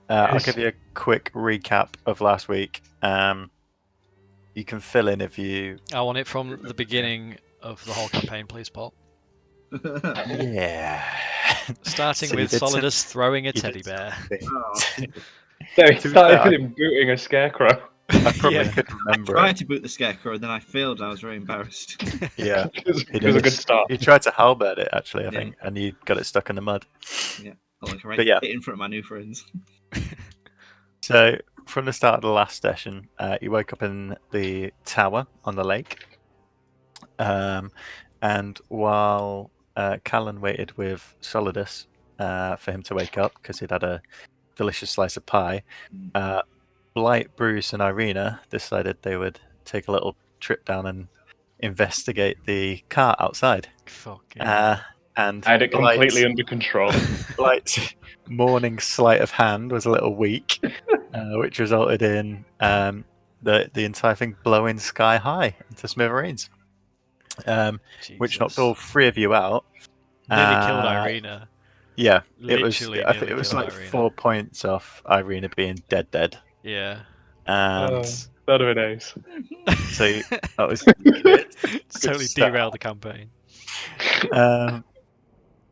I'll give you a quick recap of last week. You can fill in if you. I want it from the beginning of the whole campaign, please, Paul. Yeah. Starting So you with did some- Solidus throwing a you teddy did some bear. things. So it To be started fair, with him booting a scarecrow. I probably Yeah. could I remember tried it. to boot the scarecrow and then I failed and I was very embarrassed. Yeah. It was a good start. You tried to halberd it actually, I Yeah. think, and you got it stuck in the mud. Yeah. Like right But yeah. in front of my new friends. So from the start of the last session, you woke up in the tower on the lake, and while Callan waited with Solidus for him to wake up because he'd had a delicious slice of pie, Blight, Bruce, and Irina decided they would take a little trip down and investigate the cart outside. Fuck yeah. And I had it completely under control. Blight's morning sleight of hand was a little weak, which resulted in the entire thing blowing sky high into smithereens, which knocked all three of you out. Nearly killed Irina. Yeah, Literally I think it was killed like Irina. 4 points off Irina being dead. Yeah. That'd have been ace. So that was good. Totally start. derailed the campaign.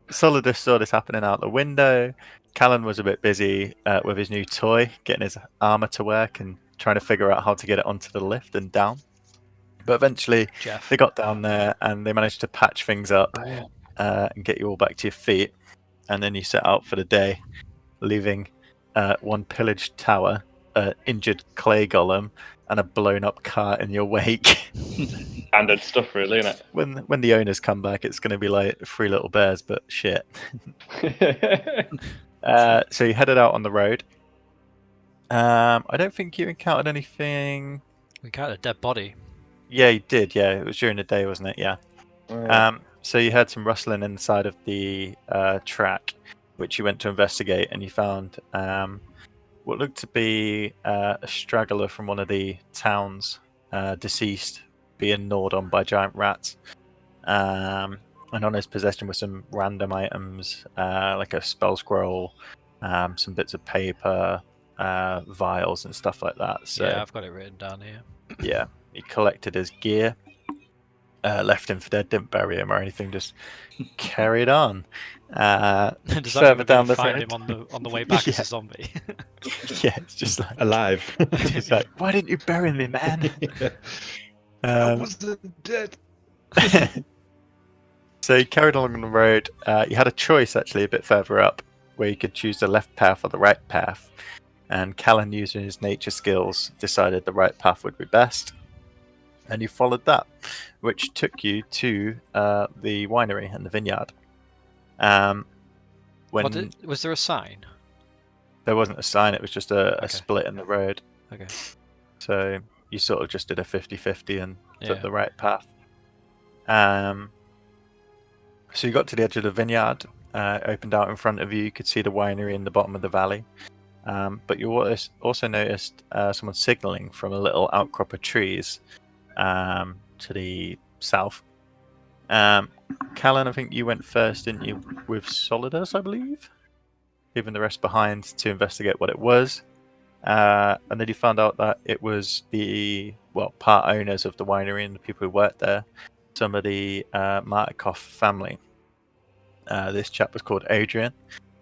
Solidus saw this happening out the window. Callan was a bit busy with his new toy, getting his armor to work and trying to figure out how to get it onto the lift and down. But eventually, Jeff. they got down there and they managed to patch things up and get you all back to your feet. And then you set out for the day, leaving one pillaged tower, an injured clay golem, and a blown up cart in your wake. Standard stuff, really, isn't When the owners come back, it's going to be like Three Little Bears, but shit. it? So you headed out on the road. I don't think you encountered anything. We got a dead body. Yeah, you did. Yeah, it was during the day, wasn't it? Yeah. So you heard some rustling inside of the track, which you went to investigate, and you found what looked to be a straggler from one of the towns, deceased, being gnawed on by giant rats. And on his possession were some random items, like a spell scroll, some bits of paper, vials, and stuff like that. So Yeah, I've got it written down here. yeah, he collected his gear, left him for dead, didn't bury him or anything, just carried on. Does that Further mean down we the find road, him on the way back as Yeah. a zombie? yeah, it's just like Alive. he's like, why didn't you bury me, man? I wasn't dead. So you carried along the road. You had a choice actually a bit further up where you could choose the left path or the right path. And Callan, using his nature skills, decided the right path would be best. And you followed that, which took you to the winery and the vineyard. When Was there a sign? there wasn't a sign, it was just a Okay. split in the road. Okay. So you sort of just did a 50-50 and took Yeah. the right path. So you got to the edge of the vineyard, opened out in front of you. You could see the winery in the bottom of the valley. But you also noticed someone signaling from a little outcrop of trees to the south. Callan, I think you went first, didn't you, with Solidus, I believe? Leaving the rest behind to investigate what it was. And then you found out that it was the part owners of the winery and the people who worked there, some of the Martikov family. This chap was called Adrian,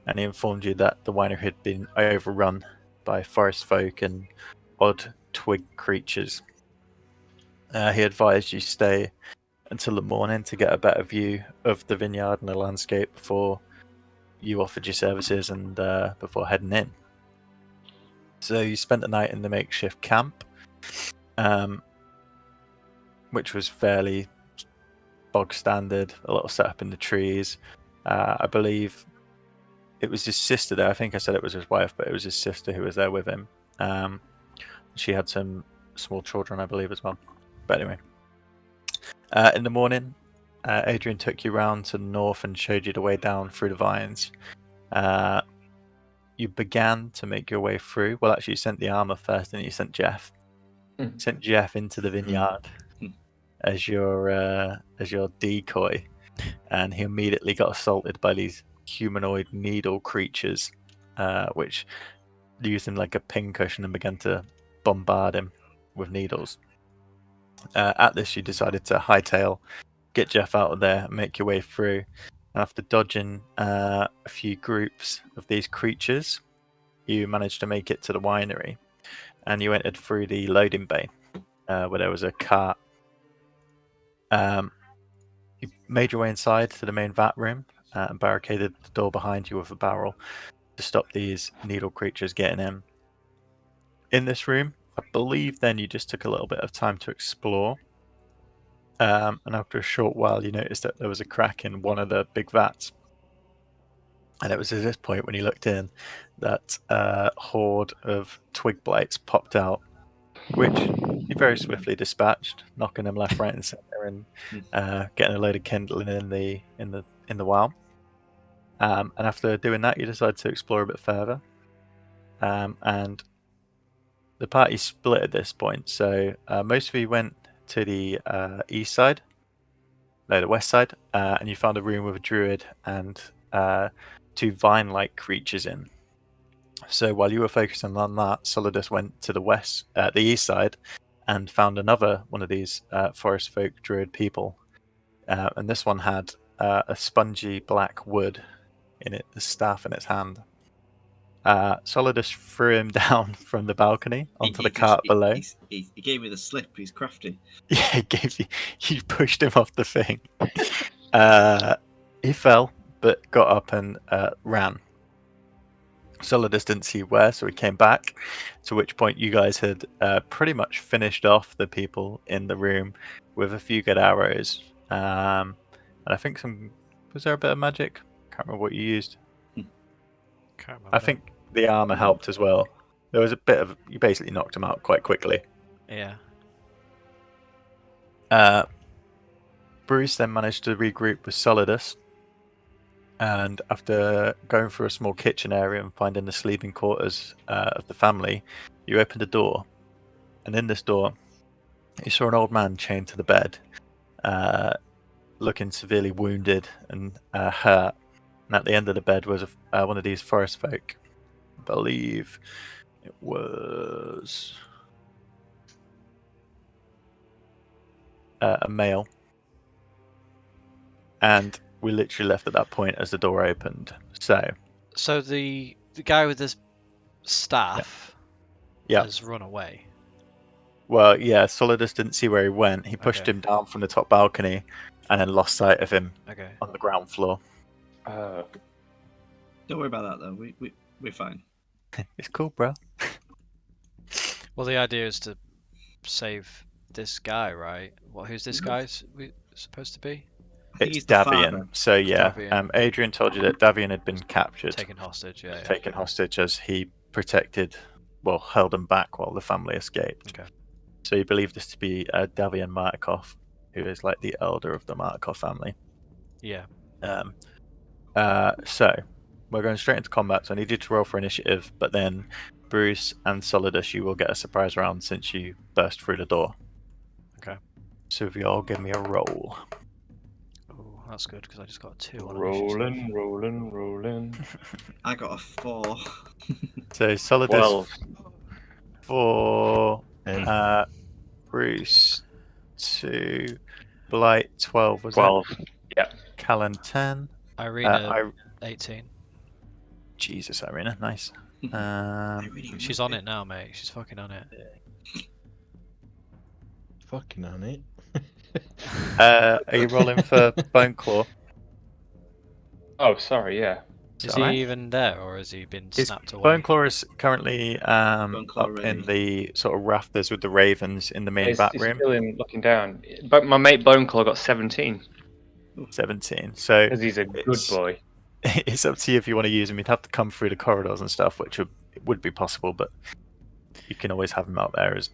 and he informed you that the winery had been overrun by forest folk and odd twig creatures. He advised you stay until the morning to get a better view of the vineyard and the landscape before you offered your services and before heading in. So you spent the night in the makeshift camp, which was fairly bog standard, a little set up in the trees. I believe it was his sister there. I think I said it was his wife, but it was his sister who was there with him. She had some small children, I believe, as well. But anyway, in the morning, Adrian took you round to the north and showed you the way down through the vines. You began to make your way through. Well, actually, you sent the armor first, and you sent Jeff. Sent Jeff into the vineyard as your decoy, and he immediately got assaulted by these humanoid needle creatures, which used him like a pincushion and began to bombard him with needles. At this, you decided to hightail, get Jeff out of there, and make your way through. And after dodging a few groups of these creatures, you managed to make it to the winery, and you entered through the loading bay, where there was a cart. You made your way inside to the main vat room and barricaded the door behind you with a barrel to stop these needle creatures getting in. In this room, I believe then you just took a little bit of time to explore. And after a short while, you noticed that there was a crack in one of the big vats. And it was at this point when you looked in that a horde of twig blights popped out, which you very swiftly dispatched, knocking them left, right, and center, and getting a load of kindling in the well. And after doing that, you decided to explore a bit further. And the party split at this point. So most of you went to the east side, no, the west side, and you found a room with a druid and 2 vine-like creatures in. So while you were focusing on that, Solidus went to the east side, and found another one of these forest folk druid people. And this one had a spongy black wood in it, the staff in its hand. Solidus threw him down from the balcony onto the cart below. He gave me the slip. He's crafty. Yeah, you pushed him off the thing. He fell, but got up and ran. Solidus didn't see where, so he came back, to which point you guys had pretty much finished off the people in the room with a few good arrows. And I think was there a bit of magic? Can't remember what you used. Can't remember. I think the armor helped as well. There was a bit of, you basically knocked him out quite quickly. Yeah. Bruce then managed to regroup with Solidus, and after going through a small kitchen area and finding the sleeping quarters of the family, you opened a door, and in this door you saw an old man chained to the bed, looking severely wounded and hurt. And at the end of the bed was one of these forest folk. I believe it was a male. And we literally left at that point as the door opened. So the guy with this staff yeah. has run away. Well, yeah, Solidus didn't see where he went. He pushed Okay. him down from the top balcony and then lost sight of him Okay. on the ground floor. Don't worry about that though. We're fine. It's cool, bro. Well, the idea is to save this guy, right? Well, who's this guy supposed to be? think It's he's the Davian. father. So yeah, Davian. Adrian told you that Davian had been captured, Taken hostage, yeah. taken hostage as he held him back while the family escaped. Okay. So you believe this to be Davian Martikov, who is like the elder of the Martikov family. Yeah. So we're going straight into combat. So I need you to roll for initiative, but then Bruce and Solidus, you will get a surprise round since you burst through the door. Okay. So if you all give me a roll. Oh, that's good because I just got a 2 on initiative. Rolling. I got a 4. So Solidus 12. 4, Bruce 2, Blight 12, was 12. it? Yeah. Callan 10. Irina 18. Jesus, Irina, nice. She's on it now, mate. She's fucking on it. Fucking on it. Are you rolling for Bone Claw? Oh, sorry, yeah. Is Alright. he even there, or has he been His snapped away? Bone Claw is currently Bone Claw up in ready. the sort of rafters with the ravens in the main He's bat room. still in looking down. But my mate Boneclaw got 17 17. So because he's a good it's- boy. it's up to you if you want to use him. You'd have to come through the corridors and stuff, which would be possible, but you can always have him out there as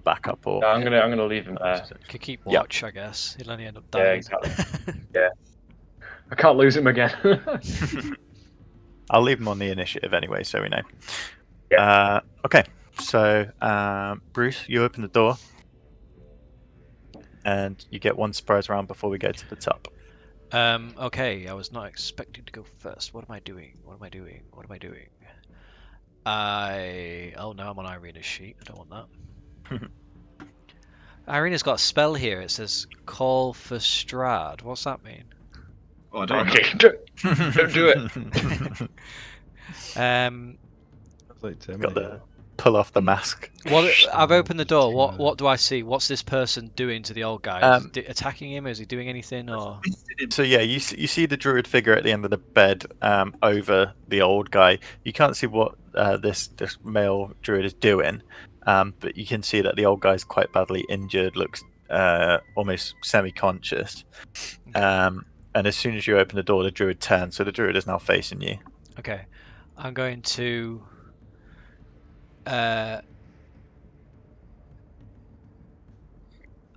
backup. Or No, I'm gonna leave him there. Could keep Yeah. watch, I guess. He'll only end up Yeah, dying. exactly. I can't lose him again. I'll leave him on the initiative anyway, so we know. Yeah. Okay, so Bruce, you open the door, and you get one surprise round before we go to the top. Okay, I was not expecting to go first. What am I doing? What am I doing? What am I doing? Oh no, I'm on Irina's sheet. I don't want that. Irina's got a spell here. It says call for Strahd. What's that mean? Oh, I don't know. Okay, don't do it. That's like Got Terminator. the pull off the mask. What? I've opened the door. What? Strahd. What do I see? What's this person doing to the old guy? Is he attacking him? Is he doing anything? Or So yeah, you see the druid figure at the end of the bed over the old guy. You can't see what this male druid is doing, but you can see that the old guy's quite badly injured, looks almost semi-conscious. And as soon as you open the door, the druid turns. So the druid is now facing you. okay, I'm going to.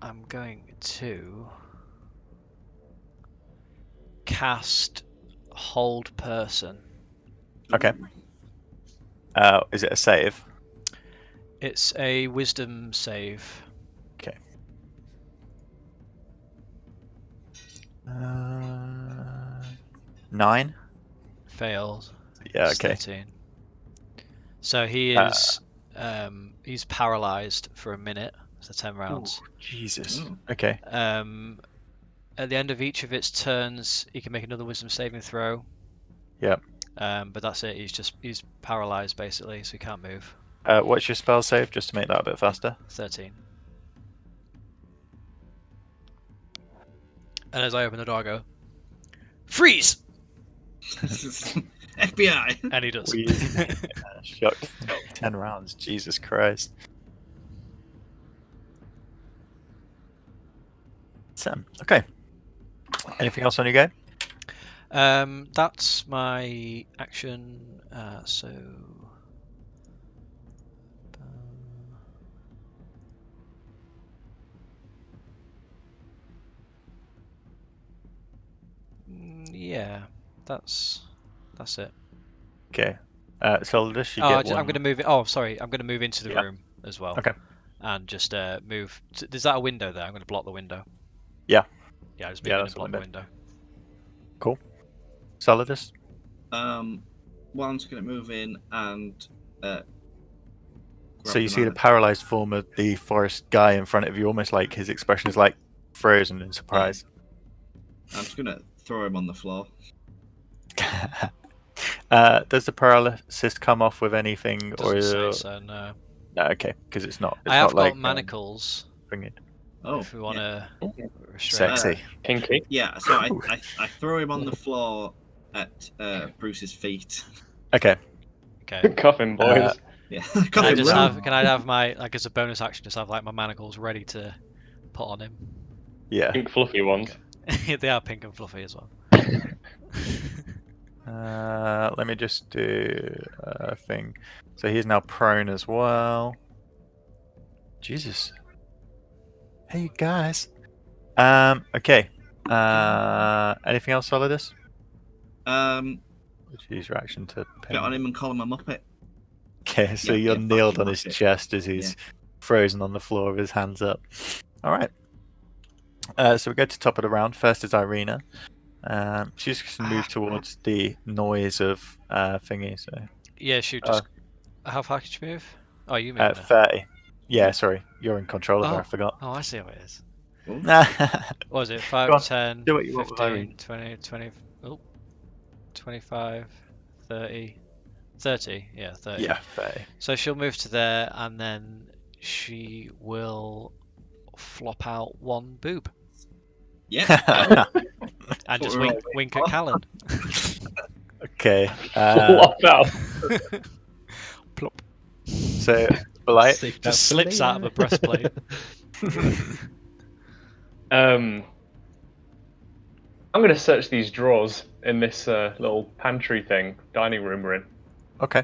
I'm going to cast Hold Person. Okay. Is it a save? It's a Wisdom save. Okay. 9. Fails. Yeah. It's Okay. 13. So he is. He's paralyzed for a minute. So 10 rounds. Jesus. Oh. Okay. At the end of each of its turns, he can make another Wisdom saving throw. Yep. But that's it. He's paralyzed basically, so he can't move. What's your spell save, just to make that a bit faster? 13. And as I open the door, I go, freeze! FBI. And he does. Shocked. 10 rounds. Jesus Christ. Okay. Anything else on your go? That's my action. So. Yeah, that's it. Okay. Solidus, you Oh, get one. I'm going to move it. Oh, sorry. I'm going to move into the Yeah. room as well. Okay. And just move. Is that a window there? I'm going to block the window. Yeah. Yeah, just Yeah, move in that's and a block the window. Cool. Solidus? Well, I'm just going to move in and. So you see the paralyzed form of the forest guy in front of you, almost like his expression is like frozen in surprise. I'm just going to throw him on the floor. Does the paralysis come off with anything, Doesn't or say so, no. no? Okay, because it's not. It's I have not like got manacles. bring it. Oh, If we want to Uh, restrain. Sexy. Kinky. Yeah, so I throw him on the floor at Bruce's feet. Okay. Okay. Coffin boys. Yeah. Can I just Room. have? Can I have my as a bonus action? Just have like my manacles ready to put on him. Yeah. Pink fluffy ones. They are pink and fluffy as well. Let me just do a thing. So he's now prone as well. Jesus. Hey, you guys. Okay. Anything else, Solidus? Which is your action to Get on pin. him and call him a muppet. Okay, so Yeah, you're yeah, kneeled fucking on his muppet. chest as he's frozen on the floor with his hands up. All right. So we go to top of the round. First is Irina. She's just gonna move towards the noise of thingy. So Yeah, shoot. Just how far can you move? Oh, you move. 30. Yeah, sorry, you're in control of her. I forgot. Oh, I see how it is. Nah. What was it? Go on, 5, 10, do what you want with 15, Irene. 20, 20, oh, 25, 30. 30, yeah, 30. Yeah, 30. So she'll move to there, and then she will flop out one boob Yeah. and just we're all wink at Callan. Okay. Flop out. Plop. So Blight. Safe Just for slips out of later. the breastplate. I'm gonna search these drawers in this little pantry thing, dining room we're in. Okay.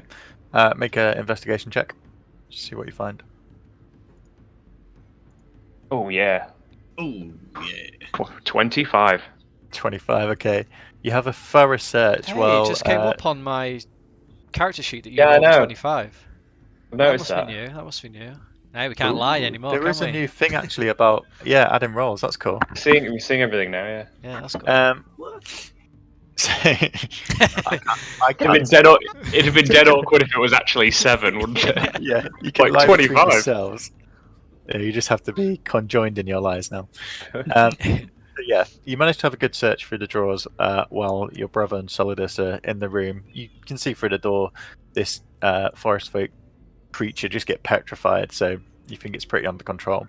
Make an investigation check. Just see what you find. Oh yeah, Oh, yeah. 25. 25. Okay. You have a thorough search. Hey, well, it just came up on my character sheet that you Yeah, I rolled a know. 25. I've That noticed must that. be new. That must be new. Hey, we can't lie anymore, There can is we? a new thing actually about adding rolls. That's cool. We're seeing everything now, yeah. Yeah, that's cool. What? So I It'd have been can't. dead. It'd have been dead awkward if it was actually 7, wouldn't it? Yeah, you can Like lie between 25. yourselves. Yeah, you just have to be conjoined in your lies now. But yeah, you managed to have a good search through the drawers while your brother and Solidus are in the room. You can see through the door this forest folk creature just get petrified, so you think it's pretty under control.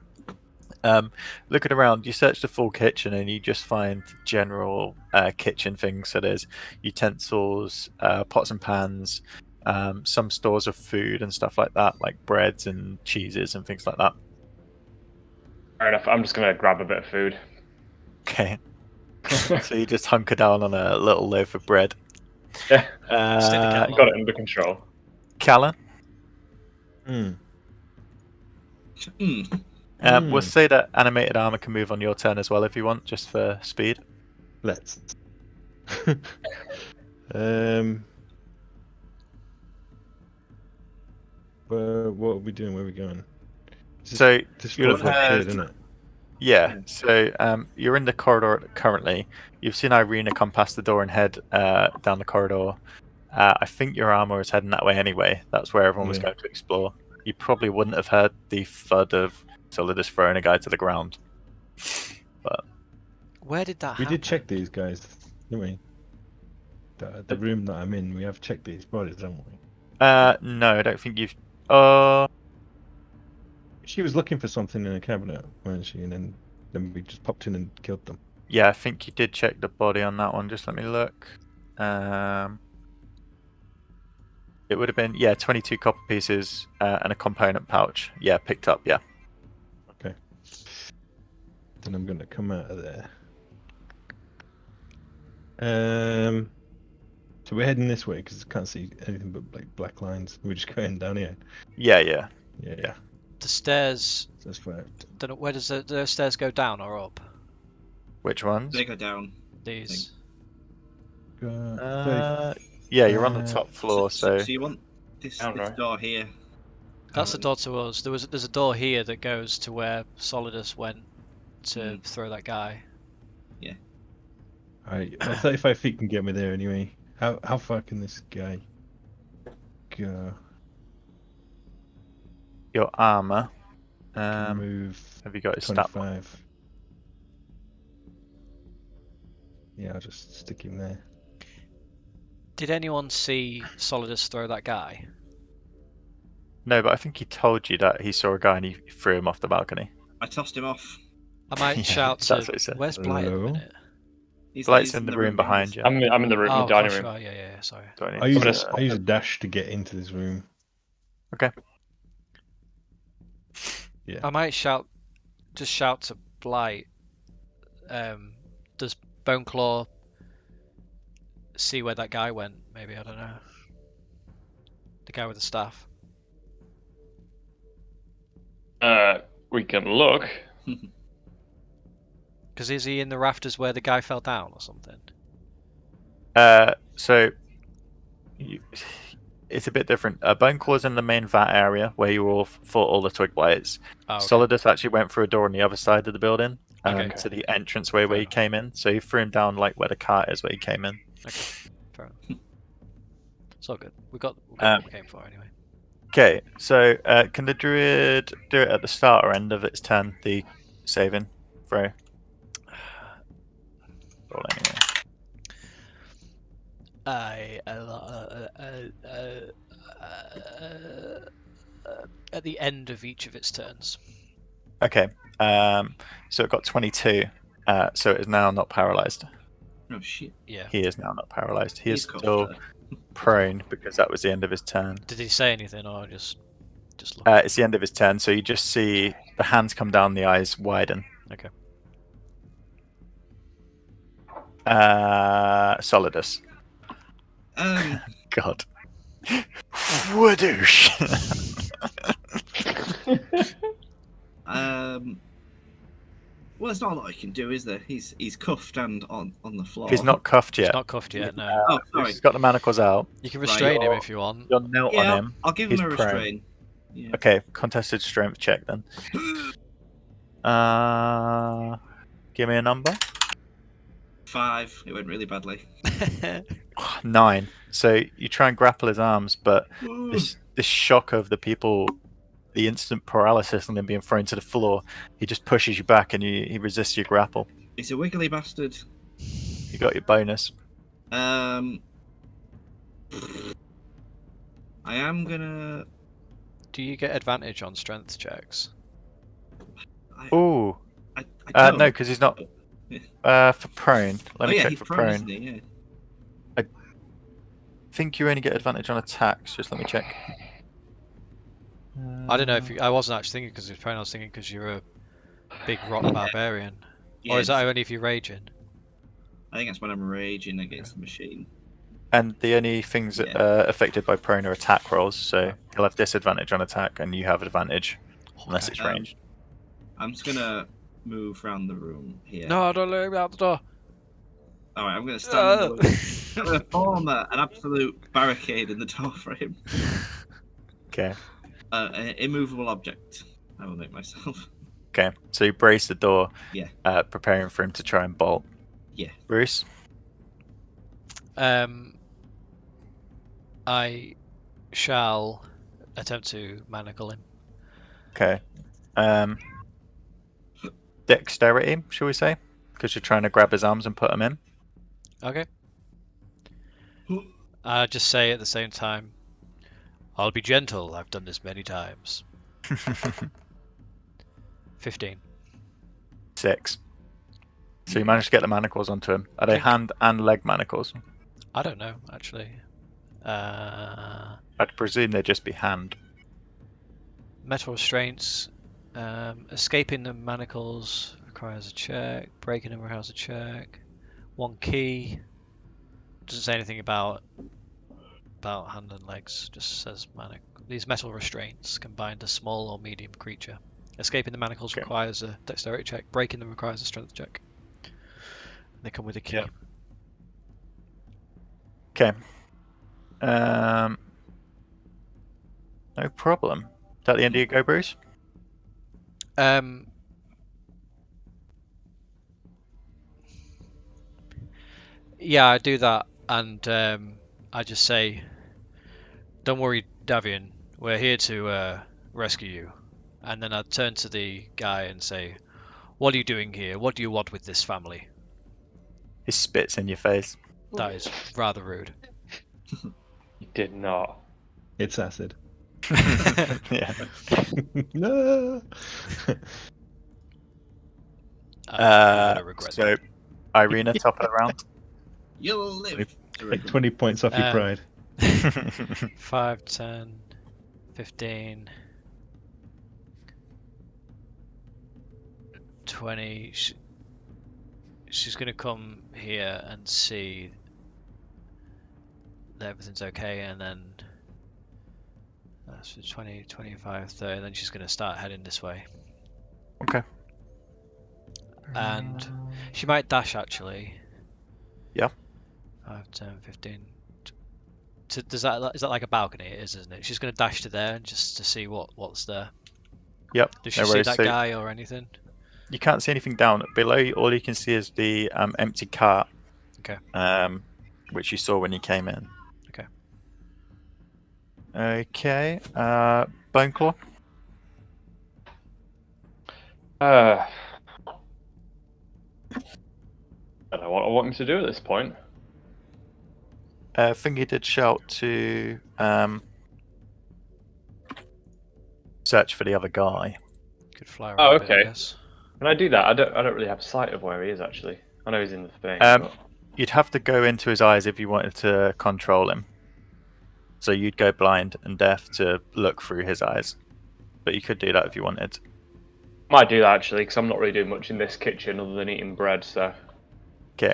Looking around, you search the full kitchen and you just find general kitchen things. So there's utensils, pots and pans, some stores of food and stuff like that, like breads and cheeses and things like that. Fair enough. I'm just gonna grab a bit of food. Okay, so you just hunker down on a little loaf of bread. Yeah, Stick the kettle got on. it under control. Callan, Hmm. we'll say that animated armor can move on your turn as well if you want, just for speed. Let's. um. What are we doing? Where are we going? So This you'll floor's have not heard. cleared, isn't it? Yeah, so you're in the corridor currently. You've seen Irina come past the door and head down the corridor. I think your armor is heading that way anyway. That's where everyone was Yeah. going to explore. You probably wouldn't have heard the thud of Solidus throwing a guy to the ground. But Where did that We happen? did check these guys, didn't we? The room that I'm in, we have checked these bodies, haven't we? no, I don't think you've. She was looking for something in a cabinet, weren't she? And then we just popped in and killed them. Yeah, I think you did check the body on that one. Just let me look. It would have been 22 copper pieces and a component pouch. Yeah, picked up. Yeah. Okay. Then I'm going to come out of there. So we're heading this way because I can't see anything but like black lines. We're just going down here. Yeah. Yeah. The stairs. So that's fine. Don't know, where does the stairs go down or up? Which ones? They go down. These. Yeah, you're on the top floor, so you want this door here? That's the door to us. There's a door here that goes to where Solidus went to throw that guy. Alright, well, 35 feet can get me there anyway. How far can this guy go? your armor. Move Have you got his stat? 25. Yeah, I'll just stick him there. Did anyone see Solidus throw that guy? No, but I think he told you that he saw a guy and he threw him off the balcony. I tossed him off. I might Yeah, shout that's to. what he said. Where's Blight at the Hello? minute? Blight's in the room behind you. I'm in the room, Oh, the dining gosh, room. right, yeah, sorry. Do I need I to- use, I use a dash to get into this room. Okay. Yeah. I might shout to Blight. Does Boneclaw see where that guy went? Maybe, I don't know. The guy with the staff. We can look. Because is he in the rafters where the guy fell down or something? So it's a bit different. Boneclaw's in the main vat area where you all fought all the twig blights. Oh, okay. Solidus actually went through a door on the other side of the building Okay. to the entranceway where he came in. So you threw him down like where the cart is where he came in. Okay, fair enough. It's all good. We got what we came for anyway. Okay, so can the druid do it at the start or end of its turn? The saving throw. Roll anyway. At the end of each of its turns. Okay, so it got 22. So it is now not paralyzed. Oh shit. Yeah. He is now not paralyzed. He is He's still cuffed, prone because that was the end of his turn. Did he say anything or just look? It's the end of his turn, so you just see the hands come down, the eyes widen. Okay. Solidus. God. Whoosh. Well, there's not a lot I can do, is there? He's cuffed and on the floor. He's not cuffed He's yet. not cuffed yet, no. Oh, sorry. He's got the manacles out. You can restrain him You're- if you want. You're knelt Yeah, on him. I'll give He's him a prone. restrain. Yeah. Okay, contested strength check then. Give me a number. 5. It went really badly. 9. So you try and grapple his arms, but Ooh. this shock of the people, the instant paralysis and then being thrown to the floor, he just pushes you back and he resists your grapple. He's a wiggly bastard. You got your bonus. I am gonna. Do you get advantage on strength checks? Ooh. I No, don't. because he's not. Yeah. For prone. Let Oh me yeah, check he's for prone, prone. isn't he? Yeah. I think you only get advantage on attacks. Just let me check. I don't know if you, I wasn't actually thinking because of prone. I was thinking because you're a big rock barbarian. Yeah, Or is that only if you're raging? I think that's when I'm raging against the machine. And the only things that Yeah. are affected by prone are attack rolls, so he'll have disadvantage on attack, and you have advantage unless Okay. it's ranged. I'm just gonna move around the room here. No, don't let me out the door. All right, I'm gonna stand in the way. I'm gonna form an absolute barricade in the door for him. Okay. An immovable object. I will make myself. Okay. So you brace the door, Yeah. preparing for him to try and bolt. Yeah. Bruce? I shall attempt to manacle him. Okay. Dexterity, shall we say? Because you're trying to grab his arms and put him in. Okay. I just say at the same time, I'll be gentle. I've done this many times. 15. 6. So you managed to get the manacles onto him. Are they Clink. hand and leg manacles? I don't know actually. I'd presume they'd just be hand. Metal restraints. Escaping the manacles requires a check. Breaking them requires a check. 1 key. Doesn't say anything about hand and legs. Just says these metal restraints can bind a small or medium creature. Escaping the manacles Okay. requires a dexterity check. Breaking them requires a strength check. They come with a key. Yeah. Okay. No problem. Is that the end of your go, Bruce? Yeah, I do that, and I just say, "Don't worry, Davian. We're here to rescue you." And then I turn to the guy and say, "What are you doing here? What do you want with this family?" He spits in your face. That is rather rude. You did not. It's acid. Yeah. No. I'm gonna regret So, that. Irina, top of the round. You'll live. to Take recover. 20 points off your pride. 5, 10, 15, 20. She's going to come here and see that everything's okay, and then that's 20, 25, 30, and then she's going to start heading this way. Okay. And she might dash actually. Yeah. 5, 10, 15. Is that like a balcony? It is, isn't it? She's going to dash to there just to see what's there. Yep. Does she no see worries. that So guy or anything? you can't see anything down below. All you can see is the empty cart. Okay. Which you saw when you came in. Okay. Okay. Boneclaw. I don't know what I want him to do at this point. Finger did shout to search for the other guy. Could fly around Oh, a bit, I okay. guess. Can I do that? I don't really have sight of where he is actually. I know he's in the thing. but- You'd have to go into his eyes if you wanted to control him. So you'd go blind and deaf to look through his eyes. But you could do that if you wanted. Might do that actually, because I'm not really doing much in this kitchen other than eating bread. So Okay.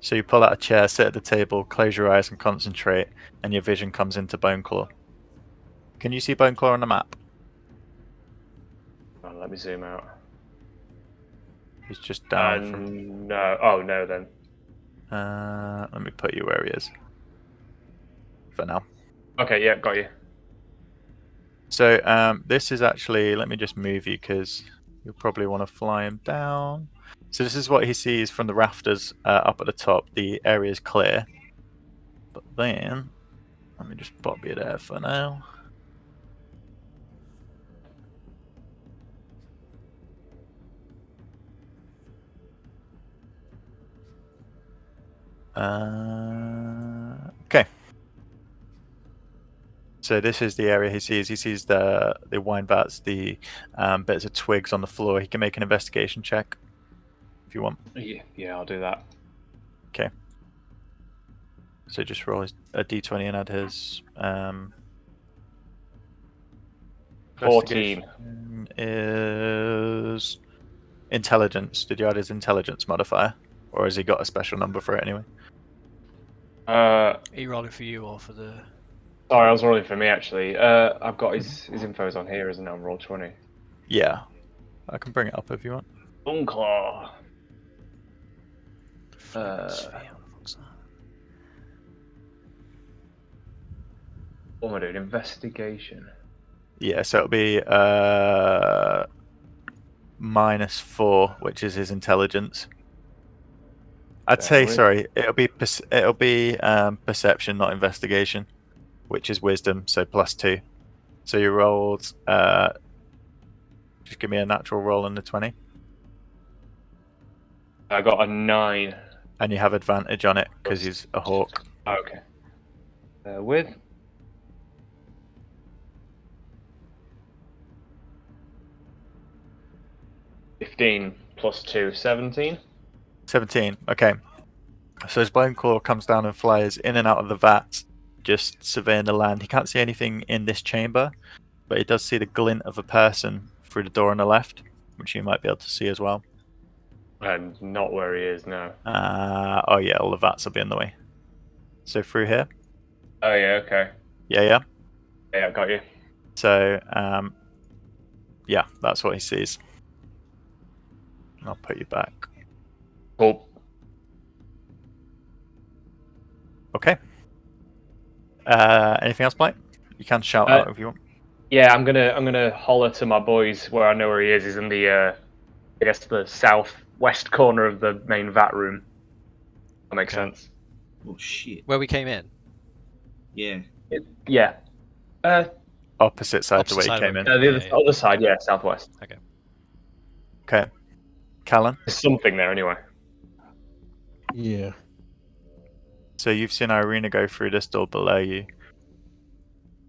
So you pull out a chair, sit at the table, close your eyes and concentrate, and your vision comes into Boneclaw. Can you see Boneclaw on the map? let me zoom out. He's just down from... No. Oh no, then. let me put you where he is. For now. Okay, yeah, got you. So this is actually... Let me just move you because you'll probably want to fly him down. So this is what he sees from the rafters up at the top. The area is clear. But then, let me just pop you there for now. Okay. So this is the area he sees. He sees the wine vats, the bits of twigs on the floor. He can make an investigation check if you want. Yeah, I'll do that. Okay. So just roll a d20 and add his 14. investigation is intelligence. Did you add his intelligence modifier, or has he got a special number for it anyway? Are you rolling for you or for the? Sorry, I was rolling for me actually. I've got his info's on here, isn't it? On roll 20. Yeah, I can bring it up if you want. Unclaw. Frequency, what the fuck's that? What am I doing? Investigation. Yeah, so it'll be -4, which is his intelligence. I'd say, sorry, it'll be perception, not investigation, which is wisdom, so +2. So you rolled. Just give me a natural roll on the 20, I got a 9. and you have advantage on it because he's a hawk. Okay. With 15 plus 2, 17. 17. Okay. So his bone claw comes down and flies in and out of the vat, just surveying the land. He can't see anything in this chamber, but he does see the glint of a person through the door on the left, which you might be able to see as well. And not where he is now. Oh yeah, all the vats will be in the way. So through here. Oh yeah, okay. Yeah. Yeah, I got you. So yeah, that's what he sees. I'll put you back. Cool. Okay. Anything else, Blake? You can shout out if you want. Yeah, I'm gonna holler to my boys where I know where he is. He's in the I guess the southwest corner of the main vat room. That makes sense. Oh shit. Where we came in. Yeah. Yeah. Opposite side to Opposite where you side came of in. it. The other side, yeah, southwest. Okay. Callan? There's something there anyway. Yeah. So you've seen Irina go through this door below you.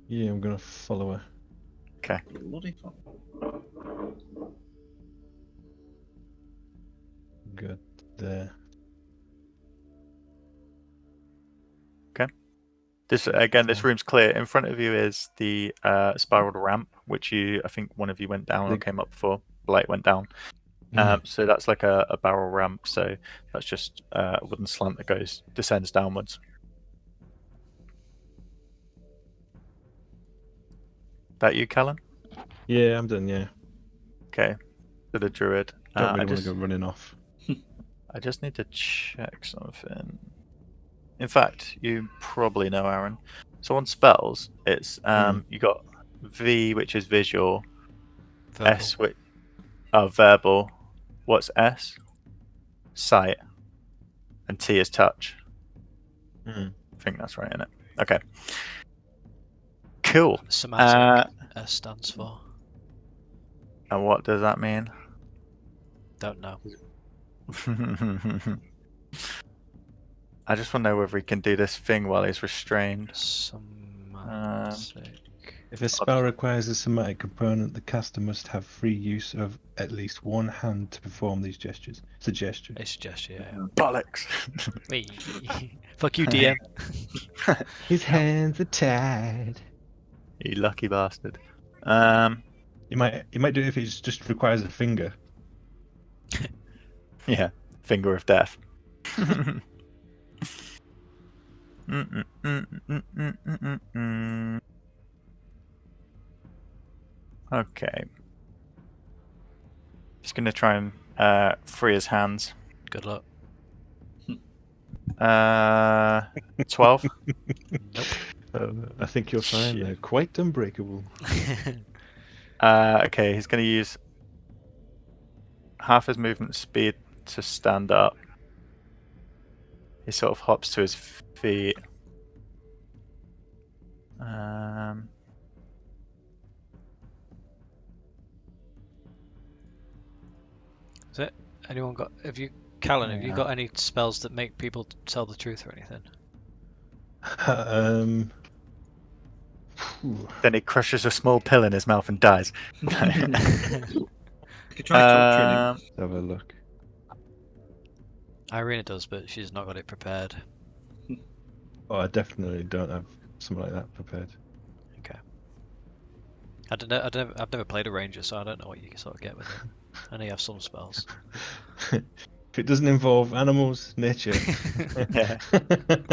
Yeah, I'm gonna follow her. Okay. Bloody fuck. Good there. This room's clear. In front of you is the spiraled ramp, which I think one of you went down or came up before. Blake went down. So that's like a barrel ramp. So that's just a wooden slant that descends downwards. That you, Callan? Yeah, I'm done. Yeah. Okay. To the druid. Don't really want to go running off. I just need to check something. In fact, you probably know, Aaron. So on spells, it's you got V, which is visual, Verbal. S, which verbal. What's S? Sight, and T is touch. I think that's right, isn't it? Okay. Cool. Somatic stands for. And what does that mean? Don't know. I just want to know whether he can do this thing while he's restrained. Somatic. If a spell requires a somatic component, the caster must have free use of at least one hand to perform these gestures. It's a gesture. It's a gesture, yeah. Bollocks! Fuck you, DM. His hands are tied. You lucky bastard. You might do it if it just requires a finger. Yeah, finger of death. Okay. Just gonna try and free his hands. Good luck. 12. Nope. I think you'll find they're quite unbreakable. Okay, he's gonna use half his movement speed to stand up. He sort of hops to his feet. Is it? Anyone got? Callan? Have you Yeah. got any spells that make people tell the truth or anything? Phew. Then he crushes a small pill in his mouth and dies. I could try torturing him. Um, Let's have a look. Irina does, but she's not got it prepared. Oh, I definitely don't have something like that prepared. Okay. I don't know. I've never played a ranger, so I don't know what you can sort of get with it. I know you have some spells. If it doesn't involve animals, nature. Yeah.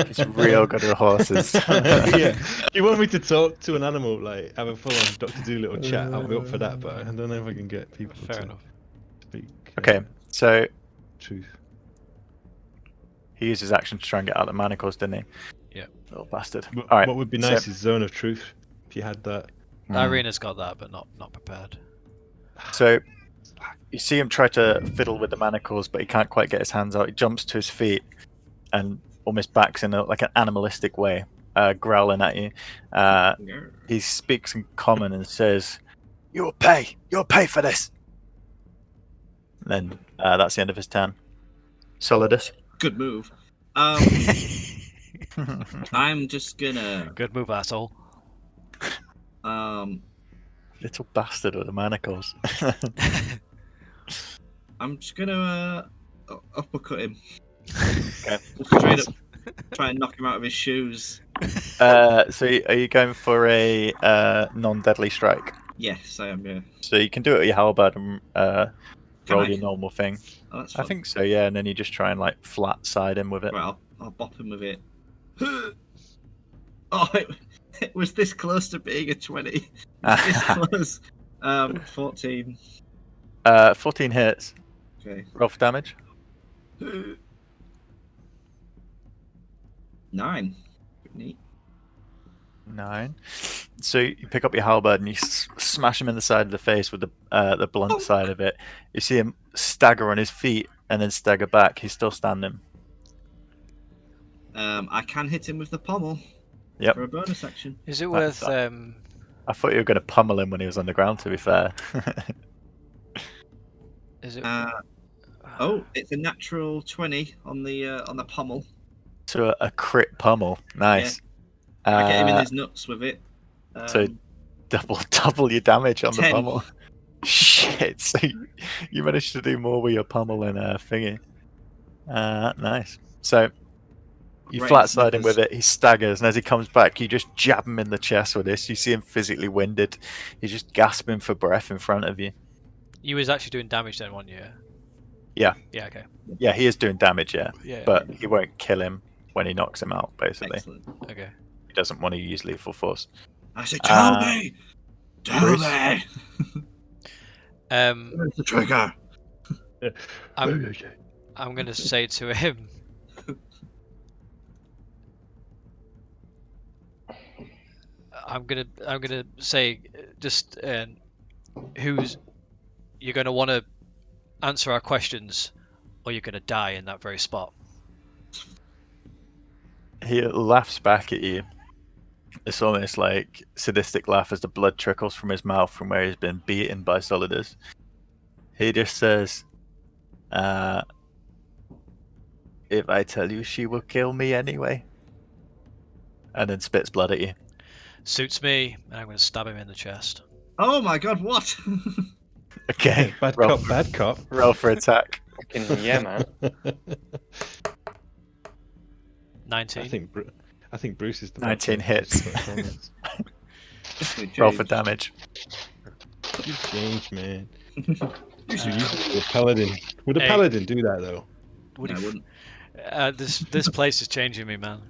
He's real good with horses. Yeah. You want me to talk to an animal, like have a full-on Dr. Dolittle chat? I'll be up for that, but I don't know if I can get people Fair to enough. speak. Okay, so Truth. he used his action to try and get out of the manacles, didn't he? Yeah. Little bastard. What, All right. what would be so- nice is Zone of Truth. If you had that. Irina's got that, but not prepared. So you see him try to fiddle with the manacles, but he can't quite get his hands out. He jumps to his feet and almost backs in like an animalistic way, growling at you. He speaks in common and says, "You'll pay for this." And then that's the end of his turn. Solidus. Good move. I'm just gonna Good move, asshole. Little bastard with the manacles. I'm just gonna uppercut him. Okay. Just straight up try and knock him out of his shoes. So are you going for a non-deadly strike? Yes, I am. Yeah. So you can do it with your halberd and Can roll I? your normal thing. Oh, that's I fun. think so, yeah. And then you just try and like flat side him with it. Right, I'll bop him with it. Oh, it was this close to being a 20. It was this close. 14. 14 hits. Okay. Roll for damage. 9. Pretty neat. 9. So you pick up your halberd and you smash him in the side of the face with the blunt side of it. You see him stagger on his feet and then stagger back. He's still standing. I can hit him with the pommel Yep. for a bonus action. Is it That's worth? I thought you were going to pummel him when he was on the ground, to be fair. Is it? Oh, it's a natural 20 on the pommel. So a crit pummel. Nice. I get him in his nuts with it. So double your damage on 10. the pummel. Shit. So you managed to do more with your pummel than thingy. Nice. So you Right, flat side him snippers. with it. He staggers, and as he comes back, you just jab him in the chest with this. You see him physically winded. He's just gasping for breath in front of you. You was actually doing damage then, one year. Yeah. Yeah. Okay. Yeah, he is doing damage, yeah. Yeah. But he won't kill him when he knocks him out, basically. Excellent. Okay. He doesn't want to use lethal force. I say, tell me! Tell Bruce? me! Where's the trigger? I'm gonna say to him. I'm gonna say just who's you're gonna want to answer our questions, or you're gonna die in that very spot. He laughs back at you. It's almost like sadistic laugh as the blood trickles from his mouth from where he's been beaten by Solidus. He just says, "If I tell you, she will kill me anyway," and then spits blood at you. Suits me, and I'm gonna stab him in the chest. Oh my god, what? Okay, Bad roll, cop, bad cop. roll for attack. Fucking yeah, man. 19. I think Bruce is the 19 bad hits. cop. Roll for damage. You changed, man. You You should used to be a paladin. Would a Hey. paladin do that though? Would No, I he- wouldn't. this place is changing me, man.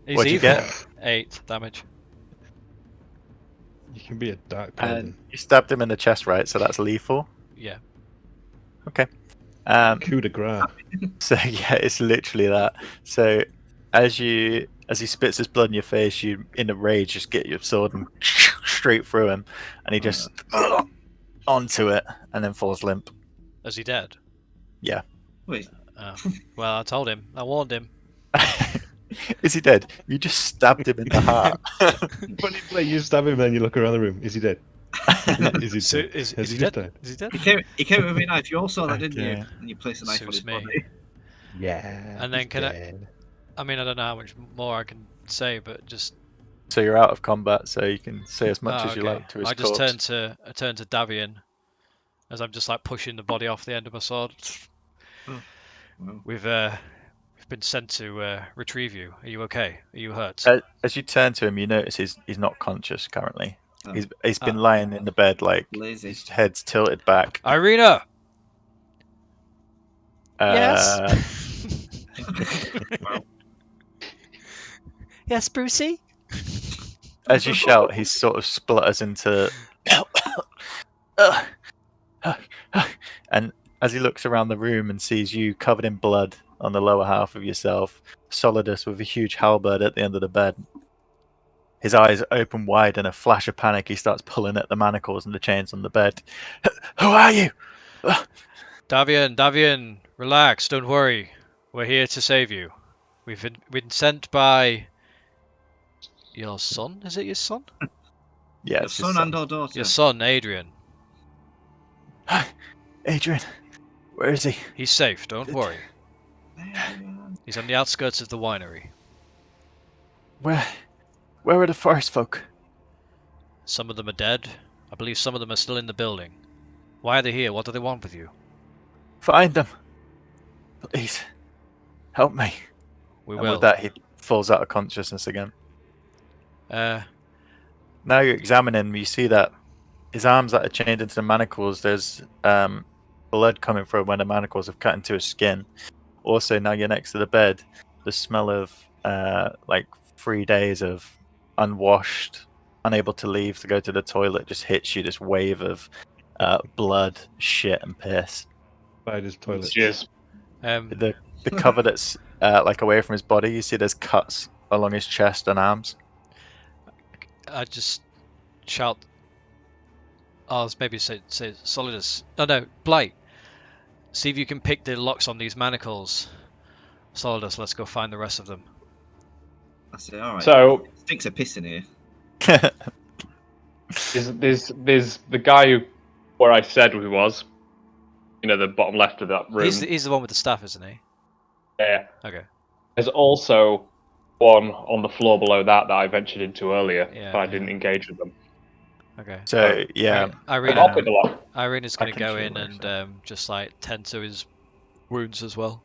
He's What'd you evil. get? 8 damage. You can be a dark paladin. And you stabbed him in the chest, right? So that's lethal. Yeah. Okay. Coup de grace. So yeah, it's literally that. So as he spits his blood in your face, you in a rage just get your sword and straight through him, and he just onto it and then falls limp. Is he dead? Yeah. Wait, Well, I told him. I warned him. Is he dead? You just stabbed him in the heart. Funny play, you stab him, then you look around the room. Is he dead? Is he So, dead? is Has he just dead? died? Is he dead? he came with a knife. You all saw that, didn't you? Okay. And you placed a knife on Suits his me. body. Yeah. And then he's can I- dead. I mean, I don't know how much more I can say, but just. So you're out of combat, so you can say as much Oh, as you okay. like to his I just corpse. turned to Davian as I'm just like pushing the body off the end of my sword. Wow. We've been sent to retrieve you. Are you okay? Are you hurt? As you turn to him, you notice he's not conscious currently. Oh, He's been Oh. lying in the bed, like lazy. his head's tilted back. Irina. Yes. Wow. Yes, Brucey. As you shout, he sort of splutters into. And as he looks around the room and sees you covered in blood on the lower half of yourself, Solidus with a huge halberd at the end of the bed, his eyes open wide in a flash of panic. He starts pulling at the manacles and the chains on the bed. Who are you? Davian, relax. Don't worry. We're here to save you. We've been sent by your son. Is it your son? Yeah, Your it's his son son. and or daughter. Your son, Adrian. Adrian, where is he? He's safe. Don't worry. Adrian. He's on the outskirts of the winery. Where are the forest folk? Some of them are dead. I believe some of them are still in the building. Why are they here? What do they want with you? Find them. Please, help me. We And will. with that, he falls out of consciousness again. Uh, Now you examine him, you see that his arms that are chained into the manacles, there's blood coming from where the manacles have cut into his skin. Also, now you're next to the bed, the smell of like 3 days of unwashed, unable to leave to go to the toilet just hits you, this wave of blood, shit, and piss. Spider's toilet. Cheers. The cover that's like away from his body, you see there's cuts along his chest and arms. I just shout. Oh, maybe say Solidus. No, Blight. See if you can pick the locks on these manacles. Solidus, let's go find the rest of them. I said, all right. So Stinks of piss in here. there's the guy who, where I said he was, the bottom left of that room. He's the one with the staff, isn't he? Yeah. Okay. There's also one on the floor below that I ventured into earlier, Yeah, but I didn't engage with them. Okay. So yeah, I'll pick the lock. Irina's I gonna can go show in where and it's just like tend to his wounds as well.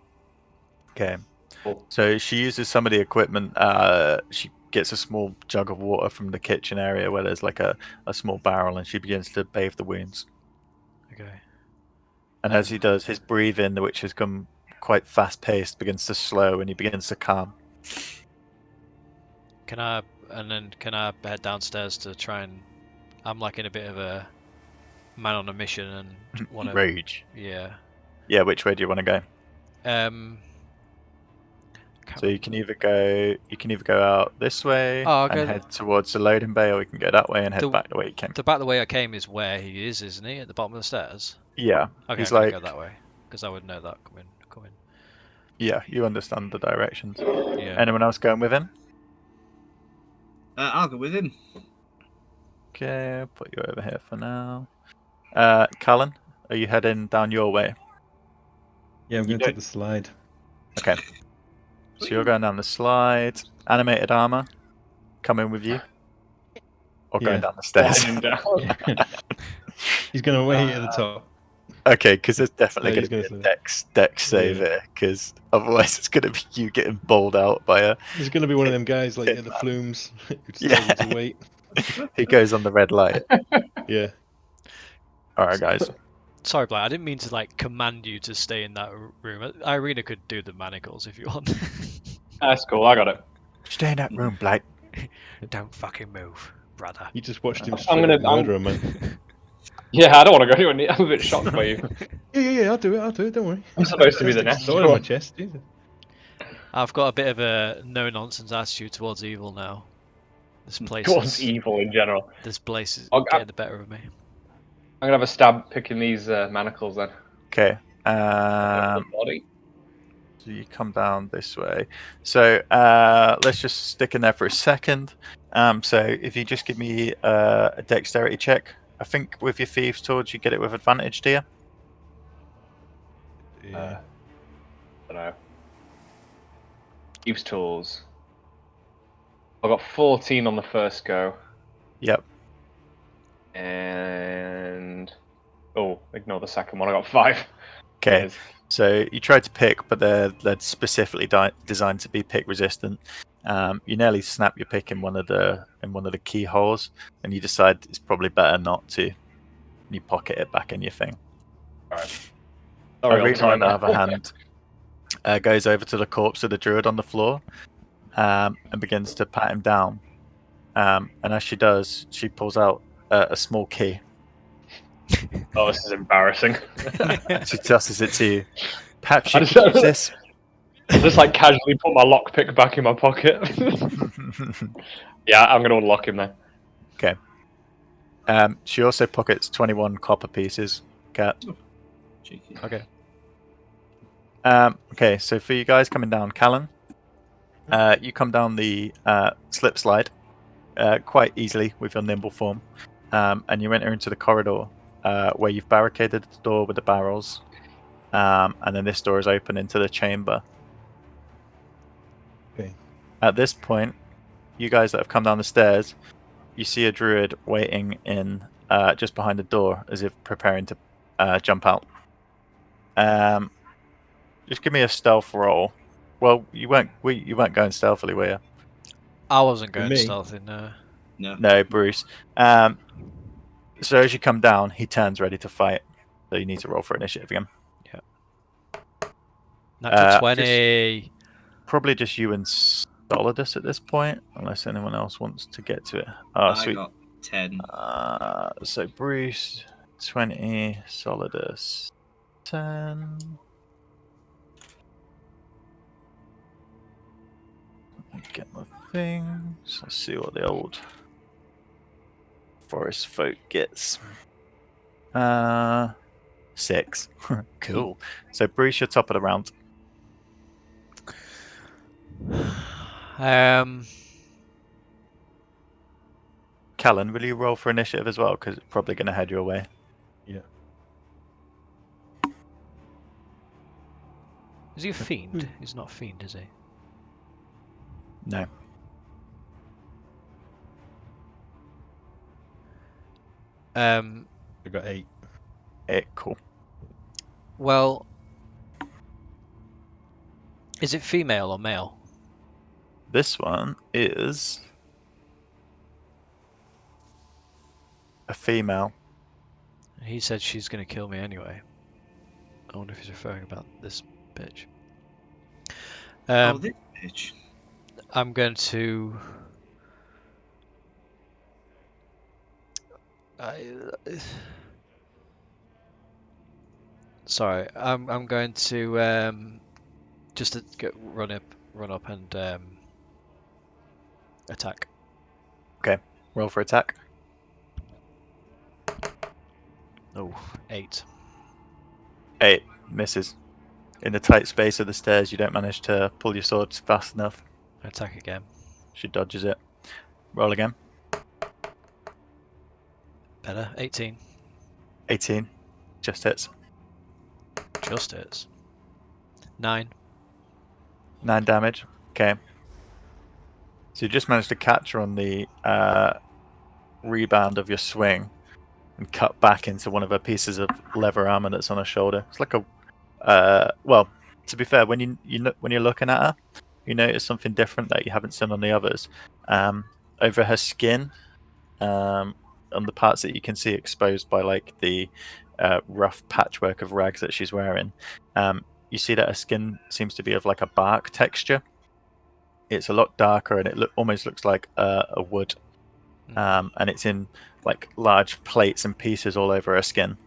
okay. Cool. So she uses some of the equipment. She gets a small jug of water from the kitchen area where there's like a small barrel, and she begins to bathe the wounds. Okay. And as he does, his breathing, which has come quite fast paced, begins to slow, and he begins to calm. Can I head downstairs to try and? I'm like in a bit of a man on a mission and want to. Rage. Yeah. Yeah, which way do you want to go? Can't So you can either go out this way Oh, I'll and go- head towards the loading bay, or we can go that way and head The- back the way you came. The back the way I came is where he is, isn't he? At the bottom of the stairs. Yeah, Okay, he's I'm gonna like, go that way because I would know that coming. yeah, you understand the directions. Yeah. Anyone else going with him? I'll go with him. Okay, I'll put you over here for now. Callan, are you heading down your way? Yeah, I'm going to take the slide. Okay. So you're going down the slide. Animated armor coming with you? Or going Yeah. down the stairs? Sliding down. He's going to wait at the top. Okay, because there's definitely Yeah, going he's to be gonna a slide. dex save Yeah. here, because otherwise it's going to be you getting bowled out by a... He's going to be one of them guys like at the flumes who just Yeah. tells him to wait. He goes on the red light. Yeah. Alright, guys. Sorry, Blair. I didn't mean to like command you to stay in that room. Irina could do the manacles if you want. That's cool. I got it. Stay in that room, Blight. Don't fucking move, brother. You just watched him I'm straight gonna- up murder a man. Yeah, I don't want to go anywhere near. I'm a bit shocked by you. Yeah, I'll do it, don't worry. I'm supposed to be the Stick a next sword in my one. chest. Jesus. I've got a bit of a no-nonsense attitude towards evil now. This place Towards is evil in general. this place is I'll- getting the better of me. I'm gonna have a stab picking these manacles then. Okay. The body. So you come down this way. So let's just stick in there for a second. So if you just give me a dexterity check, I think with your thieves' tools you get it with advantage, do you? Yeah. I don't know. Use tools. I got 14 on the first go, Yep. and ignore the second one. I got 5. Okay. Cheers. So you tried to pick, but they're specifically designed to be pick resistant. You nearly snap your pick in one of the keyholes, and you decide it's probably better not to. And you pocket it back in your thing. Alright. Sorry, on Irina, on time. the other hand, goes over to the corpse of the druid on the floor, and begins to pat him down. And as she does, she pulls out a small key. Oh, this is embarrassing. She tosses it to you. Perhaps I you just, could use this. just like casually put my lockpick back in my pocket. Yeah, I'm going to unlock him then. Okay. She also pockets 21 copper pieces. Cat. Cheeky. Okay. Okay, so for you guys coming down, Callan, you come down the slip slide quite easily with your nimble form, and you enter into the corridor where you've barricaded the door with the barrels, and then this door is open into the chamber. Okay. At this point, you guys that have come down the stairs, you see a druid waiting in just behind the door as if preparing to jump out. Just give me a stealth roll. Well, you weren't going stealthily, were you? I wasn't For going me? stealthy, no. No. No, Bruce. So as you come down, he turns ready to fight. So you need to roll for initiative again. Natural 20. Probably just you and Solidus at this point, unless anyone else wants to get to it. Oh, I sweet. got 10. So Bruce, 20, Solidus, 10. Let me get my things. Let's see what the old forest folk gets. 6. Cool. So Bruce, you're top of the round. Callan, will you roll for initiative as well? Because it's probably going to head your way. Yeah. Is he a fiend? He's not a fiend, is he? No. I got 8. Cool. Well, is it female or male? This one is a female. He said she's going to kill me anyway. I wonder if he's referring about this bitch. This bitch. I'm going to... Sorry, I'm going to just to run up and attack. Roll for attack. Oh, 8. 8 misses. In the tight space of the stairs, you don't manage to pull your sword fast enough. Attack again. She dodges it. Roll again. Better. 18. 18. Just hits. Just hits. 9. 9 damage. Okay. So you just managed to catch her on the rebound of your swing and cut back into one of her pieces of leather armor that's on her shoulder. It's like a well, to be fair, when when you're looking at her, you notice something different that you haven't seen on the others. Over her skin, on the parts that you can see exposed by like the rough patchwork of rags that she's wearing, you see that her skin seems to be of like a bark texture. It's a lot darker and it almost looks like a wood, and it's in like large plates and pieces all over her skin.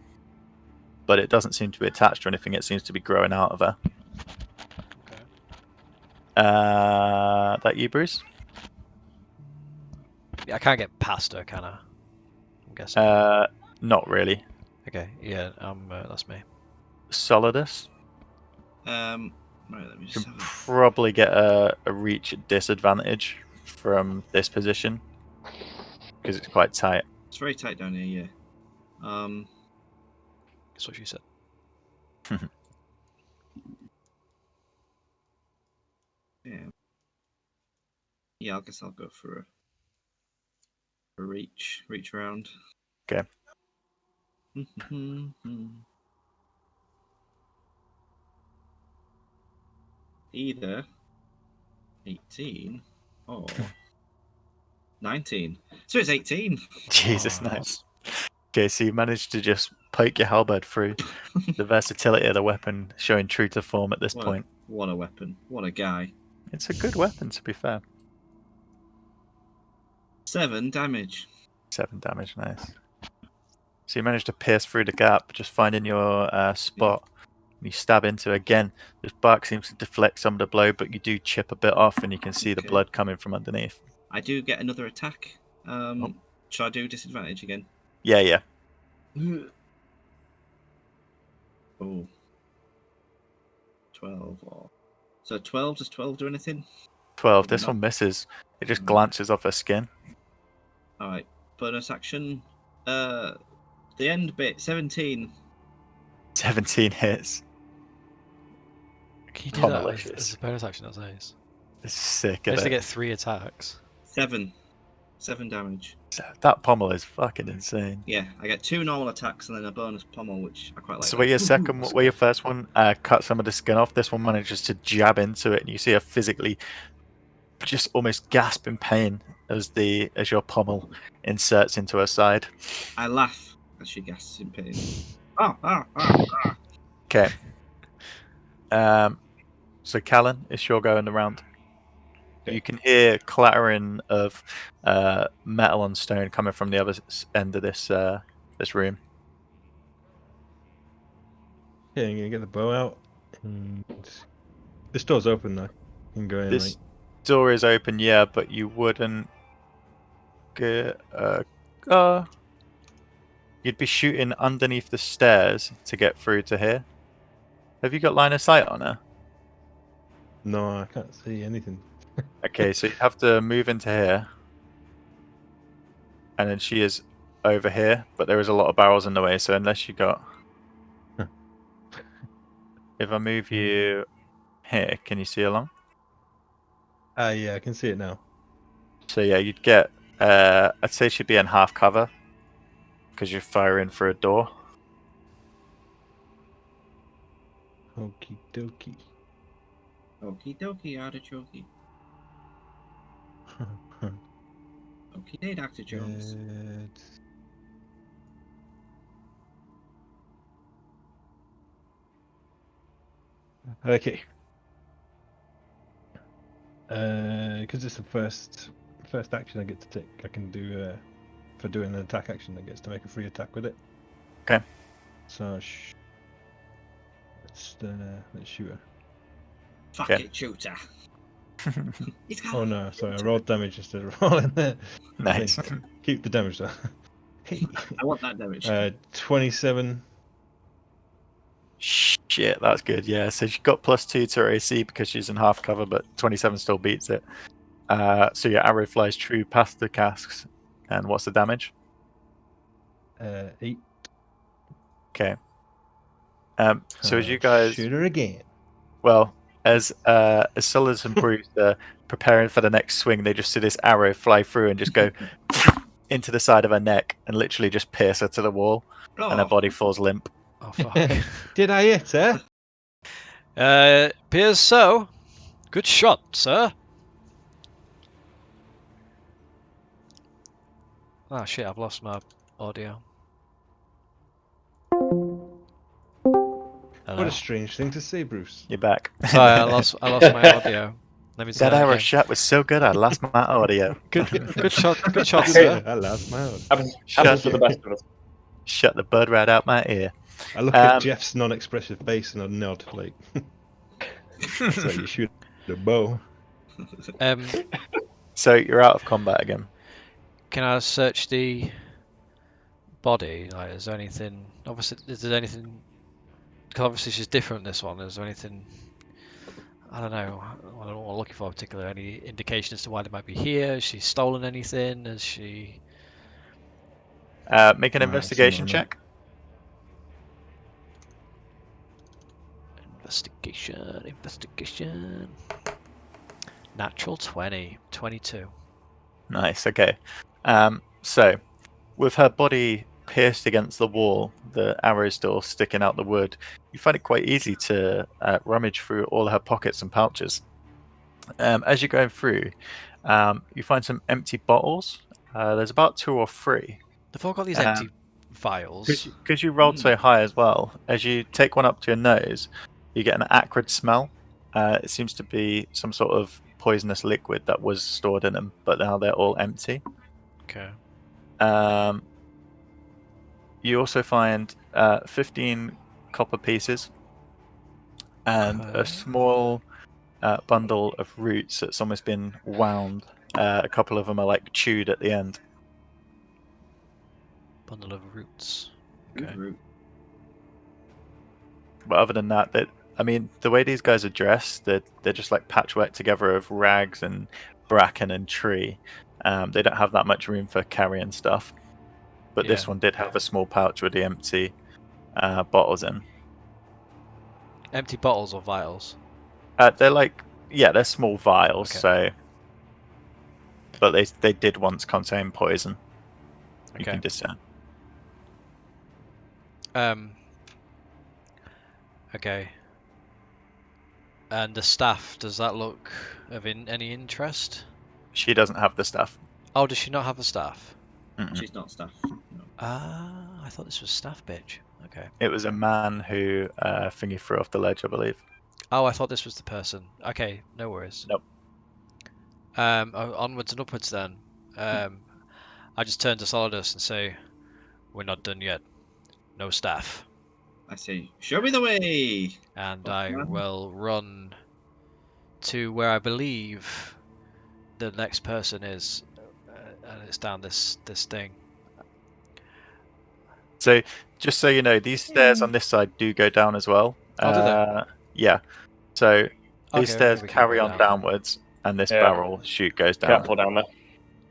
But it doesn't seem to be attached to anything. It seems to be growing out of her. Okay. That you, Bruce? I can't get past her, can I? I'm guessing. Not really. Okay, yeah, that's me. Solidus? Right, let me You just can have a... probably get a reach disadvantage from this position because it's quite tight. It's very tight down here, yeah. That's what she said. Yeah. Yeah, I guess I'll go for a reach around. Okay. Either 18 or 19. So it's 18. Jesus, Oh. nice. Okay, so you managed to just poke your halberd through. The versatility of the weapon showing true to form at this point. What a weapon. What a guy. It's a good weapon, to be fair. 7 damage. 7 damage, nice. So you managed to pierce through the gap, just finding your spot. You stab into it again. This bark seems to deflect some of the blow, but you do chip a bit off, and you can see the Okay. blood coming from underneath. I do get another attack. Shall I do disadvantage again? Yeah. Oh. 12 or... So 12, does 12 do anything? 12. This No. one misses. It just glances off her skin. Alright. Bonus action. The end bit, 17. 17 hits. Can you do that Pommelicious. as a bonus action? That's nice. It's sick I of used to it. get 3 attacks. 7 damage. That pommel is fucking insane. Yeah, I get 2 normal attacks and then a bonus pommel, which I quite like. So that. where your first one cut some of the skin off, this one manages to jab into it, and you see her physically just almost gasp in pain as your pommel inserts into her side. I laugh as she gasps in pain. Okay. So Callan, it's your go in the round. Okay. You can hear clattering of metal on stone coming from the other end of this room. Yeah, I'm gonna get the bow out. And... This door's open though. You can go in. This door is open, yeah, but you wouldn't get. You'd be shooting underneath the stairs to get through to here. Have you got line of sight on her? No, I can't see anything. Okay, so you have to move into here. And then she is over here, but there is a lot of barrels in the way, so unless you got... If I move you here, can you see along? Yeah, I can see it now. So yeah, you'd get... I'd say she'd be in half cover, because you're firing through a door. Okie dokie. Okie dokie, artichoke. Okie day, Dr. Jones. Okay. Because it's the first action I get to take, I can do for doing an attack action that gets to make a free attack with it. Okay. So let's shoot her. Fuck Okay. it, shooter. Oh no, sorry, I rolled damage instead of rolling there. Nice. Keep the damage though. I want that damage. 27. Shit, that's good. Yeah, so she got +2 to her AC because she's in half cover, but 27 still beats it. So your arrow flies true past the casks. And what's the damage? 8. Okay. So as you I'll guys... shoot her again. Well, as Solid and Bruce are preparing for the next swing, they just see this arrow fly through and just go into the side of her neck and literally just pierce her to the wall, and her body falls limp. Oh, fuck. Did I hit her? Appears so. Good shot, sir. Ah, shit, I've lost my audio. What Hello. a strange thing to say, Bruce. You're back. Sorry, I lost my audio. Let me say That arrow again. shot was so good, I lost my audio. Good shot, sir. I lost my own. Happens to the best of us. Shut the bud right out my ear. I look at Jeff's non-expressive face and I nod, like, so you shoot the bow. So you're out of combat again. Can I search the body? Like, is there anything? Obviously, is there anything? Because obviously she's different. This one. Is there anything I don't know. I don't know what I'm looking for particularly. Any indication as to why they might be here? Has she stolen anything? Has she? Make an Right, investigation similar. check. Investigation. Natural 20. 22. Nice. Okay. So, with her body pierced against the wall, the arrow still sticking out the wood, you find it quite easy to rummage through all her pockets and pouches. As you're going through, you find some empty bottles. There's about 2 or 3. They've all got these Um, empty vials. Because you rolled so high as well, as you take one up to your nose, you get an acrid smell. It seems to be some sort of poisonous liquid that was stored in them, but now they're all empty. Okay. Um, you also find 15 copper pieces and a Okay. small bundle of roots that's almost been wound. A couple of them are like chewed at the end. Bundle of roots. Good Okay. route. But other than that, I mean, the way these guys are dressed, they're just like patchwork together of rags and bracken and tree. They don't have that much room for carrying stuff. But this Yeah. one did have a small pouch with the empty bottles in. Empty bottles or vials? They're like, yeah, they're small vials. Okay. So, but they did once contain poison. You Okay. can discern. Um. Okay. And the staff, does that look of any interest? She doesn't have the stuff. Oh, does she not have the staff? Mm-mm. She's not staff. No. Ah, I thought this was staff, bitch. Okay. It was a man who thingy threw off the ledge, I believe. Oh, I thought this was the person. Okay, no worries. Nope. Onwards and upwards then. I just turn to Solidus and say, "We're not done yet. No staff." I say, show me the way. And Boss I man. will run to where I believe the next person is, and it's down this thing. So, just so you know, these stairs on this side do go down as well. Oh, do they? Yeah. So these Okay, stairs we can carry go on down. downwards, and this Yeah. barrel chute goes down. Careful down there.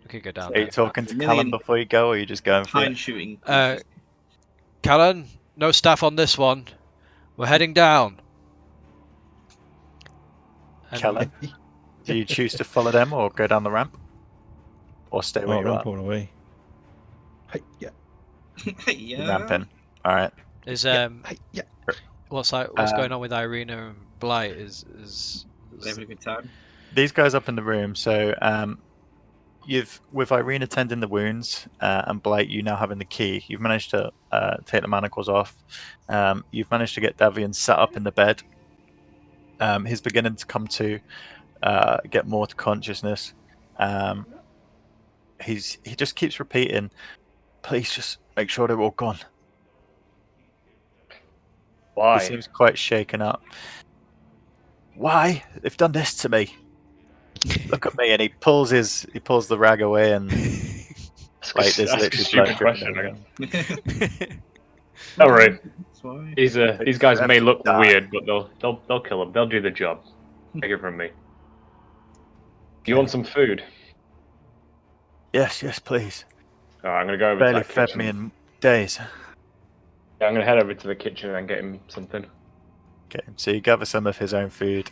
We could go down Are you there. talking to A Callum million before you go, or are you just going for Pine it? shooting. Callan, no staff on this one. We're heading down. And Callum, do you choose to follow them, or go down the ramp, or stay where Oh, you are? ramp all the way. Hey, yeah. You're Yeah. ramping. All right. is Hey, yeah. what's going on with Irina and Blight? Is They having a good time. These guys up in the room. So you've, with Irene tending the wounds and Blight, you now having the key. You've managed to take the manacles off. You've managed to get Davian sat up in the bed. He's beginning to come to, get more to consciousness. He just keeps repeating, "Please, just make sure they're all gone." Why? He seems quite shaken up. Why? They've done this to me. Look at me, and he pulls the rag away, and like there's That's a literally stupid blood dripping question. everywhere. Don't worry. That's why. These guys may look Die. weird, but they'll kill them. They'll do the job. Take it from me. You want some food? Yes, please. Alright, I'm gonna go over Barely to that fed kitchen. me in days. Yeah, I'm gonna head over to the kitchen and get him something. Okay, so you gather some of his own food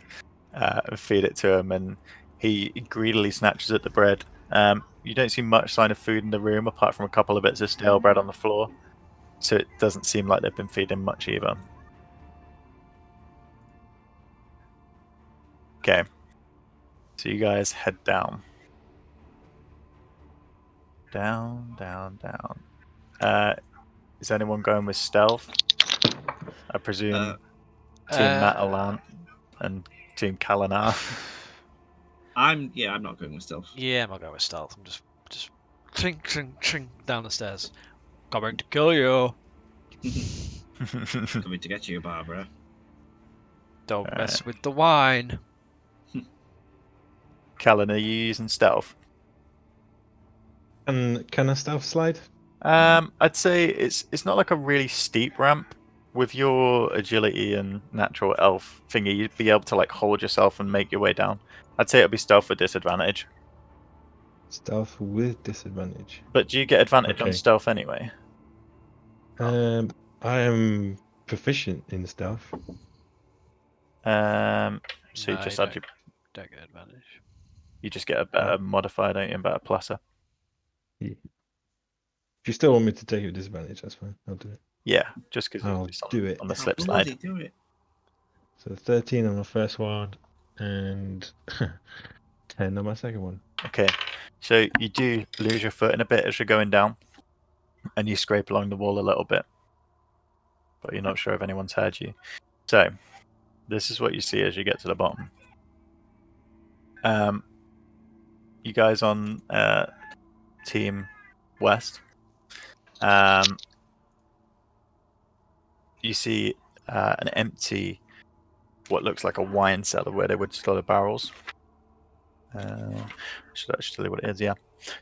and feed it to him, and he greedily snatches at the bread. You don't see much sign of food in the room apart from a couple of bits of stale bread on the floor, so it doesn't seem like they've been feeding much either. Okay, so you guys head down. Down. Is anyone going with stealth? I presume Team Matt Alant and Team Kalinar. I'm not going with stealth. Yeah, I'm not going with stealth. I'm just trink down the stairs. Coming to kill you. Coming to get you, Barbara. Don't mess with the wine. Callan, are you using stealth? And can a stealth slide? I'd say it's not like a really steep ramp. with your agility and natural elf thingy, you'd be able to like hold yourself and make your way down. I'd say it'd be stealth with disadvantage. Stealth with disadvantage. But do you get advantage on Okay. stealth anyway? I am proficient in stealth. So you No, just you add your, don't get advantage. you just get a better Oh. modifier, don't you, and better pluser. Yeah. If you still want me to take it with disadvantage, that's fine. I'll do it. Yeah, just because I'll do it. on the How slip bloody side. do it. So 13 on the first one, and 10 on my second one. Okay, so you do lose your footing a bit as you're going down, and you scrape along the wall a little bit, but you're not sure if anyone's heard you. So this is what you see as you get to the bottom. You guys on Team West, you see an empty, what looks like a wine cellar where they would store the barrels. Should actually tell you what it is, yeah.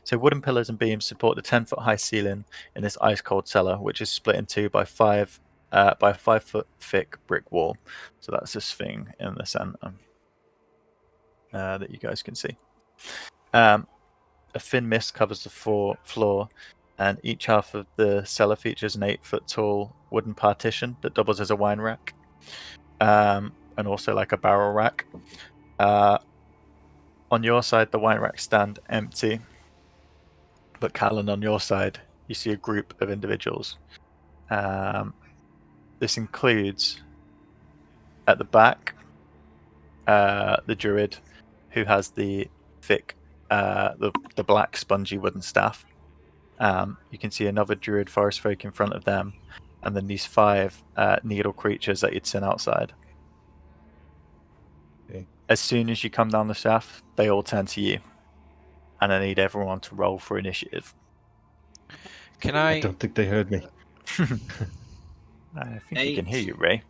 So wooden pillars and beams support the 10-foot high ceiling in this ice cold cellar, which is split in two by a 5-foot thick brick wall. So that's this thing in the center that you guys can see. A thin mist covers the floor, and each half of the cellar features an 8-foot tall wooden partition that doubles as a wine rack, and also like a barrel rack. On your side, the wine racks stand empty, but Callan, on your side, you see a group of individuals. This includes, at the back, the druid, who has the thick, the black spongy wooden staff. You can see another druid forest folk in front of them, and then these 5 needle creatures that you'd seen outside. Okay. As soon as you come down the shaft, they all turn to you, and I need everyone to roll for initiative. Can I I? don't think they heard me. I think he can hear 8. you, Ray.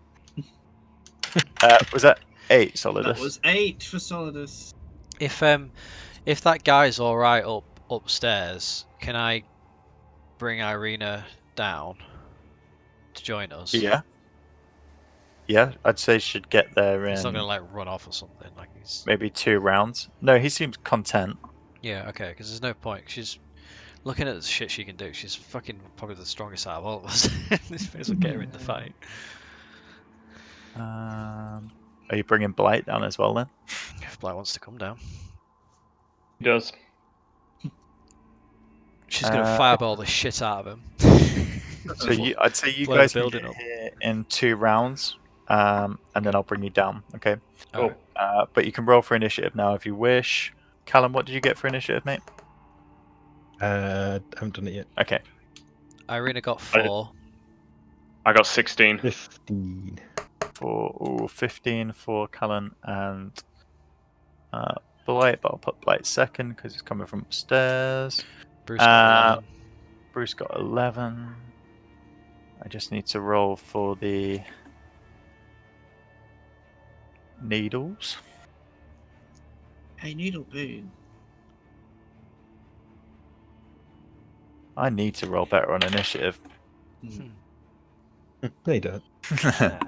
Was that 8, Solidus? That was 8 for Solidus. If that guy's all right upstairs, can I bring Irina down to join us? Yeah. Yeah, I'd say should get there He's not in gonna like run off or something. Like he's. maybe 2 rounds. No, he seems content. Yeah, okay. Because there's no point. She's looking at the shit she can do. She's fucking probably the strongest out of all of us. This may as well get her in the fight. Are you bringing Blight down as well then? If Blight wants to come down, He does. she's gonna fireball the shit out of him. So I'd say you Blow the guys can building get up. here in 2 rounds, and then I'll bring you down. Okay. Cool. But you can roll for initiative now if you wish. Callum, what did you get for initiative, mate? I haven't done it yet. Okay. Irina got 4. I got 16. 15. 15 for Callan and Blight, but I'll put Blight second because it's coming from upstairs. Bruce got 11. Bruce got 11. I just need to roll for the needles. Hey, Needle Boon. I need to roll better on initiative. They don't.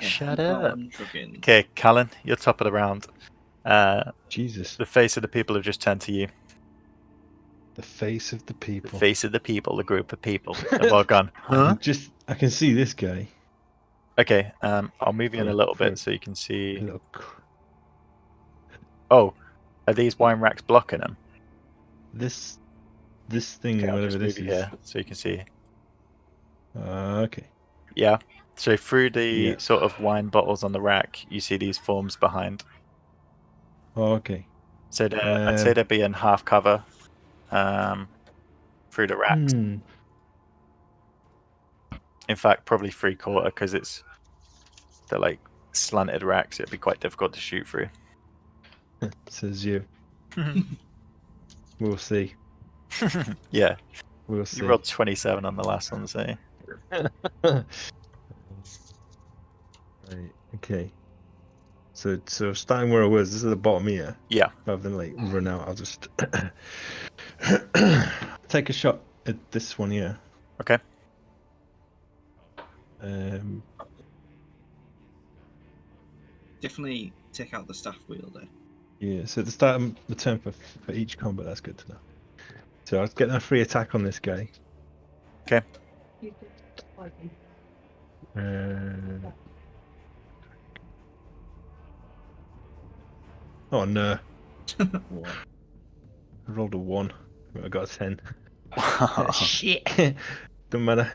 Shut Go up. on, trucking. Okay, Callan, you're top of the round. Jesus. The face of the people have just turned to you. The face of the The people. face of the people, the group of people have all gone. I can see this guy. Okay, I'll move you in a For- little for bit so you can a see. little Oh, are these wine racks blocking them? this thing, Okay, I'll whatever just this move you is. here so you can see. Okay. Yeah. So through the Yeah. sort of wine bottles on the rack, you see these forms behind. Okay. So I'd say they'd be in half cover through the racks. In fact, probably 3/4 because they're like slanted racks. It'd be quite difficult to shoot through. Says you. We'll see. Yeah, We'll see. you rolled 27 on the last one, so Right. Okay. So starting where I was, this is the bottom here. yeah. Rather than like run out, I'll just take a shot at this one here. Okay. Definitely take out the staff wielder. Yeah, so at the start of the turn for each combat, that's good to know. So I was getting a free attack on this guy. Okay. Oh no. I rolled a 1. I got a 10. Shit. Don't matter.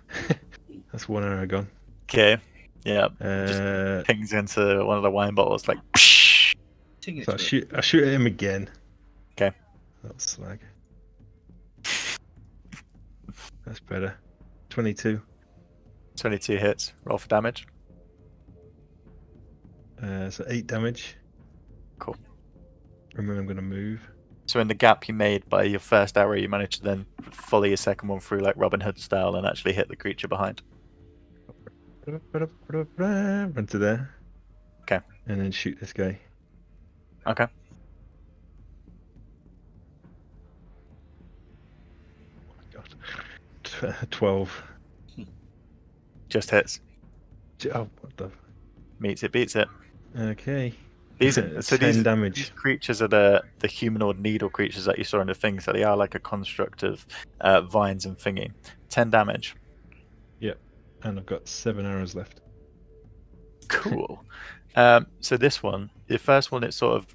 That's 1 arrow gone. Okay. Yeah. Just pings into one of the wine bottles like. So I shoot at him again. Okay. That's slag. That's better. 22. 22 hits. Roll for damage. So 8 damage. Cool. And then I'm going to move. So in the gap you made by your first arrow, you managed to then volley a second one through like Robin Hood style and actually hit the creature behind. Run to there. Okay. And then shoot this guy. Okay. Oh my god. 12. Just hits. Oh, what the? Meets it, beats it. Okay. These are, so 10 these damage. creatures are the humanoid needle creatures that you saw in the thing, so they are like a construct of vines and thingy. 10 damage. Yep. And I've got 7 arrows left. Cool. So this one, the first one, it sort of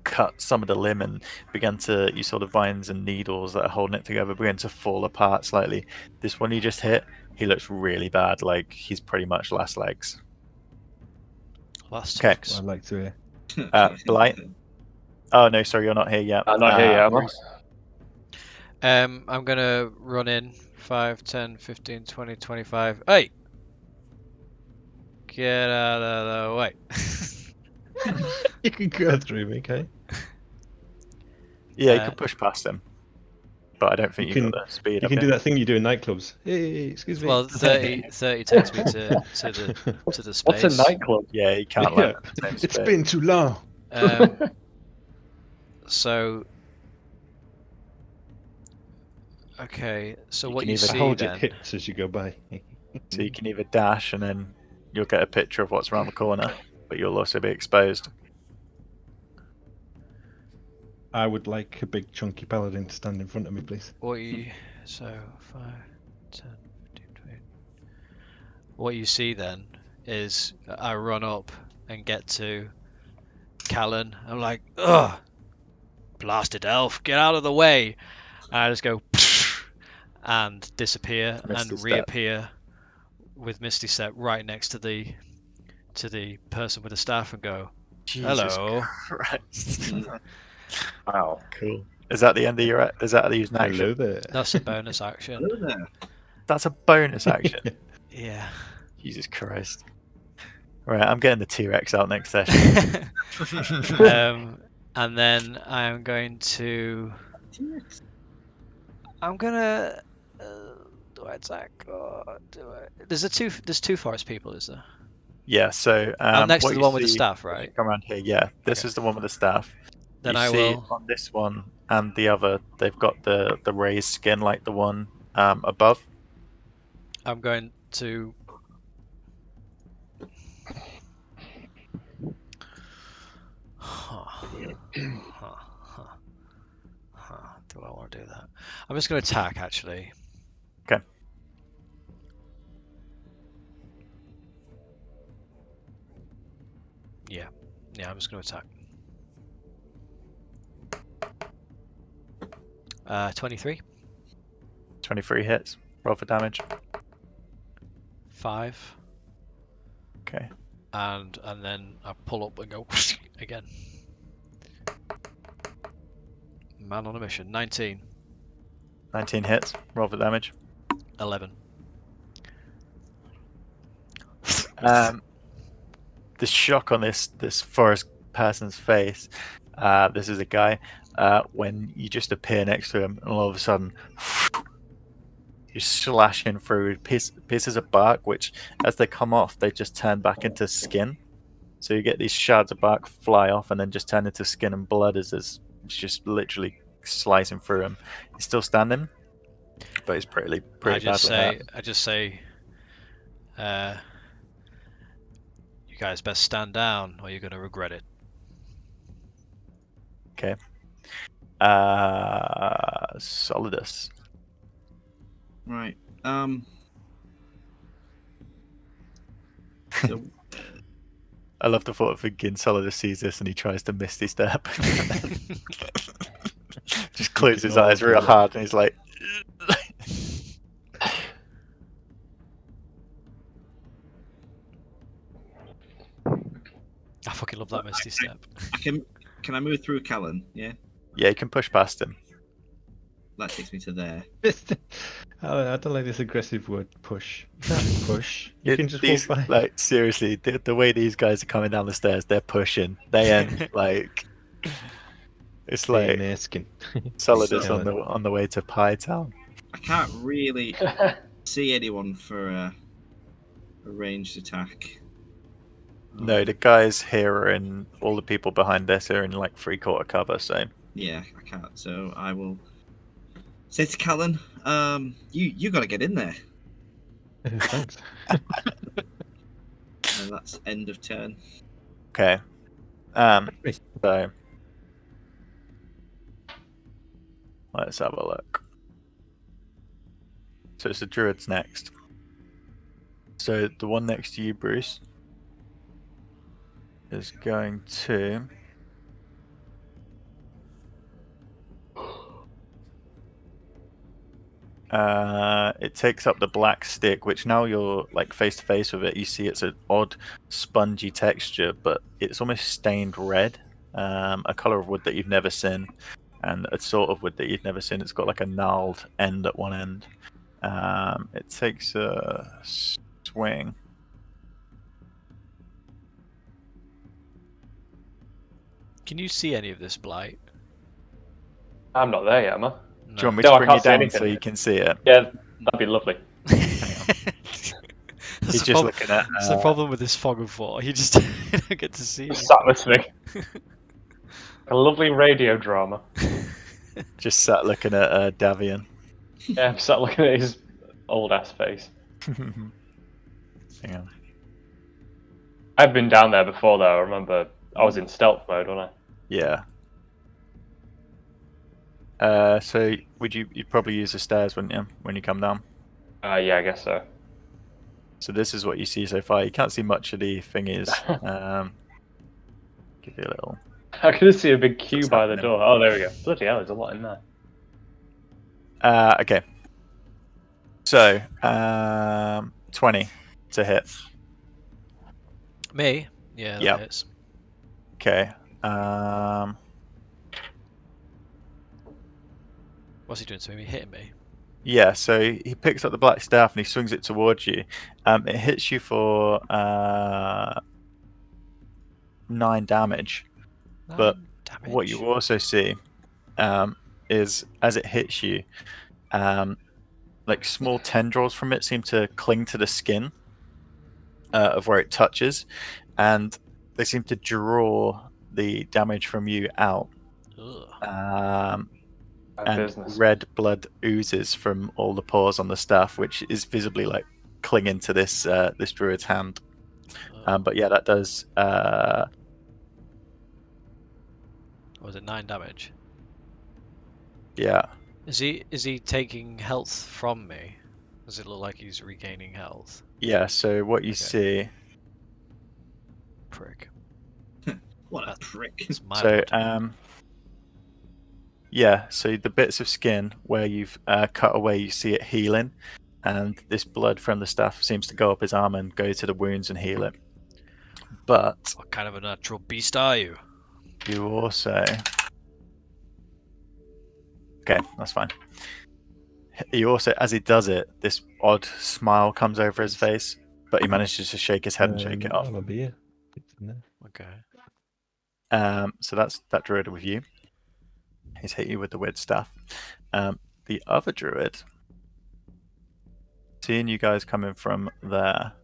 cut some of the limb and began to, you saw the vines and needles that are holding it together begin to fall apart slightly. This one you just hit, he looks really bad, like he's pretty much last legs. Last Okay. legs. I'd like to hear. Blight. Oh no, sorry, you're not here yet. I'm not here yet, am I? I'm gonna run in 5, 10, 15, 20, 25. Hey! Get out of the way. You can go through me, okay? Yeah, you can push past him, but I don't think You you've can- got the speed. You up can do yet. that thing you do in nightclubs. Hey, excuse me. Well, 30 takes me to the space. What's a nightclub? Yeah, you can't Yeah. land at the same It's speed. been too long. So okay, so You what can you either see Hold your then? hips as you go by. So you can either dash and then you'll get a picture of what's around the corner, but you'll also be exposed. I would like a big chunky paladin to stand in front of me, please. What you 5, 10, 15, 20. What you see then is I run up and get to Callan. I'm like, ugh, blasted elf, get out of the way! And I just go and disappear Misty and step. reappear with Misty Step right next to the person with the staff and go, Jesus hello. Christ. Wow. Cool. Is that the end of your? Is that using action? Hello there. That's a bonus action. Hello there. That's a bonus action. Yeah. Jesus Christ. Right, I'm getting the T-Rex out next session. And then I'm going to. I'm gonna. Do I attack or do I? There's two forest people, is there? Yeah. So I'm next what to the you one with the see- staff, if you right? Come around here. Yeah, this Okay. is the one with the staff. Then you I see will. on this one and the other, they've got the raised skin like the one above. I'm going to. Do I want to do that? I'm just going to attack, actually. Okay. Yeah, I'm just going to attack. 23. 23 hits. Roll for damage. 5. Okay. And then I pull up and go again. Man on a mission. 19. 19 hits. Roll for damage. 11. The shock on this forest person's face. This is a guy. When you just appear next to him, and all of a sudden, you're slashing through pieces of bark, which, as they come off, they just turn back into skin. So you get these shards of bark fly off, and then just turn into skin and blood as it's just literally slicing through him. He's still standing, but he's pretty badly hurt. I just say, You guys best stand down, or you're gonna regret it. Okay. Solidus. Right. So I love the thought of thinking Solidus sees this and he tries to misty step. Just closes his eyes real hard and he's like. I fucking love that misty step. can I move through Callan? Yeah. Yeah, you can push past him. That takes me to there. I don't like this aggressive word, push. You can't push. You can just These, walk by. like, seriously, the way these guys are coming down the stairs, they're pushing. They ain't like. It's They like ain't asking. Solidus So- on the way to Pie Town. I can't really see anyone for a ranged attack. No, the guys here and all the people behind this are in like 3/4 cover, so Yeah, I can't. So I will say to Callan, you got to get in there. Thanks. And that's end of turn. okay. So let's have a look. So it's the druids next. So the one next to you, Bruce, is going to it takes up the black stick, which now you're like face to face with it. You see it's an odd spongy texture, but it's almost stained red. A color of wood that you've never seen, and a sort of wood that you've never seen. It's got like a gnarled end at one end. It takes a swing. Can you see any of this blight? I'm not there yet, am I? Do you want me No, to I bring can't you see down anything. so you can see it? Yeah, that'd be lovely. That's He's the just prob- looking at. That's the problem with this fog of war. You just don't get to see Just it. sat listening. A lovely radio drama. Just sat looking at Davian. Yeah, I'm sat looking at his old ass face. Hang on. I've been down there before though, I remember I was in stealth mode, wasn't Yeah. So you'd probably use the stairs, wouldn't you, when you come down? I? Yeah, I guess so. So this is what you see so far. You can't see much of the thingies. Give you a little. I can see a big queue What's by the happening? door. Oh, there we go. Bloody hell, there's a lot in there. Okay. So 20 to hit. Me? Yeah, that Yep. hits. Okay. What's he doing to me? Hitting me? Yeah, so he picks up the black staff and he swings it towards you. It hits you for 9 damage. But Damage. what you also see is as it hits you, like small tendrils from it seem to cling to the skin of where it touches, and they seem to draw the damage from you out. Ugh. And Business. red blood oozes from all the pores on the staff, which is visibly like clinging to this this druid's hand. Ugh. But yeah, that does. Was it 9 damage? Yeah, Is he taking health from me? Does it look like he's regaining health? yeah. So what you see. Prick. What a prick. It's my So blood. yeah. So the bits of skin where you've cut away, you see it healing, and this blood from the staff seems to go up his arm and go to the wounds and heal it. But What kind of a natural beast are you? you also. Okay, that's fine. He also, as he does it, this odd smile comes over his face, but he manages to shake his head and shake it off. I'll have a beer. It's in there. Okay. So that's that druid with you. He's hit you with the weird stuff. The other druid, seeing you guys coming from there,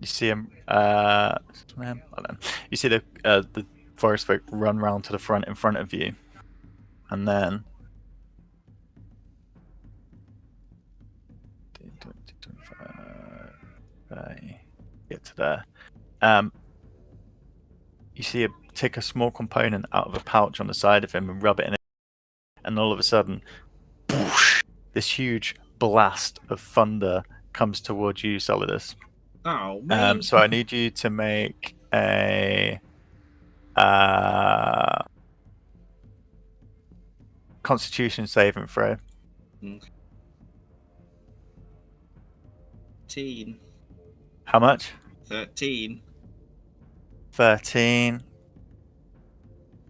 You see him. Man, hold on. You see the forest folk run round to the front in front of you, and then. Get to there. You see him take a small component out of a pouch on the side of him and rub it in it, and all of a sudden, this huge blast of thunder comes towards you, Solidus. Oh man! So I need you to make a Constitution saving throw. 13. How much? 13. 13.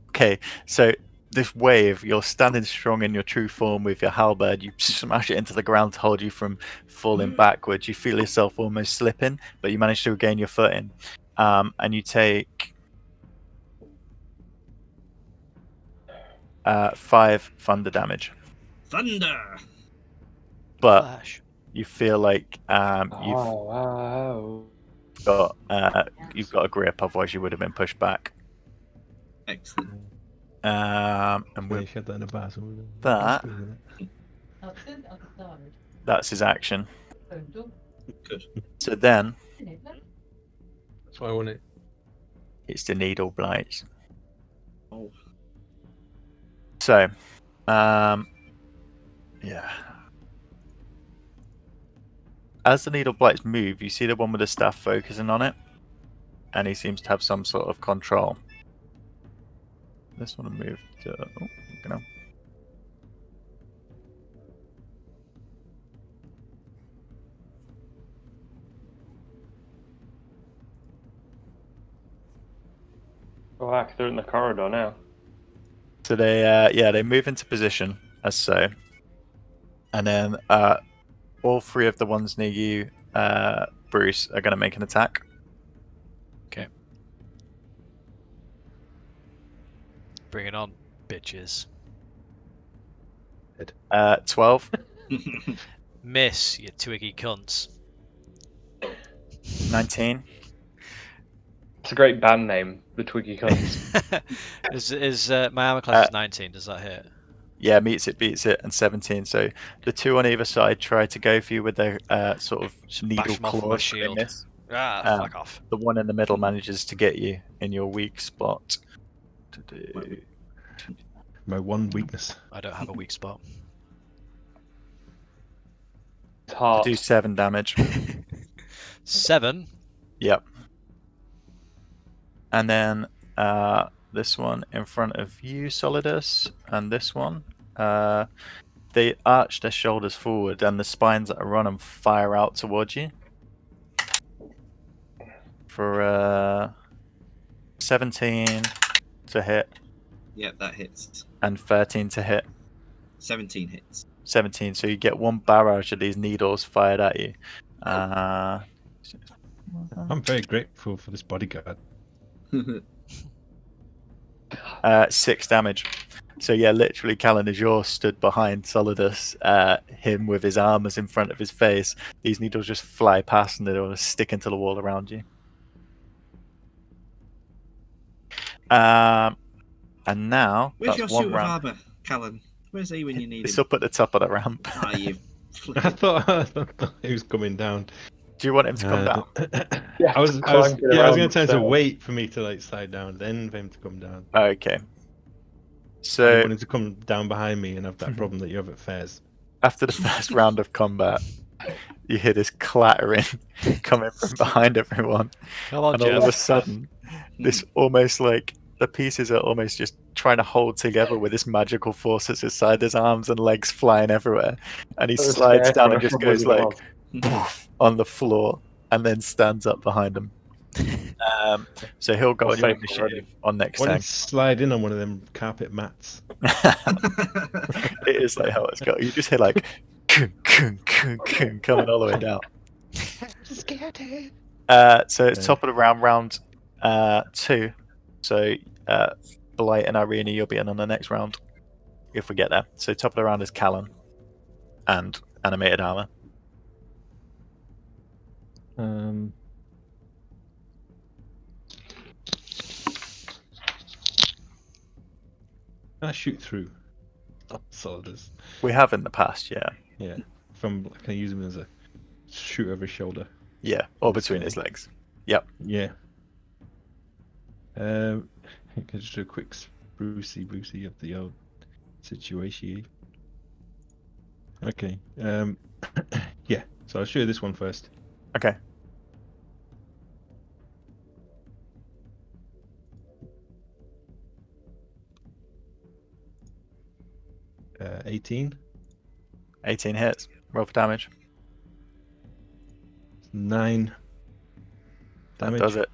Okay, so this wave, you're standing strong in your true form with your halberd. You smash it into the ground to hold you from falling backwards. You feel yourself almost slipping, but you manage to regain your footing. And you take 5 thunder damage. Thunder! But Flash. you feel like Wow. you've got a grip, otherwise you would have been pushed back. Excellent. And With with had that in a bar, so that, that's his action. Good. So then That's why I want it. it's the needle blights. Oh. So, yeah. As the needle blights move, you see the one with the staff focusing on it, and he seems to have some sort of control. This one moved to. Oh, you know. Oh, heck, they're in the corridor now. So they move into position as so, and then all 3 of the ones near you, Bruce, are going to make an attack. Okay. Bring it on, bitches. 12, Miss, you twiggy cunts. 19. It's a great band name, the Twiggy Cunts. is my armor class is 19? Does that hit? Yeah, meets it, beats it, and 17. So the 2 on either side try to go for you with their sort of Just needle bash 'em off with my claws. But they shield. miss. Fuck off. The one in the middle manages to get you in your weak spot. My one weakness. I don't have a weak spot. It's To hard. do 7 damage. 7. Yep. And then this one in front of you, Solidus, and this one. They arch their shoulders forward, and the spines that are on them fire out towards you. For 17 to hit, Yep, that hits. and 13 to hit. 17 hits. 17, so you get 1 barrage of these needles fired at you. I'm very grateful for this bodyguard. 6 damage. So yeah, literally, Callan, as you're stood behind Solidus, him with his armors in front of his face, these needles just fly past and they'll stick into the wall around you. And now Where's your that's 1 suit of round. armour, Callan? Where's he when you need It's him? up at the top of the ramp. Ah, you I flipping. thought he was coming down. Do you want him to come down? I was climb it going around to tell him to himself. wait for me to like slide down, then for him to come down. Okay. I didn't So want him to come down behind me and have that problem that you have at fairs. after the first round of combat, you hear this clattering coming from behind everyone, Come on, and all of a Jeff. sudden, this almost like the pieces are almost just trying to hold together with this magical force at his side. There's arms and legs flying everywhere, and he I was slides scared down for and just some goes reason like poof on the floor, and then stands up behind him. So he'll go We'll on your save initiative on next Why don't turn. you slide in on one of them carpet mats? It is like how it's got. You just hear like coming all the way down. So it's top of the round 2. So Blight and Irene, you'll be in on the next round if we get there. So top of the round is Callan and animated armor. Can I shoot through? Oh, Solidus. We have in the past, yeah. Yeah. Can I use him as a shoot over his shoulder? Yeah, or This between guy. his legs. Yep. Yeah. Can I just do a quick Brucey of the old situation. Okay. Yeah. So I'll show you this one first. Okay. Uh, 18. 18 hits. Roll for damage. 9 That damage. does it.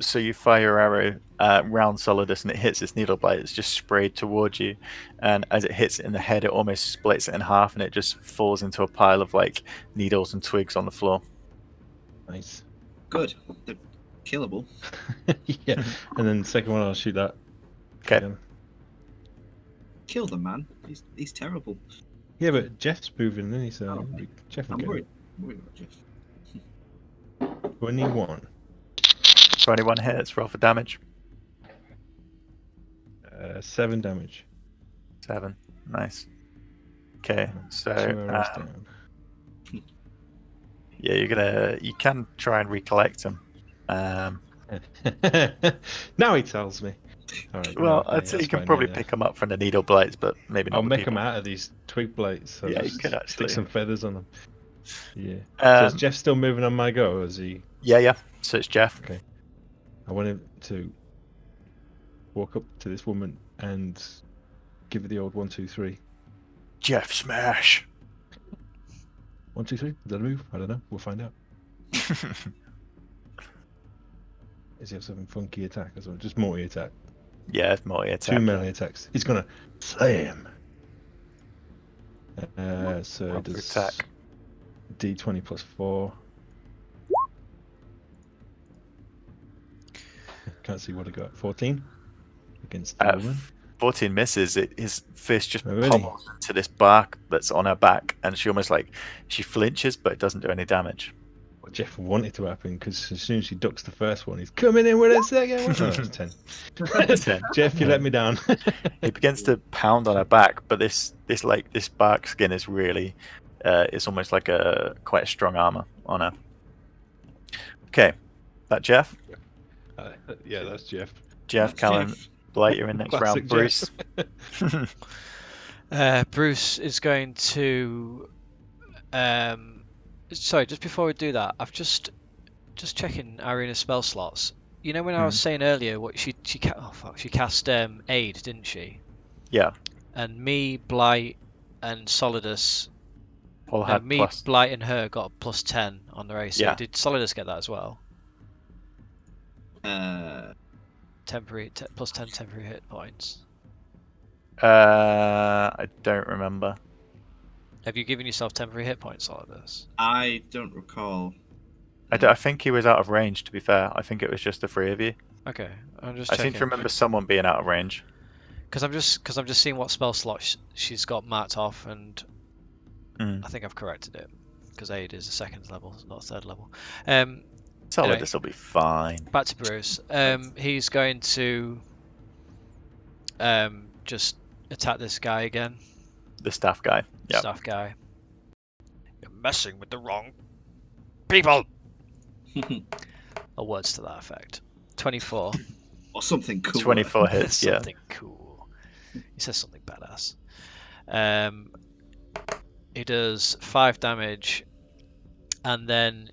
So you fire your arrow round Solidus and it hits its needle blade. It's just sprayed towards you, and as it hits it in the head, it almost splits it in half, and it just falls into a pile of like needles and twigs on the floor. Nice. Good. They're killable. Yeah. And then the second one, I'll shoot that. Okay. again. Kill the man. He's terrible. Yeah, but Jeff's moving, isn't he? So Oh, Jeff will I'm get worried. I'm worried about Jeff. it. 21. 21 hits. Roll for damage. 7 damage. 7. Nice. Okay. So 2 arrows down. yeah, you can try and recollect them. Now he tells me. All right, Well, no, I'd say you that's can fine, probably yeah. pick them up from the needle blades, but maybe not. I'll the make people. them out of these twig blades. So Yeah, you just could actually. stick some feathers on them. Yeah. So is Um, Jeff still moving on my go, or is he? yeah. So it's Jeff. Okay. I want him to walk up to this woman and give her the old 1, 2, 3. Jeff smash. 1, 2, 3. Is that a move? I don't know. We'll find out. Does he have something funky attack as well? Just multi attack. Yeah, it's multi attack. 2 melee attacks. He's gonna slam. So Roll for does attack. D20 plus 4. Can't see what I got. 14 against the woman. 14 misses. His fist just Oh, really? pummels into this bark that's on her back, and she almost she flinches, but it doesn't do any damage. What Jeff wanted to happen, because as soon as she ducks the first one, he's coming in with a second one. Oh, that's 10. 10. Jeff, you let me down. He begins to pound on her back, but this bark skin is really, it's almost like quite a strong armor on her. Okay, that Jeff. Yeah, that's Jeff. Jeff, That's Callum, Jeff. Blight, you're in next Classic round. Bruce. Bruce is going to. Sorry, just before we do that, I've just checking Irina's spell slots. You know when I was saying earlier, what she cast aid, didn't she? Yeah. And me, Blight, and Solidus. All No, had me, plus. Blight, and her got a plus 10 on their AC. Yeah. Did Solidus get that as well? Temporary. Plus 10 temporary hit points. I don't remember. Have you given yourself temporary hit points, Solidus? I don't recall. I think he was out of range. To be fair, I think it was just the 3 of you. Okay, I'm just I checking. seem to remember someone being out of range. Because I'm just seeing what spell slot she's got marked off, and Mm. I think I've corrected it. Because aid is a second level, not a third level. Solid, Anyway. this will be fine. Back to Bruce. He's going to just attack this guy again. The staff guy. Yeah. Staff guy. You're messing with the wrong people. Or words to that effect. 24. Or something cool. 24 hits. Yeah. Something cool. He says something badass. He does 5 damage, and then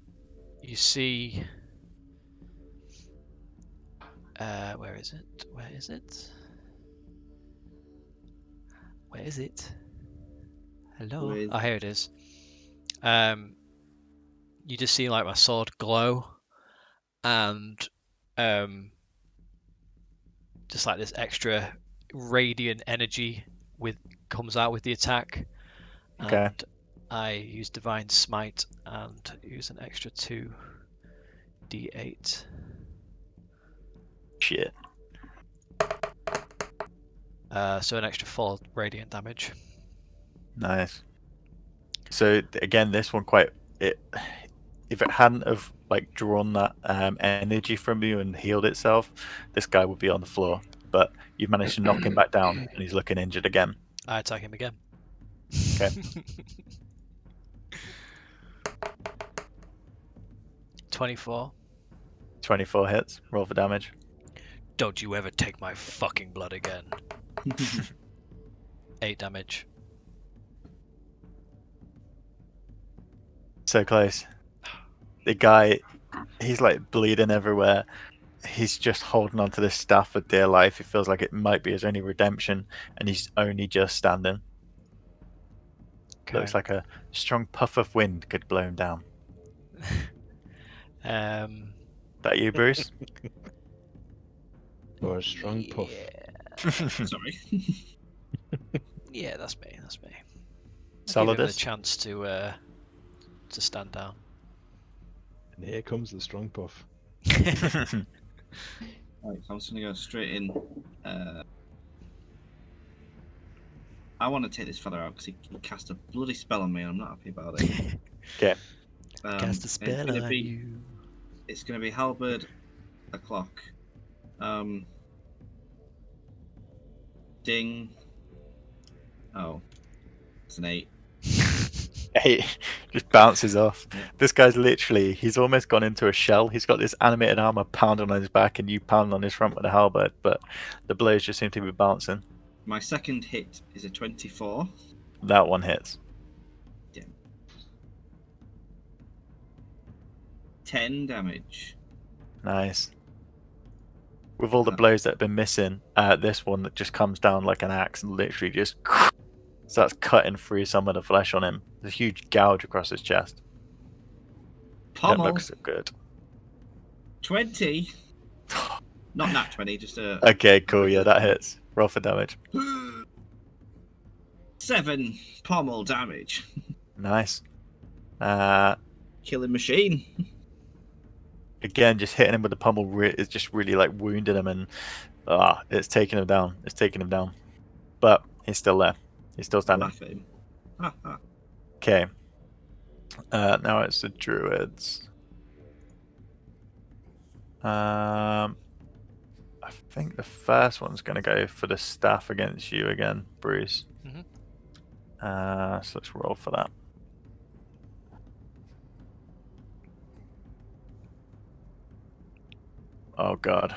you see. Where is it? Where is it? Where is it? Hello. Where is Oh, here it is. You just see like my sword glow, and just like this extra radiant energy comes out with the attack. Okay. And I use Divine Smite and use an extra 2d8. Shit. So an extra 4 radiant damage. Nice. So again, this one if it hadn't have drawn that energy from you and healed itself, this guy would be on the floor. but you've managed to knock him back down, and he's looking injured again. I attack him again. Okay. 24. 24 hits. Roll for damage. Don't you ever take my fucking blood again. 8 damage. So close. The guy, he's like bleeding everywhere. He's just holding onto this staff for dear life. He feels like it might be his only redemption, and he's only just standing. Okay. Looks like a strong puff of wind could blow him down. That you, Bruce? Or a strong puff. Sorry. Yeah, that's me. That's me. Give him the Solidus? chance to stand down. And here comes the strong puff. Right, so I'm just gonna go straight in. I want to take this fella out because he cast a bloody spell on me, and I'm not happy about it. Okay. Cast a it's spell gonna on be, you. It's gonna be halberd, a clock. Ding. Oh, it's an 8. Hey, just bounces off. Yeah. This guy's literally, he's almost gone into a shell. He's got this animated armor pounding on his back, and you pound on his front with a halberd, but the blows just seem to be bouncing. My second hit is a 24. That one hits. 10 damage. Nice. With all the blows that have been missing, this one that just comes down like an axe and literally just starts cutting through some of the flesh on him. There's a huge gouge across his chest. Pommel. That looks so good. 20. Not nat 20, just a. Okay, cool. Yeah, that hits. Roll for damage. 7 pommel damage. Nice. Killing machine. Again, just hitting him with the pummel is just really like wounding him, and it's taking him down. It's taking him down. But he's still there. He's still standing. Laugh at him. Ha, ha. Okay. Now it's the druids. I think the first one's going to go for the staff against you again, Bruce. Mhm. So let's roll for that. Oh god.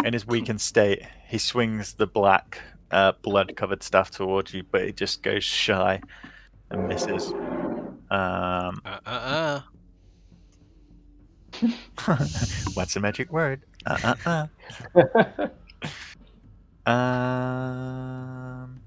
In his weakened state, he swings the black, blood-covered staff towards you, but it just goes shy and misses. What's the magic word? Um.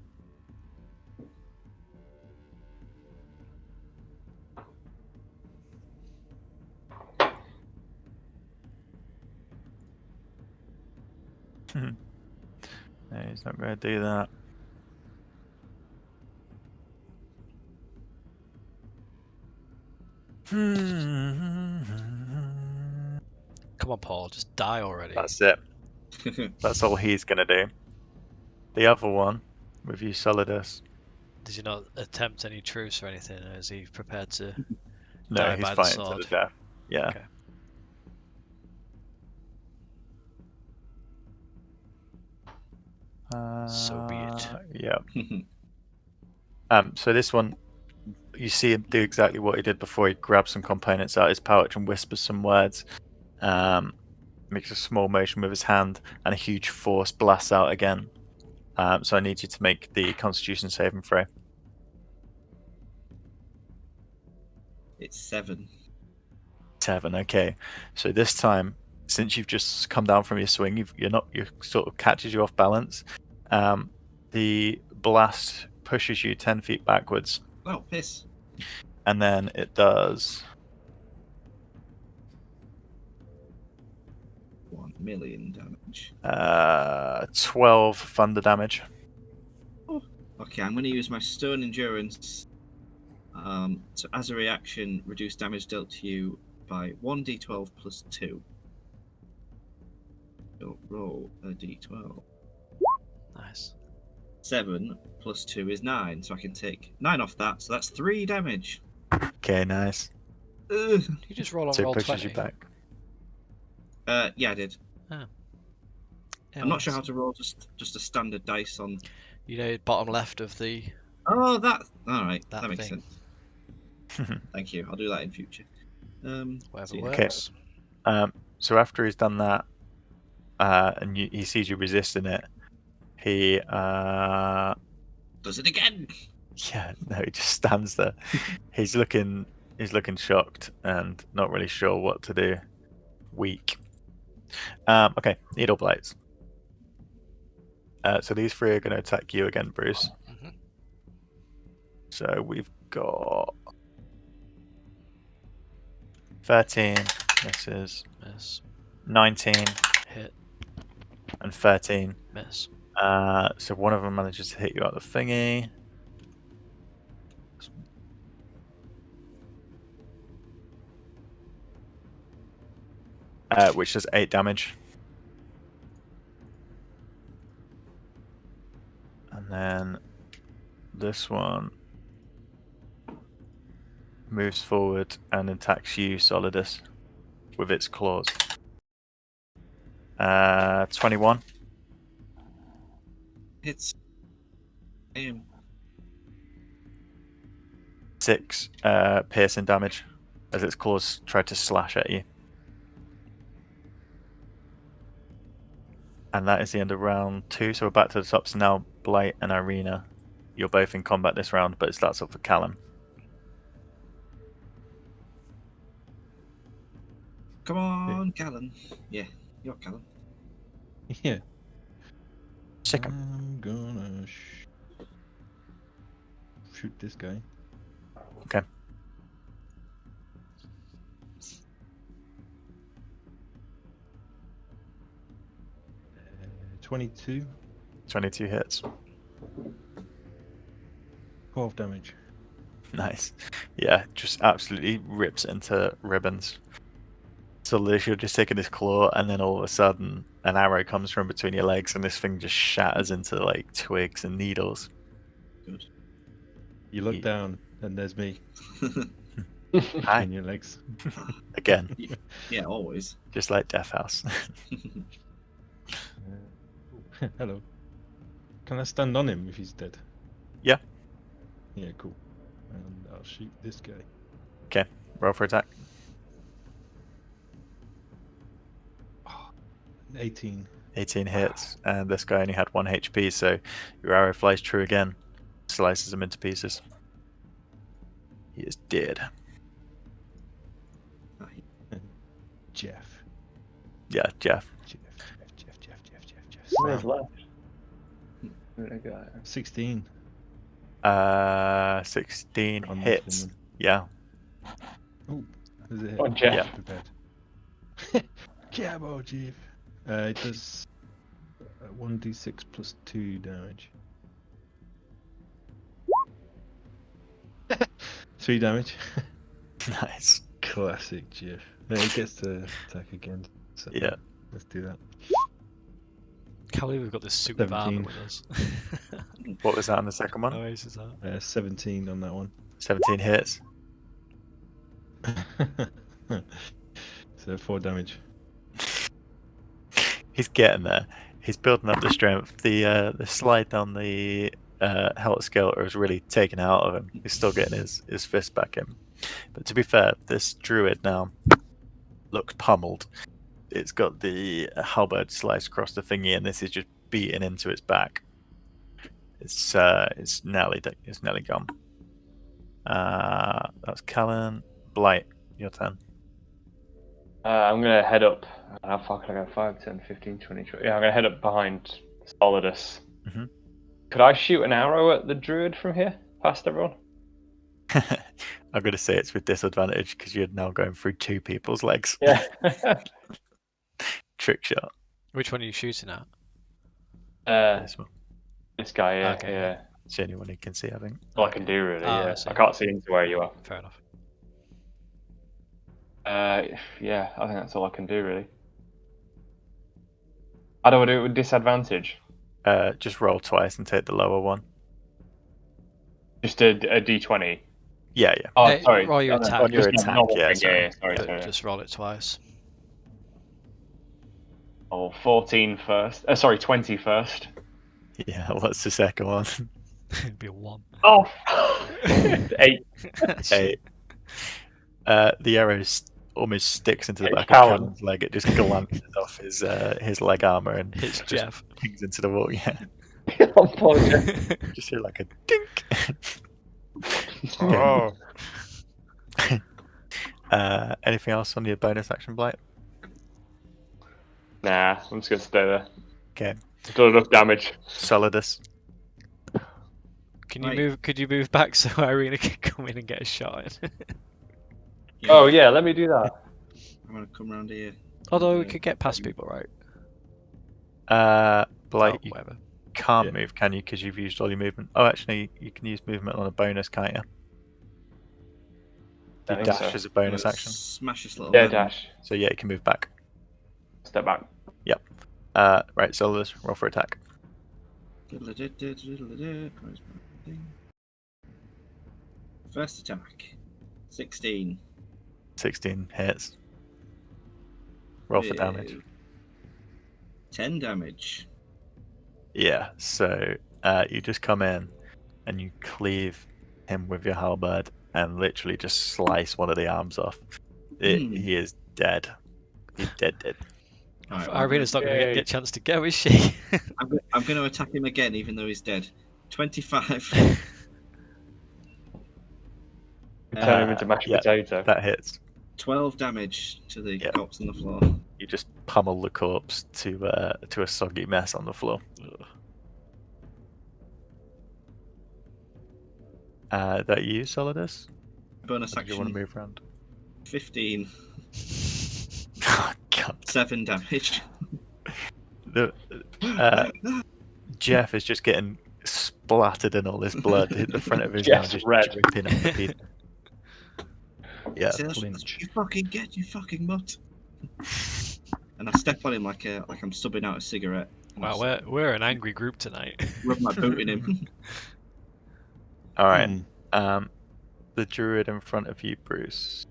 No, he's not going to do that. Come on, Paul, just die already. That's it. That's all he's going to do. The other one, with you, Solidus. Did you not attempt any truce or anything? Or is he prepared to No, die he's by the fighting to sword? the death. Yeah. Okay. So be it. Yeah. So this one, you see him do exactly what he did before. He grabs some components out of his pouch and whispers some words. Makes a small motion with his hand, and a huge force blasts out again. So I need you to make the Constitution saving throw. It's 7. 7. Okay. So this time, since you've just come down from your swing, you sort of catches you off balance. The blast pushes you 10 feet backwards, Oh, piss. and then it does 1 million damage. 12 thunder damage. Okay, I'm going to use my stone endurance. So as a reaction, reduce damage dealt to you by 1d12 plus 2. So roll a d12. Nice. 7 plus 2 is 9, so I can take 9 off that, so that's 3 damage. Okay, nice. Ugh. You just roll on So it roll pushes 20. you back. Yeah, I did. I'm not sure how to roll just a standard dice on. You know, bottom left of the Oh, that. All right, that that makes thing. sense. Thank you. I'll do that in future. Whatever so yeah. works. So after he's done that, and he sees you resisting it, he Does it again? yeah, no, he just stands there. he's looking shocked and not really sure what to do. Weak. Okay, needle blights. So these three are going to attack you again, Bruce. hmm So we've got 13 misses, Miss. 19 Hit. and 13. Miss. So one of them manages to hit you out the thingy. Which does 8 damage. And then this one moves forward and attacks you, Solidus, with its claws. 21. It's. 6 piercing damage as its claws try to slash at you. And that is the end of round 2. So we're back to the top. So now Blight and Irina, you're both in combat this round, but it starts up for Callum. Come on, Callan. Yeah, you're Callan. Yeah. Sick 'em. I'm gonna shoot this guy. Okay. Uh, 22, 22 hits. 12 damage. Nice. Yeah, just absolutely rips it into ribbons. So Liz, you're just taking this claw, and then all of a sudden, an arrow comes from between your legs, and this thing just shatters into like twigs and needles. Good. You look Ye- down, and there's me Hi. between your legs. Again, Yeah, always. just like Death House. Hello. Can I stand on him if he's dead? Yeah. Yeah, cool. And I'll shoot this guy. Okay, roll for attack. 18. 18 hits, and this guy only had 1 HP, so your arrow flies true again, slices him into pieces. He is dead. Jeff. Yeah, Jeff. Jeff. Where's Sam. left? Where'd I go? 16. 16 On hits. Muslim. Yeah. Oh, there's a hit. Oh, Jeff. Yeah. Prepared. Cabo, Jeff. It does 1d6 plus 2 damage. 3 damage. Nice. Classic Jeff. No, he gets to attack again. So Yeah. let's do that. Can't believe we've got this suit of armor 17. with us. What was that on the second one? Nice is that? 17 on that one. 17 hits. So 4 damage. He's getting there. He's building up the strength. The slide down the health skelter is really taken out of him. He's still getting his fist back in. But to be fair, this druid now looks pummeled. It's got the halberd sliced across the thingy, and this is just beating into its back. It's nearly gone. That's Callan. Blight, your turn. I'm going to head up. How far can I go? 5, 10, 15, 20, 20. Yeah, I'm going to head up behind Solidus. Mhm. Could I shoot an arrow at the druid from here? Past everyone? I'm going to say it's with disadvantage because you're now going through 2 people's legs. Yeah. Trick shot. Which one are you shooting at? This one. This guy, yeah. Okay, yeah. It's the only one you can see, I think. All I can do, really, Ah, I yeah. see. I can't see into where you are. Fair enough. Yeah, I think that's all I can do, really. How do I do it with disadvantage? Just roll twice and take the lower one. Just a d20? Yeah. Oh, Hey, sorry. roll your Oh, no, attack. On your just a attack, normal yeah, thing, sorry. yeah, sorry, But sorry. just roll it twice. Oh, 14 first. Sorry, 20 first. Yeah, what's the second one? It'd be a 1. Oh, 8. Eight. The arrow almost sticks into the Hey, back Callum. of Callan's leg. It just glances off his leg armor and It's just Jeff. pings into the wall. Yeah, Oh, poor Jeff. just hear like a dink. Oh. Anything else on your bonus action, Blight? Nah, I'm just gonna stay there. Okay, I've done enough damage. Solidus. Can you Right. move? Could you move back so Irina can come in and get a shot in? Oh yeah, let me do that. I'm gonna come around here. Although we Okay. could get past people, right? Blight, Oh, you whatever. can't Yeah. move, can you? Because you've used all your movement. Oh, actually, you can use movement on a bonus, can't you? I Your think dash so. is a bonus action. Smash this little Yeah, man. dash. So yeah, you can move back. Step back. Right, Solidus, roll for attack. Where's my thing? First attack. 16. 16 hits. Roll for damage. With 10 damage. Yeah, so you just come in and you cleave him with your halberd and literally just slice one of the arms off. He is dead. He's dead. Alright, Irina's not going to Yay. get a chance to go, is she? I'm going to attack him again, even though he's dead. 25. Turn him into mashed yeah. potato. That hits. 12 damage to the Yep. corpse on the floor. You just pummel the corpse to a soggy mess on the floor. That you, Solidus? Bonus Or did you want to action. move around? 15. Oh, God. 7 damage. Jeff is just getting splattered in all this blood. The front of his Jeff's arm just red. dripping out the pieces. Yeah. See, that's what flinch. you fucking get, you fucking mutt. And I step on him like I'm subbing out a cigarette. And I Wow, just we're an angry group tonight. rub my boot in him. All right. Hmm. The druid in front of you, Bruce.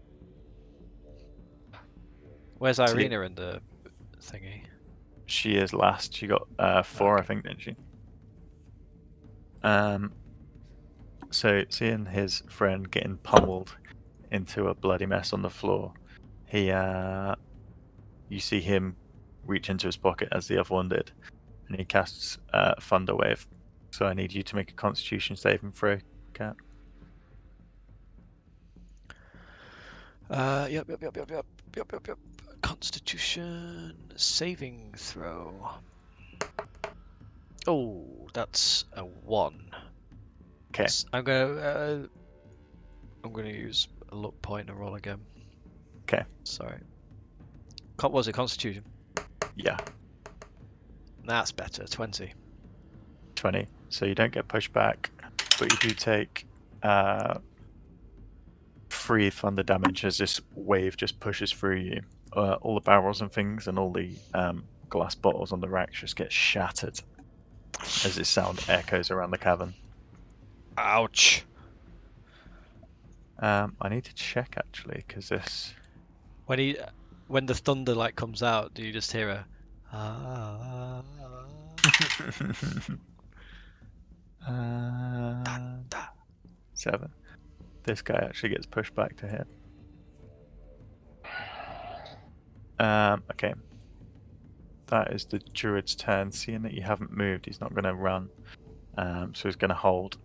Where's So- Irina in the thingy? She is last. She got 4, I think, didn't she? So seeing his friend getting pummeled into a bloody mess on the floor, you see him reach into his pocket as the other one did, and he casts Thunder Wave. So I need you to make a Constitution saving throw, Cat. Yep. Constitution saving throw. Oh, that's a 1. Okay. I'm gonna use a luck point and roll again. Okay. Sorry. What was it? Constitution. Yeah. That's better. 20. 20. So you don't get pushed back, but you do take 3 thunder damage as this wave just pushes through you. All the barrels and things and all the glass bottles on the racks just get shattered as this sound echoes around the cavern. Ouch. I need to check actually, because this. When the thunder like comes out, do you just hear a? Da. 7. This guy actually gets pushed back to hit. Okay. That is the druid's turn. Seeing that you haven't moved, he's not going to run. So he's going to hold.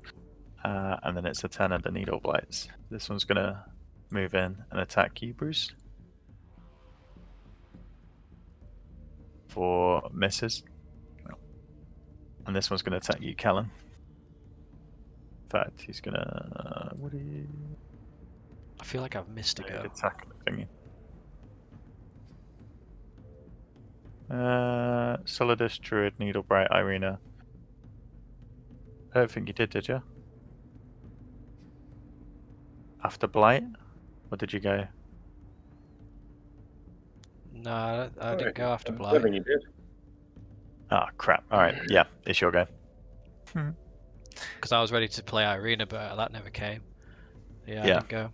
And then it's the turn of the needle blights. This one's going to move in and attack you, Bruce. For misses. And this one's going to attack you, Callan. In fact, he's going to... What do you... I feel like I've missed a go. Attack the thingy. Solidus, Druid, Needlebright, Irina. I don't think you did you? After Blight? Or did you go? No, I didn't go after I Blight. don't think you did. Ah, crap. Alright, yeah, it's your go. Because I was ready to play Irina, but that never came. Yeah, I Yeah. didn't go.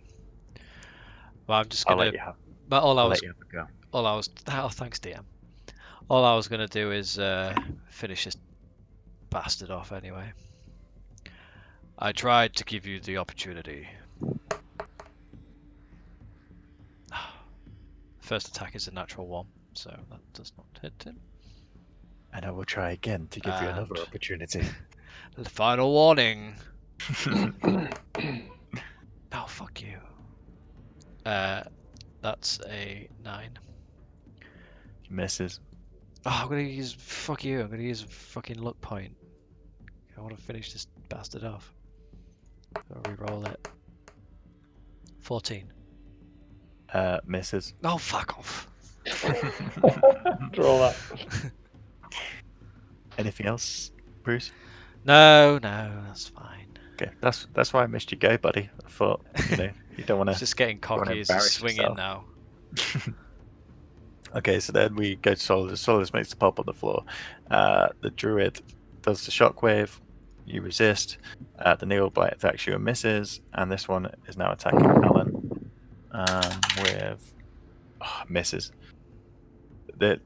Well, I'm just I'll gonna. let you have But I'll let you have a go. oh, thanks, DM. All I was gonna do is finish this bastard off anyway. I tried to give you the opportunity. First attack is a natural 1, so that does not hit him. And I will try again to give you another And- opportunity. The final warning. Oh, fuck you. That's a 9. Misses. Oh, I'm gonna use fuck you. I'm gonna use a fucking luck point. I want to finish this bastard off. I'll re-roll it. 14. Misses. Oh, fuck off. Draw that. Anything else, Bruce? No, that's fine. Okay, that's why I missed you go, buddy. I thought, you don't want It's to. just getting wanna cocky as he's embarrass swinging yourself. now. Okay, so then we go to Solidus. Solidus makes the pop on the floor. The druid does the shockwave. You resist. The needle blight attacks you and misses. And this one is now attacking Alan with misses. They're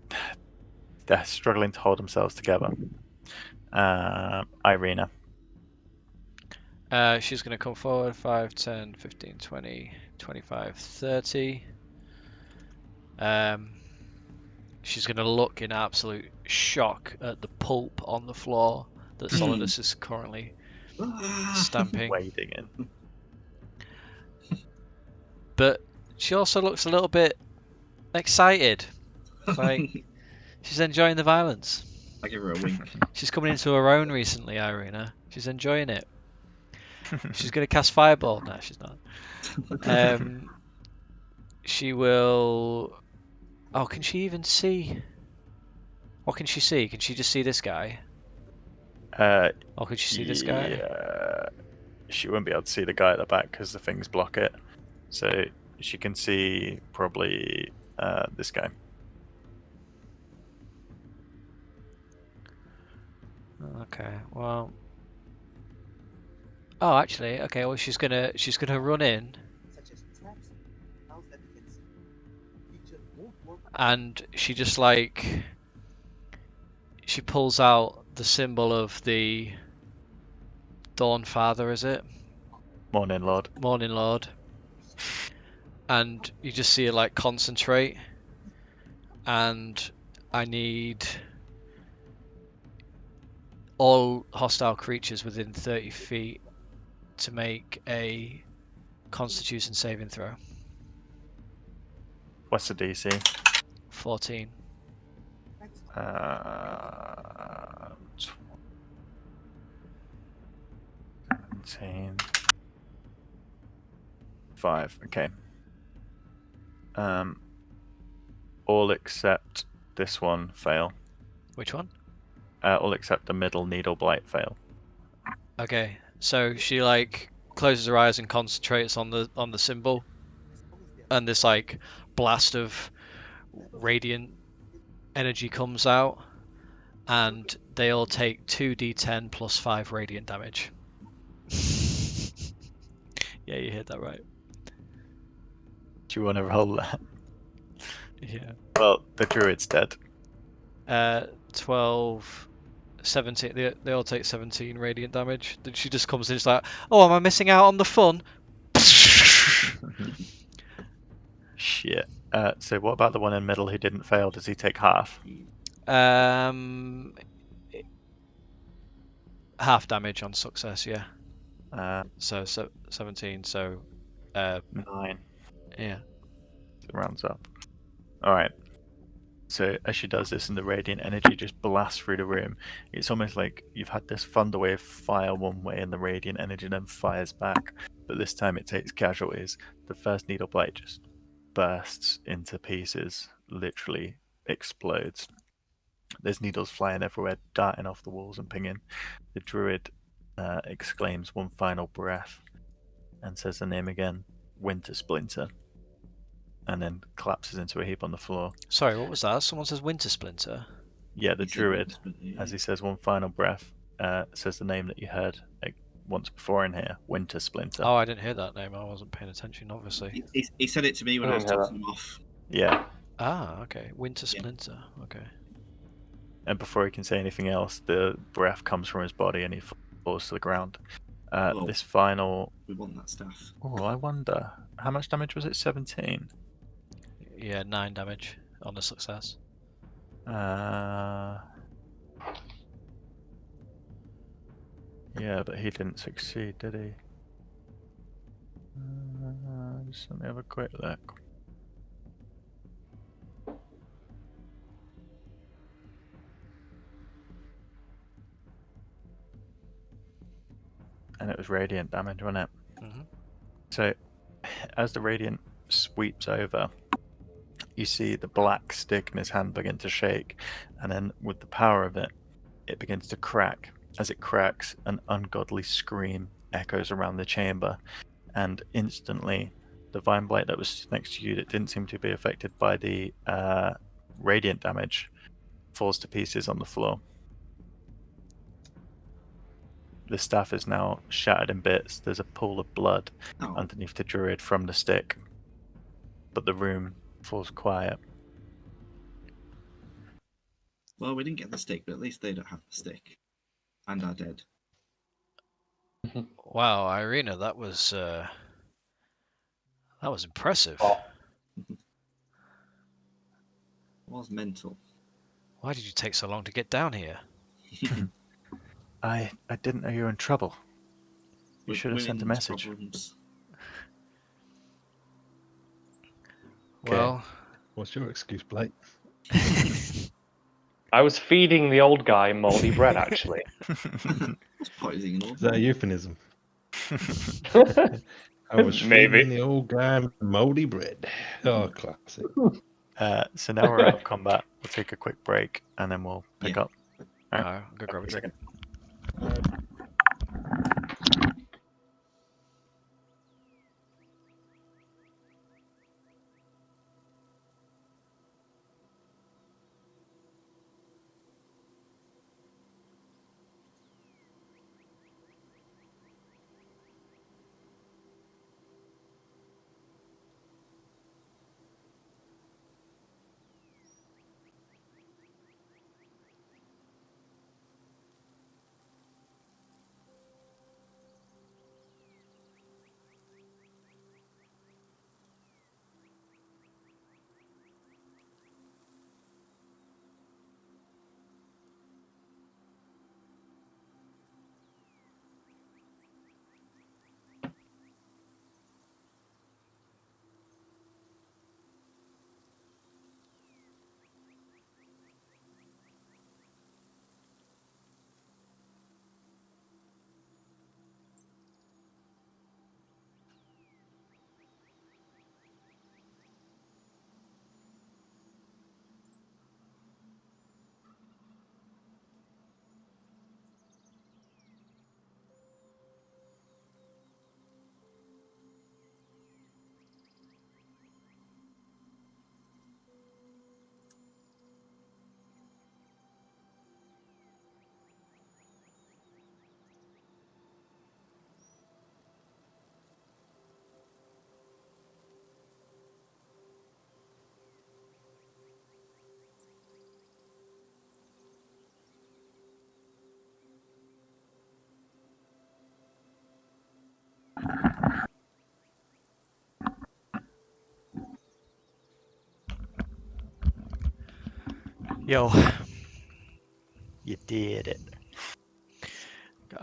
struggling to hold themselves together. Irina. She's going to come forward 5, 10, 15, 20, 25, 30. She's going to look in absolute shock at the pulp on the floor that Solidus is currently stamping. Wading in. But she also looks a little bit excited. Like she's enjoying the violence. I give her a wink. She's coming into her own recently, Irina. She's enjoying it. She's going to cast Fireball. No, she's not. She will... Oh, can she even see? What can she see? Can she just see this guy? Or can she see this guy? Yeah. She wouldn't be able to see the guy at the back because the things block it. So she can see probably this guy. Okay, well... Oh, actually, okay, well she's gonna run in and she just like she pulls out the symbol of the Dawn Father, is it? Morning, Lord. Morning Lord. And you just see her like concentrate, and I need all hostile creatures within 30 feet to make a Constitution saving throw. What's the DC? 14. 17. 5. Okay. All except this one fail. Which one? All except the middle needle blight fail. Okay, so she like closes her eyes and concentrates on the symbol, and this like blast of radiant energy comes out, and they all take 2d10 plus 5 radiant damage. Yeah, you heard that right. Do you want to roll that? Yeah. Well, the druid's dead. 12, 17. They all take 17 radiant damage. Then she just comes in, it's like, oh, am I missing out on the fun? Shit. So what about the one in the middle who didn't fail? Does he take half? Half damage on success, yeah. So So 17. So 9. yeah. It rounds up. Alright. So as she does this and the radiant energy just blasts through the room, it's almost like you've had this thunder wave fire one way and the radiant energy then fires back. But this time it takes casualties. The first needle blight just bursts into pieces, literally explodes. There's needles flying everywhere, darting off the walls and pinging. The druid exclaims one final breath and says the name again, Winter Splinter, and then collapses into a heap on the floor. Sorry, what was that? Someone says Winter Splinter. Yeah, the He said druid, Winter Splinter, yeah. as he says one final breath, says the name that you heard once before in here, Winter Splinter. Oh, I didn't hear that name. I wasn't paying attention, obviously. He said it to me when I was I didn't hear tossing him off. Yeah. Ah, okay. Winter Splinter. Okay. and before he can say anything else, the breath comes from his body and he falls to the ground. Whoa. This final. We want that staff. Oh, I wonder how much damage was it? 17. Yeah, 9 damage on a success. Yeah, but he didn't succeed, did he? Just let me have a quick look. And it was radiant damage, wasn't it? Mhm. So, as the radiant sweeps over, you see the black stick in his hand begin to shake, and then with the power of it, it begins to crack. As it cracks, an ungodly scream echoes around the chamber, and instantly, the vine blight that was next to you that didn't seem to be affected by the radiant damage falls to pieces on the floor. The staff is now shattered in bits. There's a pool of blood Oh, underneath the druid from the stick, but the room falls quiet. well, we didn't get the stick, but at least they don't have the stick, and are dead. Wow, Irina, that was impressive. Oh. It was mental. Why did you take so long to get down here? I didn't know you were in trouble. You should have sent a Women's message. Problems. Okay. Well, What's your excuse, Blake? I was feeding the old guy moldy bread, actually. What's poisoning all Is that a euphemism? I was Maybe. feeding the old guy moldy bread. Oh, classic. So now we're out of combat. We'll take a quick break and then we'll pick Yeah. up. Alright. I'm gonna grab a drink. Yo, You did it.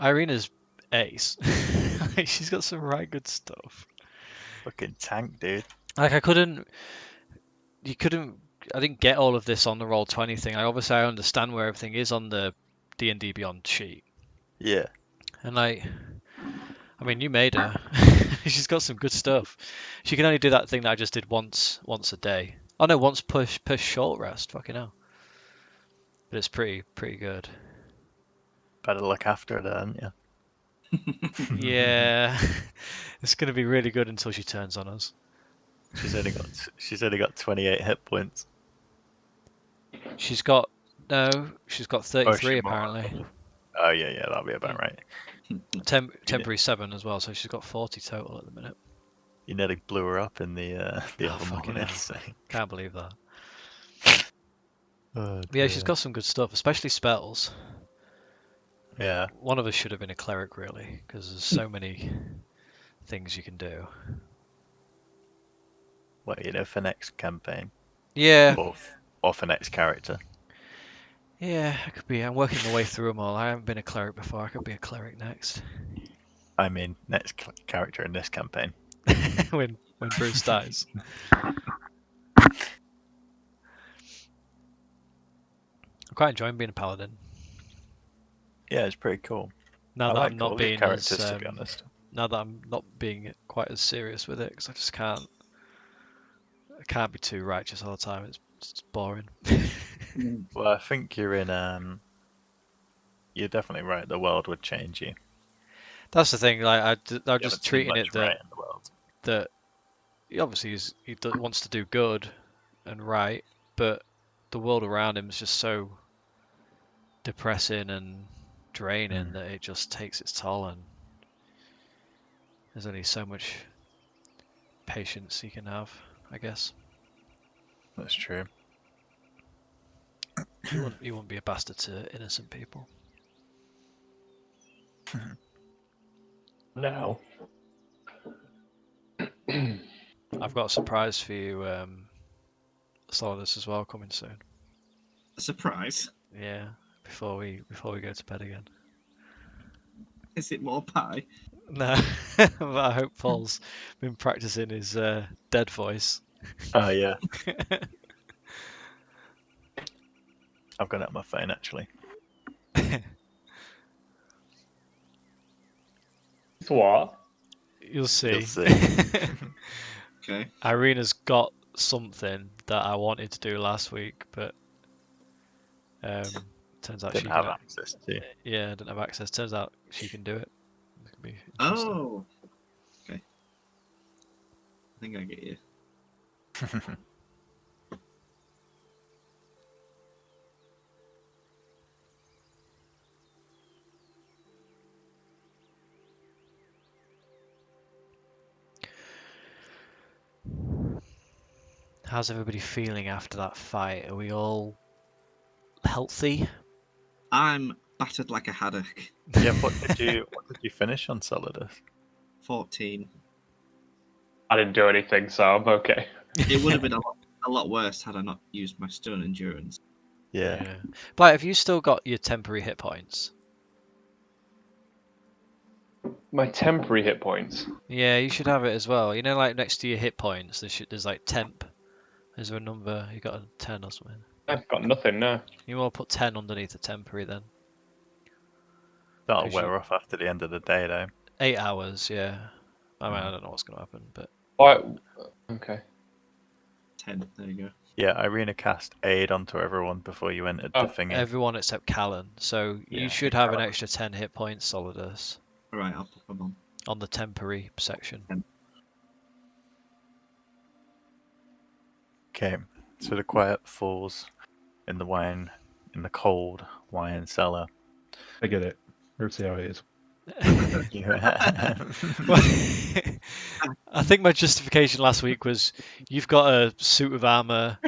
Irina's ace. Like, she's got some right good stuff. Fucking tank, dude. Like I didn't get all of this on the Roll20 thing. I understand where everything is on the D&D Beyond sheet. Yeah. And like, I mean, you made her. She's got some good stuff. She can only do that thing that I just did once a day. Oh no, once per short rest. Fucking hell. But it's pretty good. Better look after her, don't you? Yeah, it's gonna be really good until she turns on us. She's only got 28 hit points. She's got 33 she apparently. Oh yeah, that'll be about right. Temporary 7 as well, so she's got 40 total at the minute. You nearly blew her up in the Oh, other fucking morning. hell. So. Can't believe that. Oh, Yeah, she's dear. got some good stuff, especially spells. Yeah. One of us should have been a cleric, really, because there's so many things you can do. Well, for next campaign Yeah, or for next character. yeah, I could be. I'm working my way through them all. I haven't been a cleric before. I could be a cleric next. I mean, next character in this campaign. when Bruce dies. I'm quite enjoying being a paladin. Yeah, it's pretty cool. Now I that like I'm not all your being characters, as to be honest. now that I'm not being quite as serious with it, because I just can't. I can't be too righteous all the time. It's boring. Well, I think you're in. You're definitely right. The world would change you. That's the thing. Like I'm You haven't just seen treating much it that right in the world. that he obviously wants to do good and right, but the world around him is just so depressing and draining that it just takes its toll, and there's only so much patience he can have, I guess. That's true. You wouldn't be a bastard to innocent people. No. I've got a surprise for you, Solidus, as well, coming soon. A surprise. Yeah, before we go to bed again. Is it more pie? No, but I hope Paul's been practicing his dead voice. Oh yeah, I've got it on my phone actually. It's what? You'll see. You'll see. Okay. Irina's got something that I wanted to do last week, but turns out Didn't she have can. access to. Yeah, I didn't have access. Turns out she can do it. It could be interesting. Oh. Okay. I think I get you. How's everybody feeling after that fight? Are we all healthy? I'm battered like a haddock. Yeah, what did you finish on Solidus? 14. I didn't do anything, so I'm okay. It would have been a lot worse had I not used my stone endurance. Yeah. But have you still got your temporary hit points? My temporary hit points. Yeah, you should have it as well. You know, like next to your hit points, there's like temp. Is there a number? You got a 10 or something? I've got nothing now. You want to put 10 underneath the temporary then. That'll 'Cause you- wear off after the end of the day, though. 8 hours, yeah. I mean, I don't know what's going to happen, but What? Okay. 10. There you go. Yeah, Irina cast aid onto everyone before you entered Oh, the thingy. everyone except Callan. So Yeah, you should have an extra 10 hit points, Solidus, Alright, I'll put them on. on the temporary section. Okay, so the quiet falls in the cold wine cellar. I get it. Let's see how it is. Well, I think my justification last week was you've got a suit of armor,